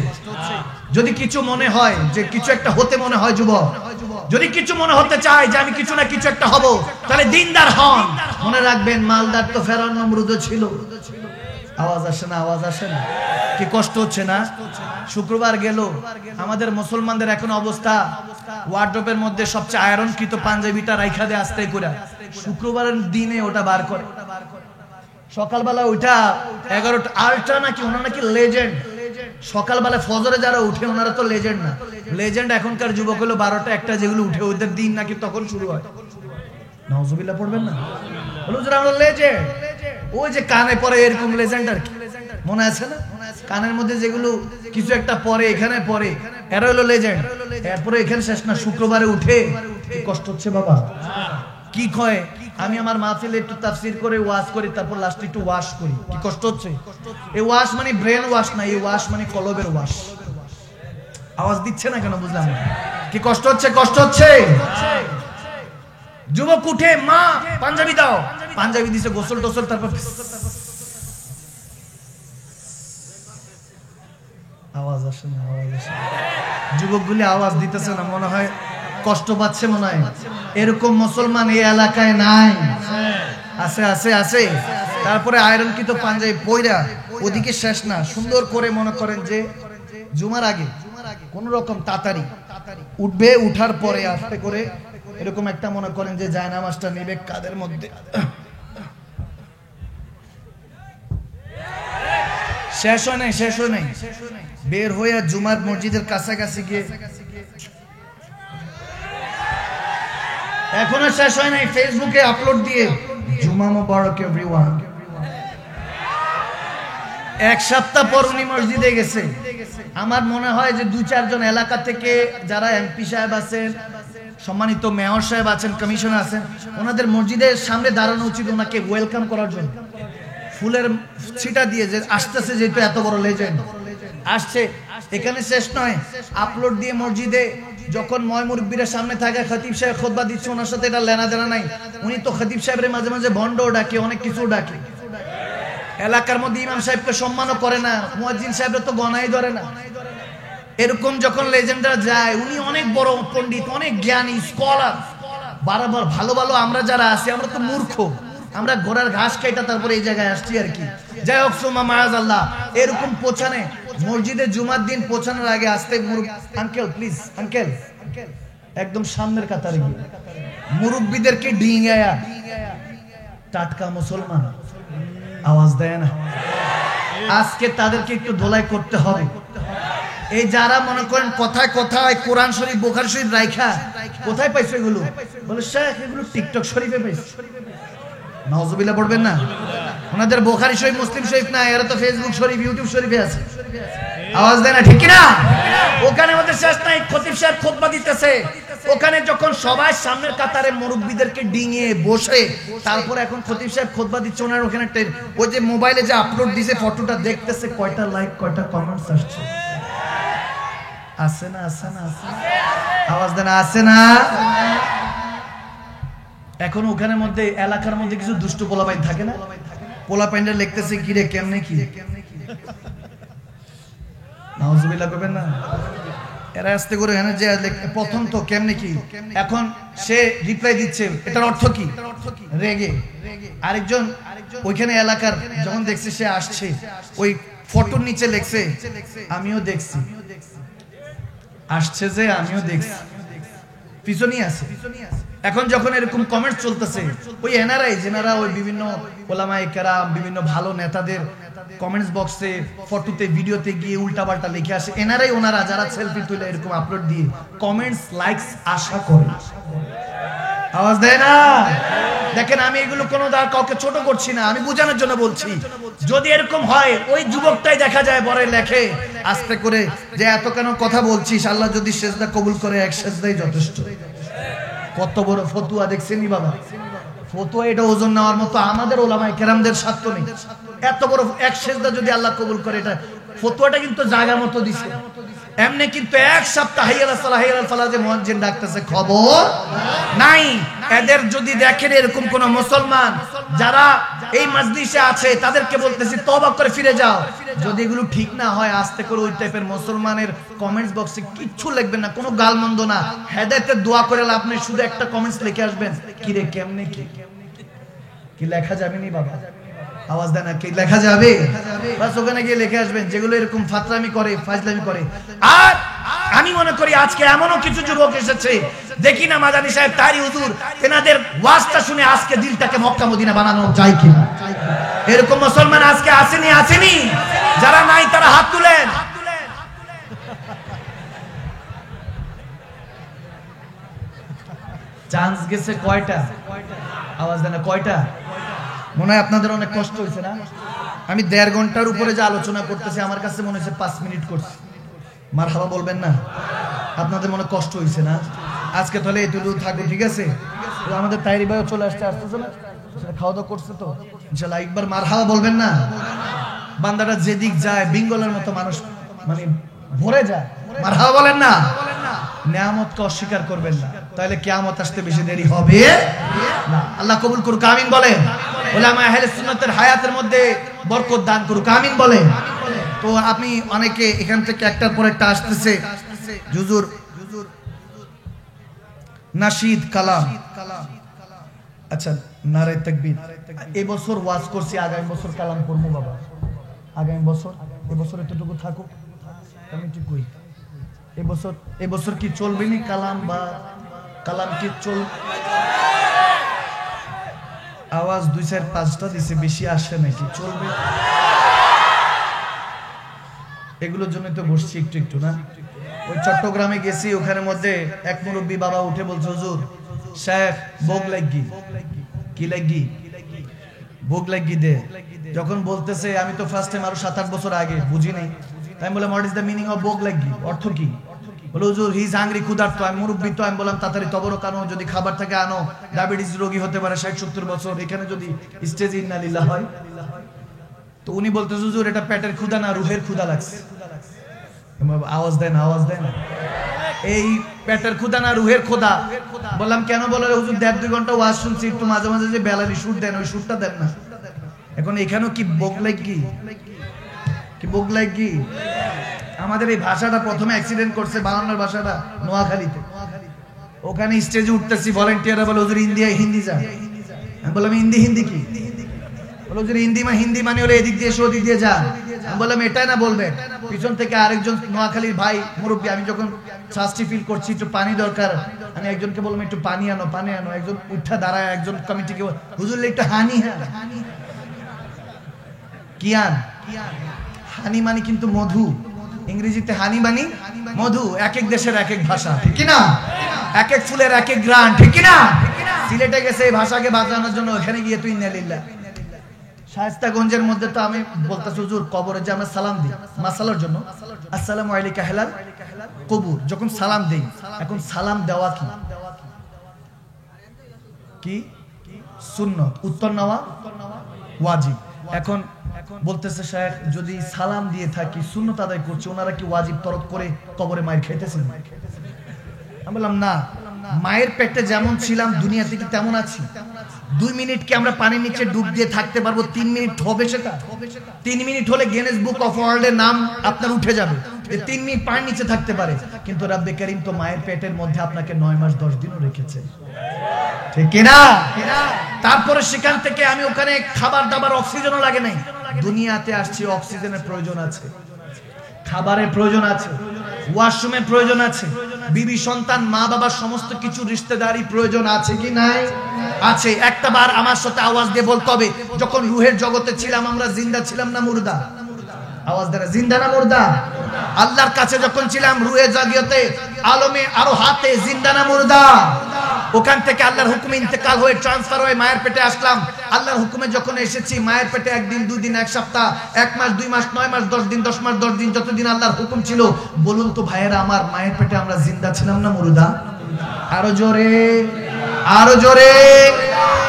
যদি কিছু মনে হয় যে কিছু একটা হতে মনে হয় যুবক, যদি কিছু মনে হতে চায় যে আমি কিছু না কিছু একটা হব, তাহলে দিনদার হন। মনে রাখবেন মালদার তো ফেরাউন নমরুদ ছিল। আওয়াজ আসে না? আওয়াজ আসে না? কি কষ্ট হচ্ছে না? শুক্রবার গেল, আমাদের মুসলমানদের এখন অবস্থা, ওয়ার্ডরোবের মধ্যে সবচেয়ে আয়রনকৃত পাঞ্জাবিটা রাইখা দেয় আস্তে করে, শুক্রবারের দিনে ওটা বার করে। সকালবেলা ওইটা 11টা আল্ট্রা নাকি ওনার নাকি লেজেন্ড, সকালবেলা ফজরে যারা উঠে ওনারা তো লেজেন্ড না, লেজেন্ড এখনকার যুবক হলো 12টা 1টা যেগুলো উঠে ওদের দিন নাকি তখন শুরু হয়। নাউজুবিল্লাহ পড়বেন না? বলো যে আমরা লেজেন্ড, ওই যে কানে পরে এরকম লেজেন্ড আর কি, মনে আছে না? কানের মধ্যে যেগুলো কিছু একটা পরে, এখানে পরে, এরা হলো লেজেন্ড। এরপরে এখানে শেষ না, শুক্রবারে উঠে কষ্ট হচ্ছে বাবা। কি কয় আমি আমার মাহফিলে একটু তাফসীর করে ওয়াজ করি, তারপর লাস্টে একটু ওয়াশ করি। কি কষ্ট হচ্ছে? এই ওয়াশ মানে ব্রেন ওয়াশ না, এই ওয়াশ মানে কলবের ওয়াশ। আওয়াজ দিচ্ছে না কেন বুঝলাম না। কি কষ্ট হচ্ছে? কষ্ট হচ্ছে। যুবক উঠে, মা পাঞ্জাবি দাও, পাঞ্জাবি দিছে, গোসল টোসল, তারপর আওয়াজ আসে না, আওয়াজ আসে না। যুবকগুলি আওয়াজ দিতেছে না, মনে হয় কষ্ট পাচ্ছে মনে হয়। এরকম মুসলমান এই এলাকায় নাই। আছে আছে আছে। তারপরে আয়রনকৃত পাঞ্জাবি পয়রা ওদিকে শেষ না, সুন্দর করে মনে করেন যে জুমার আগে কোন রকম তাড়াতাড়ি উঠবে, উঠার পরে আস্তে করে এরকম একটা মনে করেন যে জায়নামাজটা নেবে কাদের মধ্যে, শেষ হয় নাই শেষ হয় নাই, বের হয়ে জুমার মসজিদের কাছাকাছি গিয়ে এখনো শেষ হয় নাই, ফেসবুকে আপলোড দিয়ে জুমা মোবারক এভরিওয়ান। এক সপ্তাহ পর উনি মসজিদে গেছে। আমার মনে হয় যে 2-4 জন এলাকা থেকে যারা এমপি সাহেব আছেন, সম্মানিত মেয়র সাহেব আছেন, কমিশনার আছেন, ওনাদের মসজিদের সামনে দাঁড়ানো উচিত ওনাকে ওয়েলকাম করার জন্য, ফুলের ছিটা দিয়ে যে আসতেছে, যেহেতু এত বড় লেজেন্ড আসছে। এখানে শেষ নয়, আপলোড দিয়ে মসজিদে যখন ময় মুরব্বীরা সামনে থাকে, খতিব সাহেব খুতবা দিচ্ছে, ওনার সাথে এটা লেনা দেনা নাই। উনি তো খতিব সাহেবের মাঝে মাঝে ভণ্ডও ডাকে, অনেক কিছু ডাকে। এলাকার মধ্যে ইমাম সাহেবকে সম্মানও করে না, মুয়াজ্জিন সাহেবরা তো গনাই ধরে না। এরকম যখন লেজেন্ডরা যায়, উনি অনেক বড় পণ্ডিত, অনেক জ্ঞানী, স্কলার। বারবার ভালো ভালো আমরা যারা আছি, আমরা তো মূর্খ, আমরা ঘোড়ার ঘাস খাইটা তারপরে এই জায়গায় আসছি আর কি। যাই হোক, সুমা মাআযাল্লাহ, এরকম পৌঁছানে মসজিদে জুমার দিন পৌঁছানোর আগে আসতে, আঙ্কেল প্লিজ, আঙ্কেল একদম সামনের কাতারে গিয়ে মুরব্বীদেরকে ডিঙায়া, টাটকা মুসলমান আওয়াজ দেয় না, আজকে তাদেরকে একটু ধোলাই করতে হবে। এই যারা মনে করেন কথায় কথায় কোরআন শরীফ, বুখারী শরীফ রাইখা, কোথায় পাইছো এগুলো? বলে শেখ এগুলো টিকটক শরীফে পাইছো। নাউজুবিল্লাহ পড়বেন না, ওনাদের বুখারী শরীফ, মুসলিম শরীফ না, এরা তো ফেসবুক শরীফ, ইউটিউব শরীফে আছে। আওয়াজ দেয় না, ঠিক না? ওখানে আমাদের শেষ নাই, খতিব সাহেব খুতবা দিতেছে, ওখানে যখন সবাই সামনের কাতারে মুরব্বীদেরকে ডিঙিয়ে বসে, তারপর এখন খতিব সাহেব খুতবা দিচ্ছে, ওনার ওখানে ওই যে মোবাইলে যে আপলোড দিছে ফটোটা দেখতেছে, কয়টা লাইক কয়টা কমেন্টস আসছে। আছে না আছে না আছে? আওয়াজ দেন, আছে না? এখন ওখানে মধ্যে এলাকার মধ্যে কিছু দুষ্ট পোলাপাইন থাকে না, পোলাপাইনরা লিখতেছে কি রে কেমনে কি, নাউজুবিল্লাহ করবেন না। এরা আস্তে করে এখানে যে প্রথম তো কেমনে কি, এখন সে রিপ্লাই দিচ্ছে, এটার অর্থ কি? রেগে। আরেকজন ওইখানে এলাকার যখন দেখছে সে আসছে, ওই ফটোর নিচে লিখছে আমিও দেখছি, আসছে যে আমিও দেখছি, পিছনেই আছে। এখন যখন এরকম কমেন্ট চলতেছে, ওই এনআরআই যেনারা ওই বিভিন্ন ওলামায়ে কেরাম, বিভিন্ন ভালো নেতাদের কমেন্টস বক্সে, ফটোতে, ভিডিওতে গিয়ে উল্টাপাল্টা লিখে আসে, এনআরআই ওনারা যারা সেলফি তুলে এরকম আপলোড দিয়ে কমেন্টস লাইকস আশা করে। আওয়াজ দেয় না? দেখেন, আমি এগুলো কোনো কাউকে ছোট করছি না, আমি বোঝানোর জন্য বলছি। যদি এরকম হয়, ওই যুবকটাই দেখা যায় পরে লেখে আস্তে করে যে এত কেন কথা বলছিস, আল্লাহ যদি সেজদা কবুল করে, এক সেজদাই যথেষ্ট। কত বড় ফতুয়া দেখছেনই বাবা, ফতুয়া এটা ওজন নেওয়ার মতো আমাদের ওলামায়ে কেরামদের স্বার্থ নেই। এত বড় এক সেজদা যদি আল্লাহ কবুল করে, এটা ফতুয়াটা কিন্তু জায়গা মতো দিছে। এমনি কিন্তু এক সপ্তাহ হাইয়াল সালাহ হাইয়াল ফালাহ যে মুয়াজ্জিন ডাকতেছে, খবর নাই। এদের যদি দেখেন এরকম কোন মুসলমান যারা এই মাজলিসে আছে, তাদেরকে বলতেছি তওবা করে ফিরে যাও। যদি এগুলো ঠিক না হয়, আস্তে করে ওই টাইপের মুসলমানের কমেন্টস বক্সে কিচ্ছু লিখবেন না, কোনো গালমন্দ না, হেদায়েতের দোয়া করে লাভ নেই, শুধু একটা কমেন্টস লিখে আসবেন, কি রে কেমনে কি, কি লেখা যাবে নি বাবা? আওয়াজ দেন, কি লেখা যাবে? বাস ওখানে গিয়ে লিখে আসবেন যেগুলো এরকম ফাতরামি করে, ফাজলামি করে। আর আমি মনে করি আজকে এমনও কিছু যুবক এসেছে, দেখি না মাদানী সাহেব, তারি হুজুর, এনাদের ওয়াজটা শুনে আজকে দিলটাকে মক্কা মদিনা বানানো যায় কিনা? এরকম মুসলমান আজকে আসেনি? আসেনি? যারা নাই তারা হাত তুলেন। চান্স গেছে কয়টা? আওয়াজ দেন, কয়টা? মনে হয় আপনাদের অনেক কষ্ট হয়েছে না? আমি 1.5 ঘন্টার উপরে যে আলোচনা করতেছি, আমার কাছে মনে হচ্ছে 5 মিনিট করছি। মারহাবা বলবেন না? আপনাদের মনে কষ্ট হয়েছে না? আজকে তাহলে এটুকু থাকো, ঠিক আছে? আমাদের তাইরি ভাইও চলে আসতেছে না, খাওয়া দাওয়া করছে তো ইনশাআল্লাহ, একবার মারহাবা বলবেন না? বান্দাটা যেদিক যায় বেঙ্গলের মতো মানুষ মানে ভরে যায়, মারহাবা বলেন না? নিয়ামতকে অস্বীকার করবেন না, তাহলে কিয়ামত আসতে বেশি দেরি হবে না। আল্লাহ কবুল করুক, আমিন বলেন। উলামা আহলে সুন্নাতের হায়াতের মধ্যে বরকত দান করুক, আমিন বলেন। তো আপনি অনেকে এখান থেকে একটার পর একটা আসতেছে, হুজুর নাশিদ কালাম। আচ্ছা, নারে তাকবীর। এই বছর ওয়াজ করছি, আগামী বছর কালাম পড়বো বাবা, আগামী বছর। এবছর এতটুকু থাকুক, আমি ঠিক কই। এবছর কি চলবে নি কালাম, বা কালাম কি চল? আওয়াজ 2-4-5টা দিছে, বেশি আসে নাকি? চলবে? এগুলোর জন্য তো বসছি একটু একটু না। ওই চট্টগ্রামে গেছি, ওখানে মধ্যে এক মুরব্বী বাবা উঠে বলছে, হুজুর শেখ ভোগ লাগি। কি লাগি? ভোগ লাগি দে। যখন বলতেছে, আমি তো ফার্স্ট টাইম আরো 7-8 বছর আগে বুঝি নাই। আমি বললাম, what is the meaning of ভোগ লাগি, অর্থ কি? বলে, হুজুর হি ইজ হাংরি, ক্ষুধার্ত। আমি মুরব্বী তো, আমি বললাম তাড়াতাড়ি তবরক আনো, যদি খাবার থাকে আনো, ডায়াবেটিস রোগী হতে পারে 60-70 বছর, এখানে যদি স্টেজ ইন্নালিল্লাহ হয়। তো উনি বলতেছে, হুজুর এটা পেটের ক্ষুধা না, রুহের ক্ষুধা লাগছে। আওয়াজ দেন, আওয়াজ দেন। এই পেটের ক্ষুধা না রুহের ক্ষুধা। বললাম কেন? বলে, হুজুর 1.5-2 ঘন্টা ওয়াজ শুনছি, একটু মাঝে মাঝে যে বেলালি সুর দেন, ওই সুরটা দেন না। এখন এখানেও কি ভোগ লাগি? কি ভোগ লাগি? আমাদের এই ভাষাটা প্রথমে অ্যাক্সিডেন্ট করছে, বাংলার ভাষাটা নোয়াখালীতে। ওখানে স্টেজে উঠতেছি, ভলান্টিয়াররা বলে, হুজুর হিন্দি যা। আমি বললাম, হিন্দি কি? বলে, হুজুর হিন্দি মানে হলো এদিক দিয়ে এসে ওদিক দিয়ে যা। আমি বললাম, এটাই না বলবেন? পিছন থেকে আরেকজন নোয়াখালীর ভাই মুরব্বী, আমি যখন শাস্তি ফিল করছি, একটু পানি দরকার, আমি একজনকে বললাম একটু পানি আনো, পানি আনো। একজন উঠা দাঁড়ায়, একজন কমিটিকে, হুজুর একটু হানি। হ্যাঁ, কি আন? হানি মানে কিন্তু মধু, ইংরেজিতে হানি মানে মধু। এক এক দেশের এক এক ভাষা, ঠিক কি না? এক এক ফুলের এক এক গ্রান, ঠিক কি না? সিলেটে গেছে এই ভাষাকে বাঁচানোর জন্য, ওখানে গিয়ে তুই ইন্নালিল্লাহ। শায়েস্তাগঞ্জের মধ্যে তো আমি বলতেছি, হুজুর কবরে যে আমরা সালাম দিই মাসালার জন্য, আসসালামু আলাইকা আহলাল কবুর, যখন সালাম দেই, এখন সালাম দেওয়া কি সুন্নত, উত্তর নেওয়া ওয়াজিব। এখন বলতেছে শেখ, যদি সালাম দিয়ে থাকি, সুন্নত আদায় করছি, ওনারা কি ওয়াজিব তরক করে কবরে মায়ের খেতেছেন? আমি বললাম, না, মায়ের পেটে যেমন ছিলাম দুনিয়াতে কি তেমন আছি? 2 মিনিট কি আমরা পানির নিচে ডুব দিয়ে থাকতে পারবো? 3 মিনিট হবে সেটা? 3 মিনিট হলে গিনেস বুক অফ ওয়ার্ল্ডের নাম আপনার উঠে যাবে, 3 মিনিট পানির নিচে থাকতে পারে। কিন্তু রব্বে কারীম তো মায়ের পেটের মধ্যে আপনাকে 9 মাস 10 দিনও রেখেছে, ঠিক কিনা? তারপরে সেখান থেকে আমি ওখানে খাবার দাবার, অক্সিজেনও লাগে নাই। দুনিয়াতে আসছি, অক্সিজেনের প্রয়োজন আছে, খাবারের প্রয়োজন আছে, ওয়াশরুমের প্রয়োজন আছে, বিবি সন্তান মা বাবার সমস্ত কিছু রিশতেদারি প্রয়োজন আছে কি নাই? আছে। একটা বার আমার সাথে আওয়াজ দিয়ে বলতে হবে, যখন রুহের জগতে ছিলাম আমরা জিন্দা ছিলাম না মুর্দা? আওয়াজ দেন, জিন্দা না মুর্দা? আল্লাহর কাছে যখন ছিলাম রুহে জাগিয়তে আলমে আরো হাতে, জিন্দা না মুর্দা? ওখান থেকে আল্লাহর হুকুমে ইন্তেকাল হয়ে ট্রান্সফার হয়ে মায়ের পেটে আসলাম। আল্লাহর হুকুমে যখন এসেছি, মায়ের পেটে 1 দিন 2 দিন 1 সপ্তাহ 1 মাস 2 মাস 9 মাস 10 দিন 10 মাস 10 দিন, যতদিন আল্লাহর হুকুম ছিল। বলুন তো ভাইয়েরা আমার, মায়ের পেটে আমরা জিন্দা ছিলাম না মুর্দা? আরো জোরে, আরো জোরে।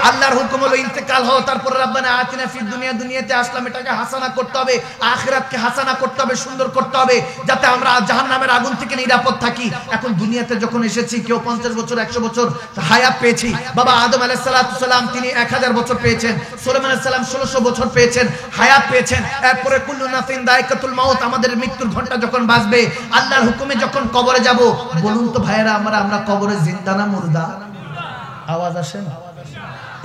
আল্লাহর হুকুম হলো ইন্তেকাল হও, তারপর রব্বানা আতিনা ফিদ দুনিয়া, দুনিয়াতে আসলাম, এটাকে হাসানা করতে হবে, আখিরাতকে হাসানা করতে হবে, সুন্দর করতে হবে, যাতে আমরা জাহান্নামের আগুন থেকে নিরাপদ থাকি। এখন দুনিয়াতে যখন এসেছি, কেউ 50 বছর 100 বছর হায়াত পেয়েছি। বাবা আদম আলাইহিস সালাতু সালাম তিনি 1000 বছর পেয়েছেন, সুলাইমান আলাইহিস সালাম 1600 বছর পেয়েছেন, হায়াত পেয়েছেন। এরপরে কুল্লু নাফসিন যায়কাতুল মাউত, আমাদের মৃত্যুর ঘন্টা যখন বাজবে, আল্লাহর হুকুমে যখন কবরে যাব, বলুন তো ভাইয়েরা আমরা কবরে জিন্দা না মুর্দা? আওয়াজ আসে না?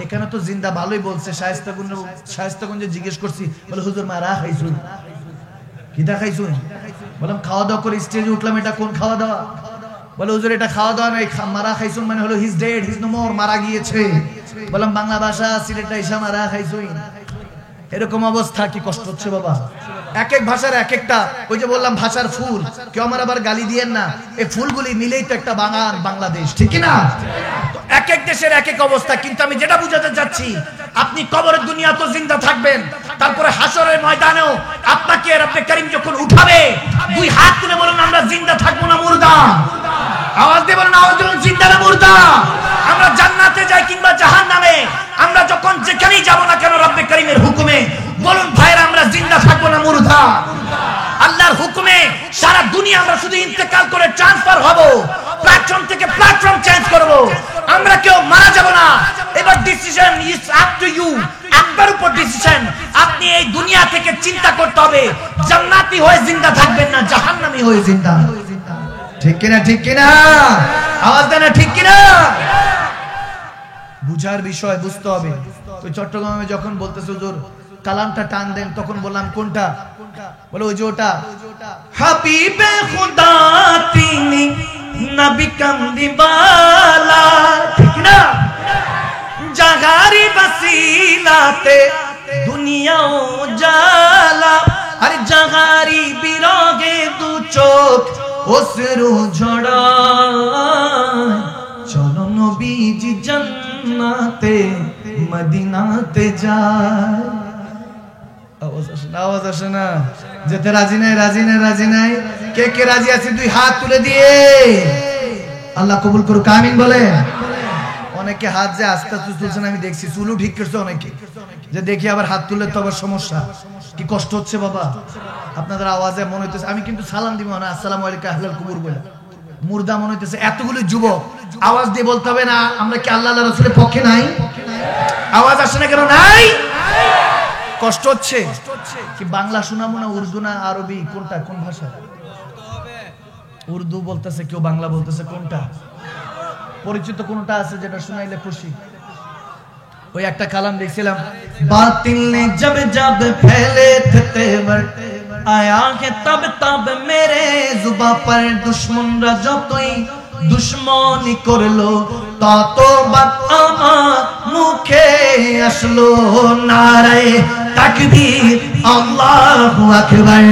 এখানে তো জিন্দা ভালোই বলছে। শায়েস্তাগঞ্জে জিজ্ঞেস করছি, বলে হুজুর মারা খাইছুন? কিটা খাইছুন? বললাম খাওয়া দাওয়া করে স্টেজে উঠলাম, এটা কোন খাওয়া দাওয়া? বলে হুজুর এটা খাওয়া দাওয়া নাই, মারা খাইছুন মানে হলো his dead, his no more, মারা গিয়েছে। বললাম বাংলা ভাষা, সিলেটে এসে মারা খাইছুন, এরকম অবস্থা। কি কষ্ট হচ্ছে বাবা? এক এক ভাষার এক একটা, ওই যে বললাম ভাষার ফুল, কেউ আমার আবার গালি দিয়েন না, এই ফুলগুলি মিলেই তো একটা বাংলাদেশ, ঠিক না? এক এক দেশের এক এক অবস্থা। কিন্তু আমি যেটা বুঝাতে চাচ্ছি, আপনি কবরের দুনিয়া তো জিন্দা থাকবেন, তারপরে হাসরের ময়দানেও আপনাকে রব্বে কারীম যখন উঠাবে, 2 হাত তুলে বলুন, আমরা জিন্দা থাকবো না মুর্দা? আওয়াজ দিয়ে বলুন, আওয়াজ দিন, জিন্দা না মুর্দা? আমরা জান্নাতে যাই কিংবা জাহান্নামে, আমরা যখন যেখানেই যাব না কেন রব্বে কারীমের হুকুমে, বলুন ভাইরা আমরা জিন্দা থাকবো না মুর্দা? আল্লাহর হুকুমে সারা দুনিয়া আমরা শুধু ইন্তেকাল করে ট্রান্সফার হব, প্ল্যাটফর্ম থেকে প্ল্যাটফর্ম চেঞ্জ করব, আমরা কেউ মারা যাব না। এবার decision is up to you, আপনার উপর ডিসিশন। আপনি এই দুনিয়া থেকে চিন্তা করতে হবে, জান্নাতি হয়ে জিন্দা থাকবেন না জাহান্নামী হয়ে জিন্দা, ঠিক কিনা, ঠিক কিনা, আওয়াজ দেন না, ঠিক কিনা। বুঝার বিষয়, বুঝতে হবে। ওই চট্টগ্রামে যখন বলতেছে হুজুর কালামটা টান দেন, তখন বললাম কোনটা? বলে ওই যে ওটা, হাবিবে খুদা তিনি নবী কামদিবালা, ঠিক না, জাগারি বসিলাতে দুনিয়া উজালা, আরে জাগারি বিরগে দু চোখ অশ্রু ঝড়ায়, চলো নবীজি জান্নাতে মদিনাতে যায়। আওয়াজ আসে না? যেতে রাজি নাই, রাজি নাই, রাজি নাই। কে কে রাজি আছে দুই হাত তুলে দিয়ে। আল্লাহ কবুল করুক, আমিন বলে। অনেকে হাত যে আস্তে আস্তে তুলছেন আমি দেখছি, চুলও ঠিক করছে অনেকে, যে দেখি আবার হাত তুললে তো আবার সমস্যা। কি কষ্ট হচ্ছে বাবা আপনাদের আওয়াজে, মনে হইতেছে আমি কিন্তু সালাম দিব না, আসসালামু আলাইকুম আহলাল কুবুর বলে মুর্দা মনে হইতেছে। এতগুলো যুবক আওয়াজ দিয়ে বলতে হবে না আমরা কি আল্লাহ আল্লাহ রাসূলের পক্ষে নাই? আওয়াজ আসে না কেন? নাই, কষ্ট হচ্ছে। কি বাংলা শোনাবো না, উর্দু না আরবি, কোনটা, কোন ভাষা? উর্দু বলতেছে কেউ, বাংলা বলতেছে, কোনটা পরিচিত? কোনটা আছে যেটা শুনাইলে খুশি? ওই একটা কালাম দেখছিলাম, বাতিল নে জব জব ফেলে थे तेवर आया है तब तब मेरे जुबा पर दुश्मनরা যতই দুশ্মনী করলো ততবার আমার মুখে আসলো নারায়ে তাকবীর আল্লাহু আকবার,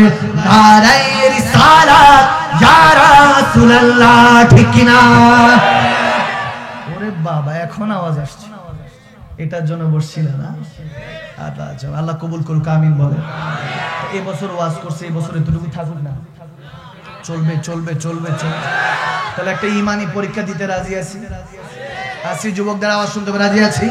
নারায়ে রিসালাত ইয়া রাসূলুল্লাহ, ঠিক না? ওরে বাবা এখন আওয়াজ আসছে, এটার জন্য বসছিল না। আচ্ছা আল্লাহ কবুল করুক, আমিন বলে। এই বছর ওয়াজ করছে, এই বছর এতটুকু থাকুক না, চলবে চলবে চলবে চলবে। তাহলে একটা ইমানি পরীক্ষা দিতে রাজি আছি, আসি যুবকদের আওয়াজ শুনতে রাজি আছি।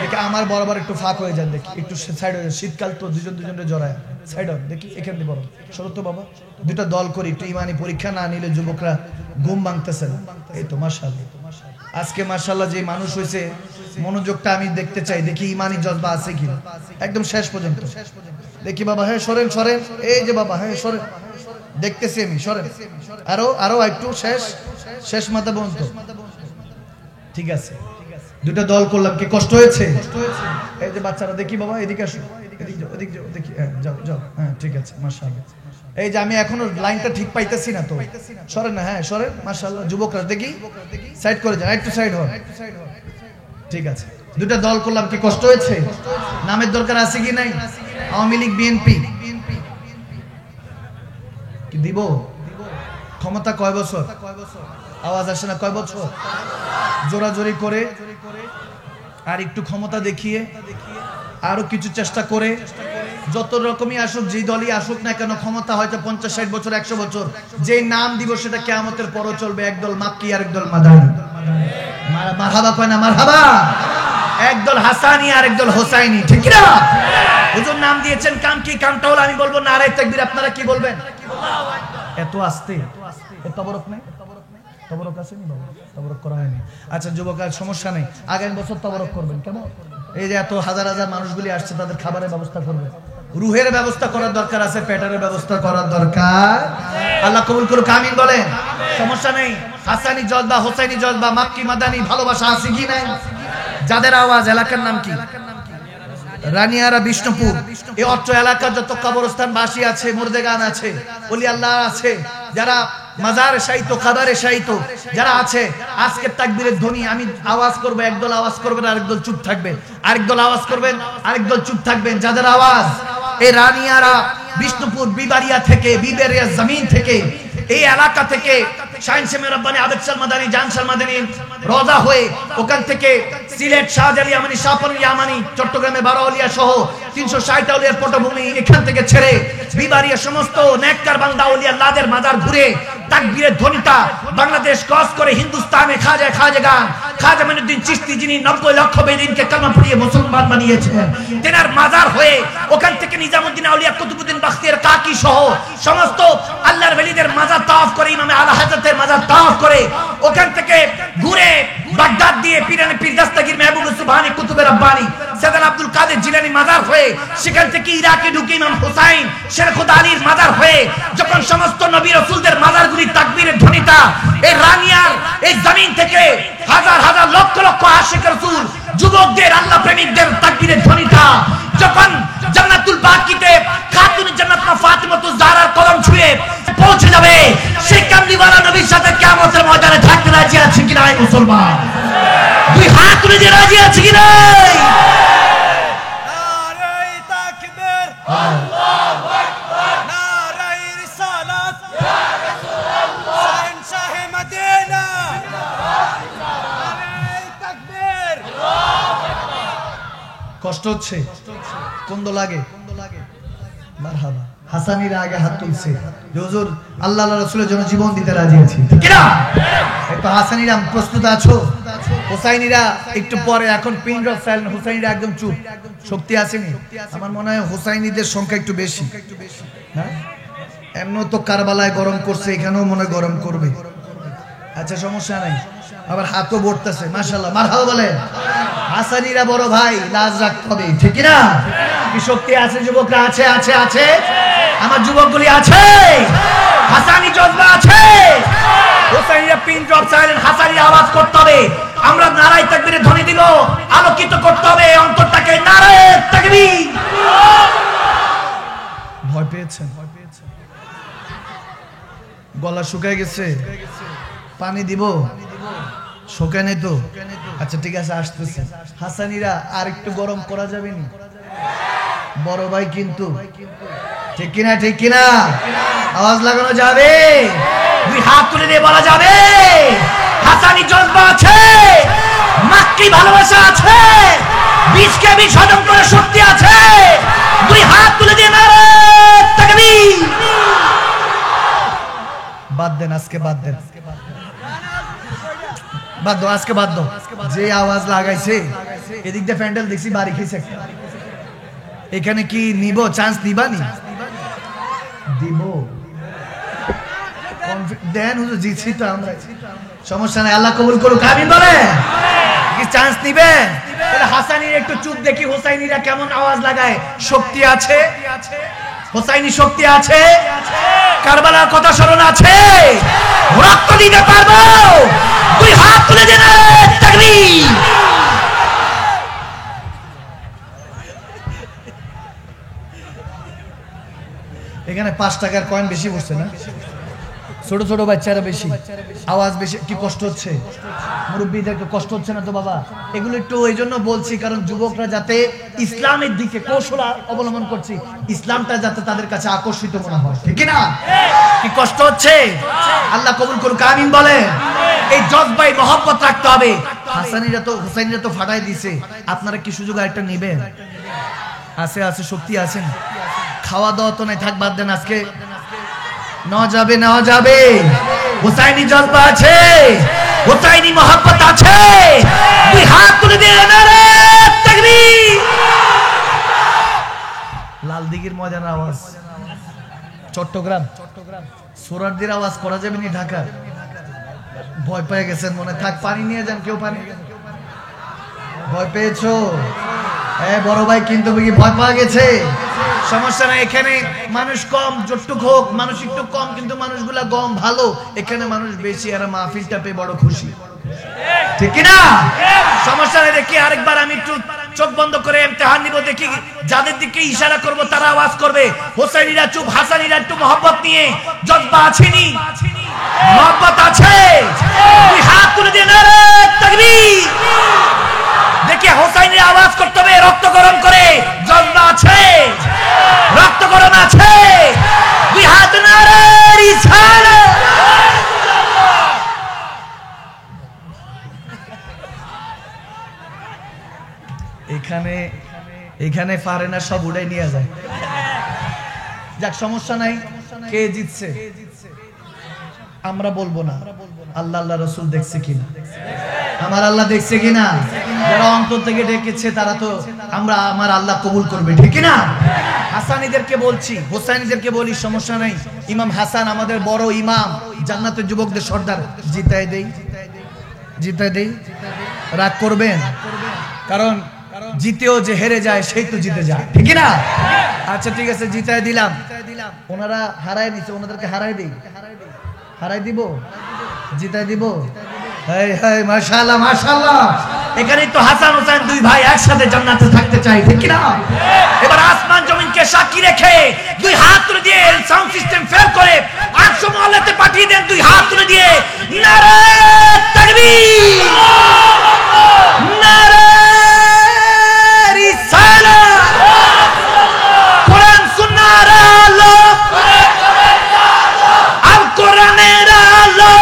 দেখি আমার বরাবর একটু ফাঁক হয়ে যান, দেখি একটু সাইড হয়ে যান, শীতকাল তো দুজন দুজনে জড়ায়, সাইড হন দেখি, এখান দিয়ে বড় সরত বাবা, দুটা দল করি, একটু ইমানি পরীক্ষা না নিলে যুবকরা ঘুম ভাঙতেছে না। এই তো মাশাআল্লাহ, আজকে মাশাআল্লাহ যে মানুষ হয়েছে, মনোযোগটা আমি দেখতে চাই, দেখি ইমানি জজবা আছে কি একদম শেষ পর্যন্ত। দেখি বাবা, হ্যাঁ সরেন সরেন, এই যে বাবা, হ্যাঁ সরেন, দেখতেছি আমি, সরেন, আরো আরো একটু, শেষ শেষ মাথা পর্যন্ত, ঠিক আছে। দুটা দল করলাম, কি কষ্ট হয়েছে? এই যে বাচ্চারা, দেখি বাবা এদিকে আসো, এদিকে যাও, এদিকে যাও, দেখি, হ্যাঁ যাও যাও, হ্যাঁ ঠিক আছে মাশাআল্লাহ। এই যে আমি এখনো লাইনটা ঠিক পাইতেছি না তো, সরেন না, হ্যাঁ সরেন মাশাআল্লাহ। যুবকরা দেখি সাইড করে যান, একটু সাইড হন, ঠিক আছে। দুটা দল করলাম, কি কষ্ট হয়েছে? নামের দরকার আছে কি নাই? আওয়ামী লীগ, বিএনপি কি দিব? ক্ষমতা কয় বছর? আওয়াজ আসে না, কয় বছর? জোরাজোরি করে আর একটু ক্ষমতা দেখিয়ে আরো কিছু চেষ্টা করে, যত রকমই আসুক, যে দলই আসুক না কেন, ক্ষমতা হয়তো 50-60 বছর, 100 বছর, যে নাম দিব সেটা কিয়ামতের পরও চলবে। একদল মাক্কি আর একদল মাদানী, মারহাবা কয় না? মারহাবা। একদল হাসানি আর একদল হোসাইনি, ঠিক না? হুজুর নাম দিয়েছেন, কাম কি? কামটা হলো আমি বলবো নারায়ে তাকবীর, আপনারা কি বলবেন? এত আস্তে, তবরক নাই, তবরক আছে নি বাবা? তবরক করা হয়নি। আচ্ছা যুবক, আর সমস্যা নেই, আগামী বছর তবরক করবেন, কেমন? এই যে এত হাজার হাজার মানুষগুলি আসছে, তাদের খাবারের ব্যবস্থা করবেন, রুহের ব্যবস্থা করার দরকার আছে, পেটের ব্যবস্থা করার দরকার। আল্লাহ কবুল করুক, আমিন বলেন। সমস্যা নেই, হাসানি জজবা, হোসাইনি জজবা, মাক্কি মাদানি ভালোবাসা আছে কি নাই? যাদের আওয়াজ, এলাকার নাম কি? রানিয়ারা, বিষ্ণুপুর, এই অত্র এলাকার যত কবরস্থান বাসী আছে, মুর্দেগান আছে, ওলি আল্লাহ আছে, যারা মাজারে শায়িত, কাদারে শায়িত যারা আছে, আজকে তাকবীরের ধ্বনি আমি আওয়াজ করব, একদল আওয়াজ করবেন, আরেকদল চুপ থাকবেন, আরেকদল আওয়াজ করবেন, আরেকদল চুপ থাকবেন। যাদের আওয়াজ এই রানিয়ারা, বিষ্ণুপুর, বিবারিয়া থেকে, বিবেরিয়া জমিন থেকে, এই এলাকা থেকে, শাহিনশামে রব্বানি, আবেদশাল মাদানী, জানশাল মাদানী রোজা হয়ে, ওখান থেকে সিলেট, শাহজালি আমানি, শাহপুর ইয়ামানি, চট্টগ্রামে বারোয়ালিয়া সহ 360 আউলিয়ার পটভূমি, এখান থেকে ছেড়ে বিবারিয়া সমস্ত নেককার বান্দা আউলিয়া আল্লাহদের মাজার ঘুরে তাকবীরের ধ্বনিটা বাংলাদেশ ক্রস করে হিন্দুস্তানে খাজা মঈনুদ্দিন চিশতি, যিনি 90 লক্ষ বেদিনকে কালেমা পড়িয়ে মুসলমান বানিয়েছেন, তেনার মাজার হয়ে, ওখান থেকে নিজামউদ্দিন আউলিয়া, কুতুবউদ্দিন বাখতিয়ার কাকি সহ সমস্ত আল্লাহর ওলিদের মাজার তাওয়াফ করে, ইমামে আলা হযরতের মাজার তাওয়াফ করে, ওখান থেকে ঘুরে গুনে বাগদাদ দিয়ে পিরানে পীর দাস্তাগীর মেহবুব সুবহানী কুতুবে রব্বানী সৈয়দ আব্দুল কাদের জিলানী মাজার হয়ে সেখান থেকে ইরাকে ঢুকে ইমাম হুসাইন শেরখুদ আলীর মাজার হয়ে যখন সমস্ত নবী রাসূলদের মাজারগুলি তাকবীরের ধ্বনিটা এই রানিয়ার এই জমিন থেকে হাজার হাজার লক্ষ লক্ষ আশিক রাসূল যুবকদের আল্লাহ প্রেমিকদের তাকবীরের ধ্বনিটা যখন জান্নাতুল বাকিতে খাতুন জান্নাত ফাতিমাতুজ জাহরার কদম ছুঁয়ে পৌঁছে যাবে সেই কামলিওয়ালা নবীর সাথে কিয়ামতের ময়দানে থাকতে রাজি আছে কি নাই মুসলমান? দুই হাত তুলে দিয়ে রাজি আছে কি নাই? নারে তাকবীর আল্লাহু আকবার নারে রিসালাত ইয়া রাসূলুল্লাহ শাহ মদিনা নারে তাকবীর কষ্ট হচ্ছে? কোন লাগে? মারহাবা। হাসানীরা আগে হাত তুলছে যে হুজুর আল্লাহ রাসূলের জন্য জীবন দিতে রাজি আছি, ঠিক না? একটু হাসানীরা প্রস্তুত আছো? হুসাইনীরা একটু পরে, এখন পিন ড্রপ সাইলেন্ট। হুসাইনীরা একদম চুপ। শক্তি আসেনি? আমার মনে হয় হুসাইনীদের সংখ্যা একটু বেশি। হ্যাঁ, এমনও তো কারবালায় গরম করছে, এখানেও মনে গরম করবে। আচ্ছা, সমস্যা নাই। আবার হাতও বড়তেছে, মাশাআল্লাহ, মারহাবা বলে। হাসানীরা বড় ভাই, লাজ রাখতে হবে, ঠিক না? কি শক্তি আছে যুবকরা? আছে আছে আছে। আমার যুবকগুলি আছে, হাসানী জজবা আছে। হুসাইনীরা পিন ড্রপ সাইলেন্ট। হাসানীর আওয়াজ করতে হবে। আমরা নারায়ে তাকবীরের ধ্বনি দিব, আলোকিত করতে হবে অন্তরটাকে। নারায়ে তাকবীর। ভয় পেয়েছেন? গলা শুকায় গেছে? পানি দিব? শুকায় তো? আচ্ছা ঠিক আছে, আসতেছে। হাসানীরা আর একটু গরম করা যাবে না? বড় ভাই কিন্তু, ঠিক কিনা? ঠিক কিনা? আওয়াজ লাগানো যাবে? দুই হাত তুলে দিয়ে বলা যাবে হাসানী জজবা আছে, মাতৃ ভালোবাসা আছে, বীজকে বীজ হজম করে শক্তি আছে। দুই হাত তুলে দিয়ে নারায়ে তাকবীর। বাদ দেন, আজকে বাদ দেন, বাদ দাও, আজকে বাদ দাও। যে আওয়াজ লাগাইছে, এদিক দিয়ে প্যান্ডেল দেখছি বাড়ি খেয়েছে। এখানে কি নিব? চান্স নিবানি? দিব? দেন হুজুর, জিতছি তো আমরা, সমস্যা নাই। আল্লাহ কবুল করুক, আমিন বলে। কি চান্স নিবেন? তাহলে হাসানীর একটু চুপ দেখি, হুসাইনীরা কেমন আওয়াজ লাগায়। শক্তি আছে? হুসাইনী শক্তি আছে? কারবালার কথা স্মরণ আছে? রক্ত দিতে পারবো? দুই হাত তুলে দেন, তাকবীর। এখানে 5 টাকার কয়েন বেশি বসছে না? ছোট ছোট বাচ্চারা বেশি, আওয়াজ বেশি। কি কষ্ট হচ্ছে? মুরব্বীদের কষ্ট হচ্ছে না তো বাবা? এগুলো একটু এই জন্য বলছি, কারণ যুবকরা যাতে ইসলামের দিকে কৌশল অবলম্বন করছি, ইসলামটা যাতে তাদের কাছে আকর্ষিত মনে হয়, ঠিক না? কি কষ্ট হচ্ছে? আল্লাহ কবুল করুক, আমিন বলে। এই জজবাই মহব্বত রাখতে হবে। হুসাইনীরা তো ফাটাই দিছে, আপনারা কি সুযোগ আরেকটা নেবেন? আছে আছে, শক্তি আছেন। খাওয়া দাওয়া তো নাই, থাক, বাদ দেন। আজকে নেওয়া যাবে, নেওয়া যাবে। হুসাইনী জজবা আছে, হুসাইনী মহব্বত আছে। দুই হাত তুলে দিয়ে নারায়ে তাকবীর। লালদিঘির ময়দানের আওয়াজ, চট্টগ্রাম সোরারদের আওয়াজ করা যাবে না ঢাকা? ভয় পেয়ে গেছেন মনে? থাক, পানি নিয়ে যান। কেউ পানি? ভয় পেয়েছো? বড় ভাই কিন্তু ভয় পাওয়া গেছে। সমস্যা নাই, এখানে মানুষ কম, যতটুক হোক মানুষ একটু কম, কিন্তু মানুষগুলা গম ভালো। এখানে মানুষ বেশি, আর মাহফিলটা পেয়ে বড় খুশি, ঠিক না? সমস্যা নাই। দেখি আরেকবার আমি একটু চোখ বন্ধ করে ইমতিহান নিব, দেখি যাদের দিকে ইশারা করব তারা আওয়াজ করবে। হুসাইনীরা চুপ, হাসানীরা একটু মহব্বত নিয়ে। জজবা আছেনি? মহব্বত আছে? দুই হাত তুলে দিয়ে নারায়ে তাকবীর। দেখি হুসাইনীর আওয়াজ করতে হবে রক্ত গরম করে। জজবা আছে? রক্ত গরম আছে? দুই হাত নারায়ে রিসালাত। এখানে পারে না, সব উড়াই নিয়ে যায়। যাক, সমস্যা নাই। কে জিতছে আমরা বলবো না, আল্লাহ আল্লাহ রাসূল দেখছে কিনা, আমার আল্লাহ দেখছে কিনা। যারা অন্তর থেকে ডেকেছে তারা তো আমার আল্লাহ কবুল করবে, ঠিক না? হাসানীদেরকে বলছি, হুসাইনীদেরকে বলি, সমস্যা নাই। ইমাম হাসান আমাদের বড় ইমাম, জান্নাতের যুবকদের সর্দার, জিতাই দেই। জিতে দেই, রাগ করবেন? কারণ জিতেও যে হেরে যায় সেই তো জিতে যায়, ঠিক না? আচ্ছা ঠিক আছে, জিতায় দিলাম। ওনারা হারায় নিচ্ছে, ওনাদেরকে হারাই দিই, হারাই দিব, জিতায় দিব। মাশাআল্লাহ মাশাআল্লাহ, এখানেই তো হাসান হোসেন দুই ভাই একসাথে জান্নাতে থাকতে চাই, ঠিক না? এবার আসমান জমিনকে সাক্ষী রেখে দুই হাত তুলে দিয়ে সাউন্ড সিস্টেম ফেল করে 800 মহল্লাতে পাঠিয়ে দেন, দুই হাত তুলে দিয়ে নারে তাকবীর, নারে রিসালাত, কোরআন সুন্নাহর আলো, আল কোরআনের আলো,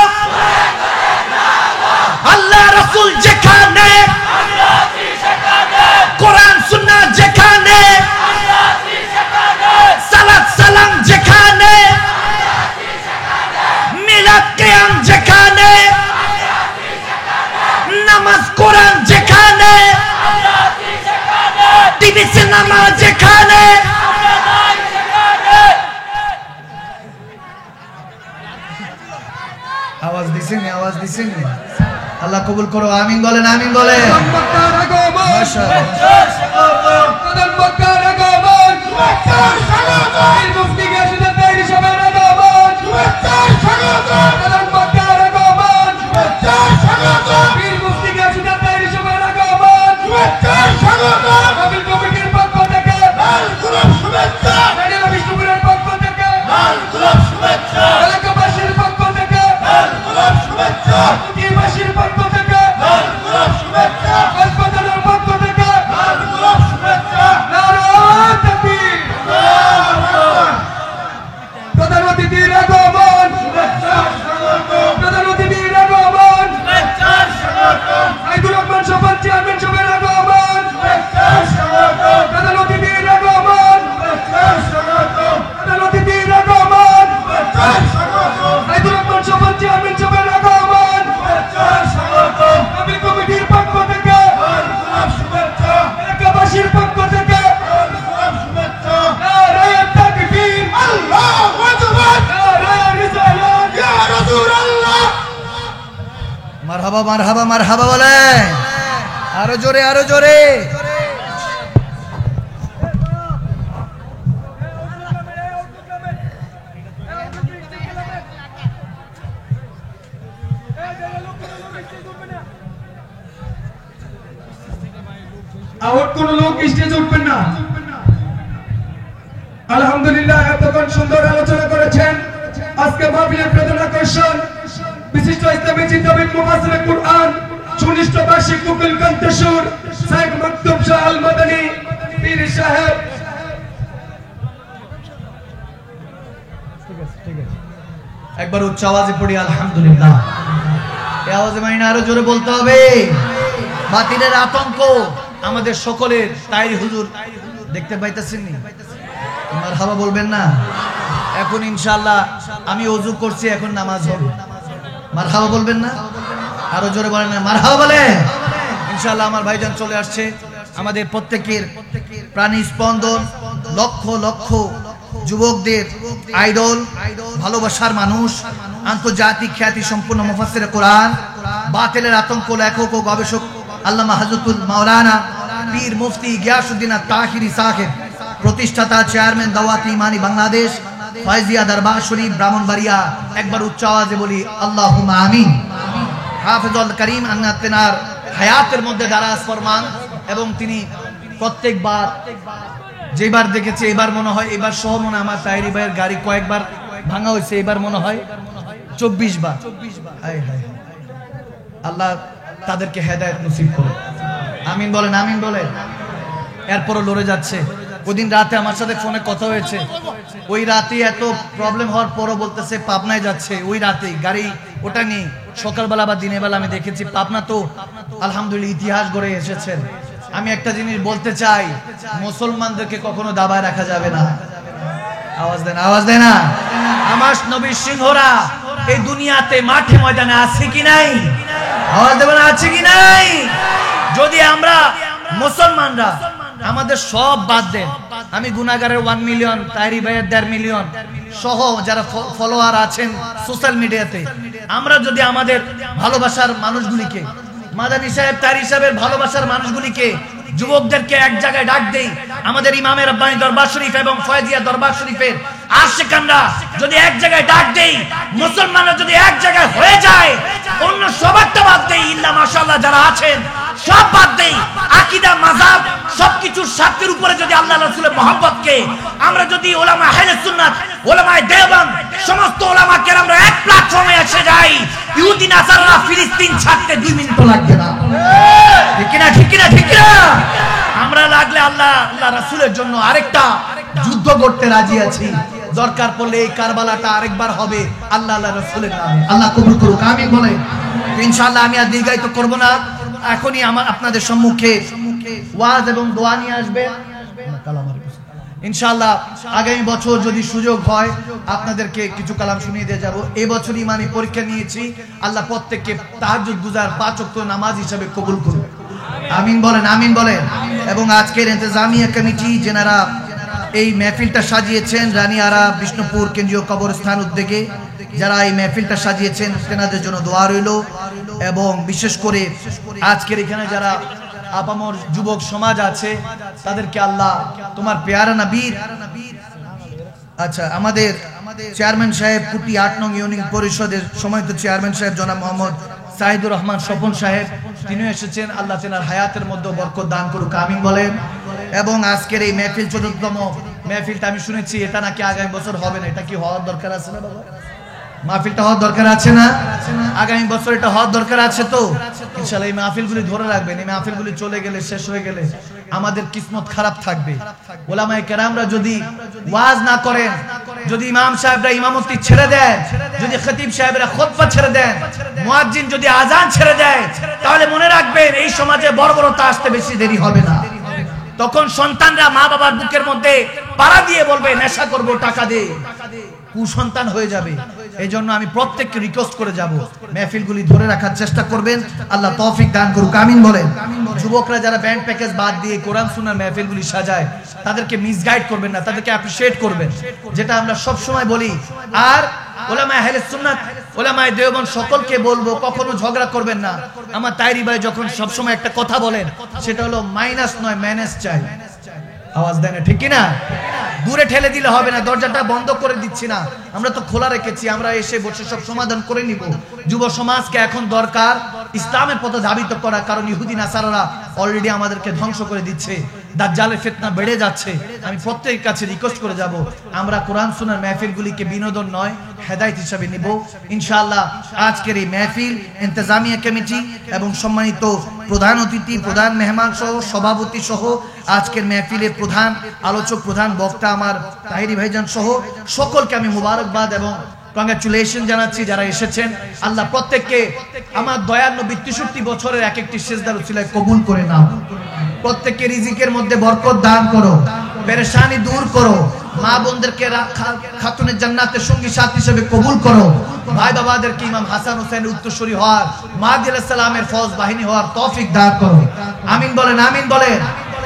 আল্লাহ রাসূল যেখানে, কোরআন সুন্নাহ যেখানে, সালাত সালাম যেখানে, মিলাদ কিয়াম যেখানে, নামাজ কোরআন যেখানে, টিভি সিনেমা যেখানে, আওয়াজ দিছেন, আওয়াজ দিছেন। আল্লাহ কবুল করো, আমিন বলেন, আমিন বলেন। মারহাবা মারহাবা মারহাবা বলে, আরো জোরে, আরো জোরে। আউট কোন লোক স্টেজে উঠবেন না। আলহামদুলিল্লাহ, এতক্ষণ সুন্দর আলোচনা করেছেন। আজকে মাহফিলের প্রধান আকর্ষণ বিশিষ্ট ইসলামী চিন্তাবিদ মুফাসসিরে কুরআন, সুনিষ্ঠ বার্ষিক মুকুল কণ্ঠস্বর শেখ মাকতুম শাহ আল মাদানী পীর সাহেব। একবার উচ্চ আওয়াজে পড়ি আলহামদুলিল্লাহ। এই আওয়াজে মানে আরো জোরে বলতে হবে। বাতিলের আতঙ্ক আমাদের সকলের। তাইরি হুজুর দেখতে পাইতেছেন নি? মারহাবা বলবেন না? এখন ইনশাআল্লাহ আমি ওযু করছি, এখন নামাজ হবে। মারহাবা বলবেন না? আরো জোরে বলেন না মারহাবা বলে। ইনশাআল্লাহ আমার ভাইজান চলে আসছে, আমাদের প্রত্যেকের প্রাণী স্পন্দন, লক্ষ লক্ষ যুবকদের আইডল, ভালোবাসার মানুষ, আন্তর্জাতিক খ্যাতি সম্পন্ন মুফাসসিরে কোরআন, বাতিলের আতঙ্ক লেখক ও গবেষক আল্লামা হযরতুল মাওলানা পীর মুফতি গিয়াসউদ্দিন আত-তাহিরি সাহেব, প্রতিষ্ঠাতা চেয়ারম্যান দাওয়াত ইমানি বাংলাদেশ, ফায়জিয়া দরবার শরীফ ব্রাহ্মণবাড়িয়া। একবার উচ্চ আওয়াজে বলি আল্লাহুম্মা আমিন। হাফেজুল করিম আল্লাহ তেনার হায়াতের মধ্যে দারাজ ফরমান, এবং তিনি প্রত্যেকবার যেবার দেখেছে, এবার মনে হয়, এবার সহ মনে আমার তাইরি ভাইয়ের গাড়ি কয়েকবার ভাঙা হয়েছে, এবার মনে হয় 24 বার। হায় হায়, আল্লাহ তাদেরকে হেদায়েত নসিব করে। আমিন বলেন, আমিন বলেন। এরপরও লড়ে যাচ্ছে। ওইদিন রাতে আমার সাথে ফোনে কথা হয়েছে, ওই রাতে এত প্রবলেম হওয়ার পরও বলতেছে পাবনায় যাচ্ছে। ওই রাতে গাড়ি ওটা নিয়ে সকালবেলা বা দিনের বেলা আমি দেখেছি। পাবনা তো আলহামদুলিল্লাহ ইতিহাস গড়ে এসেছেন। আমি একটা জিনিস বলতে চাই, মুসলমানদেরকে কখনো দাবায় রাখা যাবে না। আওয়াজ দেন, আওয়াজ দেন না। আমার নবীর সিংহরা এই দুনিয়াতে মাঠে ময়দানে আছে কি নাই? আওয়াজ দেবেন, আছে কি নাই? যদি আমরা মুসলমানরা আমাদের সব বাদ দেন, আমি গুনাহগারের 1 মিলিয়ন, তাইরি ভাইয়ের 1.5 মিলিয়ন সহ যারা ফলোয়ার আছেন সোশ্যাল মিডিয়াতে, আমরা যদি আমাদের ভালোবাসার মানুষগুলিকে, মাদানী সাহেব, তাইরি সাহেবের ভালোবাসার মানুষগুলিকে, যুবকদেরকে এক জায়গায় ডাক দেই, আমাদের ইমামে রাব্বানী দরবার শরীফ এবং ফয়জিয়া দরবার শরীফের আশিকানরা যদি এক জায়গায় ডাক দেই, মুসলমানরা যদি এক জায়গায় হয়ে যায়, অন্য সবারটা বাদ দেই, ইল্লা মাশাআল্লাহ যারা আছেন সব বাদ দেই, আকীদা মাযহাব সবকিছুর স্বার্থের উপরে যদি আল্লাহ রাসূলের মহব্বতকে আমরা যদি উলামা আহলে সুন্নাত, উলামা দেওবন্দ, সমস্ত উলামা কেরামরা এক প্ল্যাটফর্মে এসে যাই, ইহুদি নাসারা ফিলিস্তিন ছাড়তে 2 মিনিট লাগবে না। ঠিক কিনা, ঠিক কিনা, ঠিক কিনা? আমরা লাগলে আল্লাহ রাসূলের জন্য আরেকটা যুদ্ধ করতে রাজি আছি। দরকার পড়লে এই কারবালাটা আরেকবার হবে আল্লাহ রাসূলের নামে। আল্লাহ কবুল করুক, আমিন বলেন। ইনশাআল্লাহ আমি আর দীর্ঘায়িত করব না, এখনই আমার আপনাদের সম্মুখে ওয়াজ এবং দোয়া নিয়ে আসবে ইনশাআল্লাহ। আগামী বছর যদি সুযোগ হয় আপনাদেরকে কিছু কালাম শুনিয়ে দিয়ে যাব। এই বছর ইমানি পরীক্ষা নিয়েছি, আল্লাহ প্রত্যেককে তাহাজ্জুদ গুজার 5 ওয়াক্ত নামাজ হিসেবে কবুল করুন, আমিন বলেন, আমিন বলেন। এবং আজকের ইন্তেজামিয়া কমিটি যেনারা এই মেহফিলটা সাজিয়েছেন, রানিয়ারা বিষ্ণুপুর কেন্দ্রীয় কবরস্থান উদ্যোগে যারা এই মেহফিলটা সাজিয়েছেন, তেনাদের জন্য দোয়া রইল। এবং বিশেষ করে আজকের এখানে যারা আপামর যুবক সমাজ আছে তাদেরকে আল্লাহ তোমার পেয়ারা নবীর, আচ্ছা আমাদের চেয়ারম্যান সাহেব কুটি 8 নং ইউনিয়ন পরিষদের সময়ত চেয়ারম্যান সাহেব জনাব মোহাম্মদ সাইদুর রহমান স্বপন সাহেব, তিনিও এসেছেন, আল্লাহ তেনার হায়াতের মধ্যে বরকত দান করুক, আমিন বলেন। এবং আজকের এই মেহফিল 14তম মেহফিলটা আমি শুনেছি এটা নাকি আগামী বছর হবে না, এটা কি হওয়ার দরকার আছে না বাবা? মাহফিলটা হওয়ার দরকার আছে না? আগামী বছর এটা হওয়ার দরকার আছে তো ইনশাআল্লাহ। এই মাহফিলগুলি ধরে রাখবেন, এই মাহফিলগুলি চলে গেলে, শেষ হয়ে গেলে আমাদের কিসমত খারাপ থাকবে। ওলামায়ে কেরামরা যদি ওয়াজ না করেন, যদি ইমাম সাহেবরা ইমামতি ছেড়ে দেন, যদি খতিব সাহেবরা খুতবা ছেড়ে দেন, মুয়াজ্জিন যদি আজান ছেড়ে দেয়, তাহলে মনে রাখবেন এই সমাজে বর্বরতা আসতে বেশি দেরি হবে না। তখন সন্তানরা মা বাবার বুকের মধ্যে পাড়া দিয়ে বলবে নেশা করব, টাকা দে, কুসন্তান হয়ে যাবে। এই জন্য আমি প্রত্যেককে রিকোয়েস্ট করে যাব, মেহফিলগুলি ধরে রাখার চেষ্টা করবেন, আল্লাহ তৌফিক দান করুক, আমিন বলেন। যুবকরা যারা ব্যান্ড প্যাকেজ বাদ দিয়ে কোরআন সুন্নাহর মেহফিলগুলি সাজায় তাদেরকে মিসগাইড করবেন না, তাদেরকে অ্যাপ্রিশিয়েট করবেন, যেটা আমরা সব সময় বলি। আর উলামা আহলে সুন্নাত, উলামা দেওবন্দ সকলকে বলবো কখনো ঝগড়া করবেন না। আমার তাইরি ভাই যখন সব সময় একটা কথা বলেন, সেটা হলো মাইনাস নয় ম্যানেজ চাই। আওয়াজ দেন ঠিক কি না? দূরে ঠেলে দিলে হবে না, দরজাটা বন্ধ করে দিচ্ছি না, আমরা তো খোলা রেখেছি, আমরা এসে বসে সব সমাধান করে নিব। যুব সমাজকে এখন দরকার ইসলামের পথে ধাবিত করা, কারণ ইহুদি নাসারারা অলরেডি আমাদেরকে ধ্বংস করে দিচ্ছে, দাজ্জালের ফিতনা বেড়ে যাচ্ছে। আমি প্রত্যেকের কাছে রিকোয়েস্ট করে যাব, আমরা কোরআন সুন্নাহর মেহফিলগুলিকে বিনোদন নয় হেদায়েত হিসেবে নিব ইনশাআল্লাহ। আজকের এই মেহফিল ইন্তেজামিয়া কমিটি এবং সম্মানিত প্রধান অতিথি, প্রধান মেহমান সহ সভাপতি সহ আজকের মেহফিলের প্রধান আলোচক, প্রধান বক্তা আমার তাহিরি ভাইজান সহ সকলকে আমি মুবারকবাদ এবং কংগ্রাচুলেশন জানাচ্ছি যারা এসেছেন। আল্লাহ প্রত্যেককে আমার দয়ার নবী 63 বছরের এক একটি সিজদার উসিলায় কবুল করে নাও। প্রত্যেককে রিজিকের মধ্যে বরকত দান করো, পেরেশানি দূর করো, মা বোনদেরকে খাতুনে জান্নাতের সঙ্গী সাথী হিসেবে কবুল করো, ভাই বাবাদেরকে ইমাম হাসান হোসেনের উত্তরসূরি হওয়ার, মাহদী আলাইহিস সালামের ফৌজ বাহিনী হওয়ার তৌফিক দান করো, আমিন বলেন, আমিন বলেন।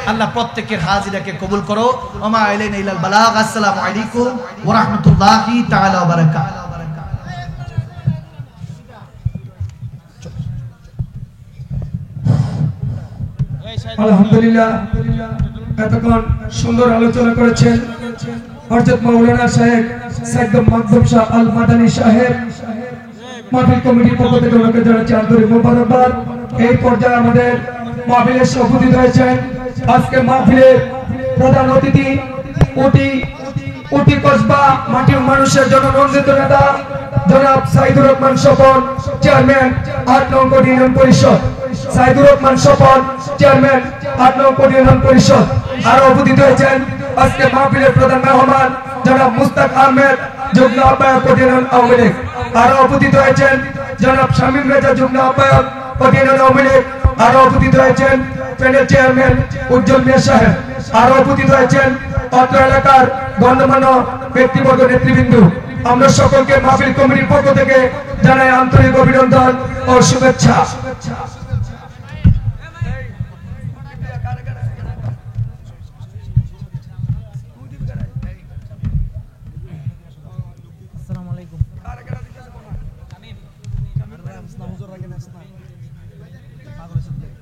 আল্লাহ প্রত্যেকের হাজিরাকে কবুল করো। ওমা আলাইনা ইল্লাল বালাগ। আসসালামু আলাইকুম ওয়া রাহমাতুল্লাহি তাআলা ওয়া বারাকাতুহু। আলহামদুলিল্লাহ, এতক্ষণ সুন্দর আলোচনা করেছেন হযরত মাওলানা সাহেব সাইয়্যিদ মাকদুম শাহ আল মাদানী সাহেব। মাহফিল কমিটির পক্ষ থেকে ওনাকে জানাচ্ছি আন্তরিক মোবারকবাদ। এই পর্যায়ে আমাদের মাহফিলের সভাপতি হয়েছেন আজকে মাহফিলের প্রধান অতিথি, উটি কসবা মাটির মানুষের জন্য রঞ্জিত নেতা জনাব সাইদুর রহমান স্বপন, চেয়ারম্যান 8 নং ইউনিয়ন পরিষদ। সাইদুর রহমান স্বপন, চেয়ারম্যান 8 নং ইউনিয়ন পরিষদ। আরো উপস্থিত হয়েছেন আজকে মাহফিলের প্রধান মেহমান জনাব মুস্তাক আহমেদ, যুগ্ম আহ্বায়ক ইউনিয়ন আওয়ামী লীগ। আরো উপস্থিত হয়েছেন জনাব শামীম রেজা, যুগ্ম আহ্বায়ক ইউনিয়ন আওয়ামী লীগ। আরো উপস্থিত হয়েছেন প্যানেল চেয়ারম্যান উজ্জ্বল মিয়া সাহেব। আরো উপস্থিত হয়েছেন অত্র এলাকার গণ্যমান্য ব্যক্তিবর্গ, নেতৃবৃন্দ। আমরা সকলকে মাহফিল কমিটির পক্ষ থেকে জানাই আন্তরিক অভিনন্দন ও শুভেচ্ছা। ব্যস্ত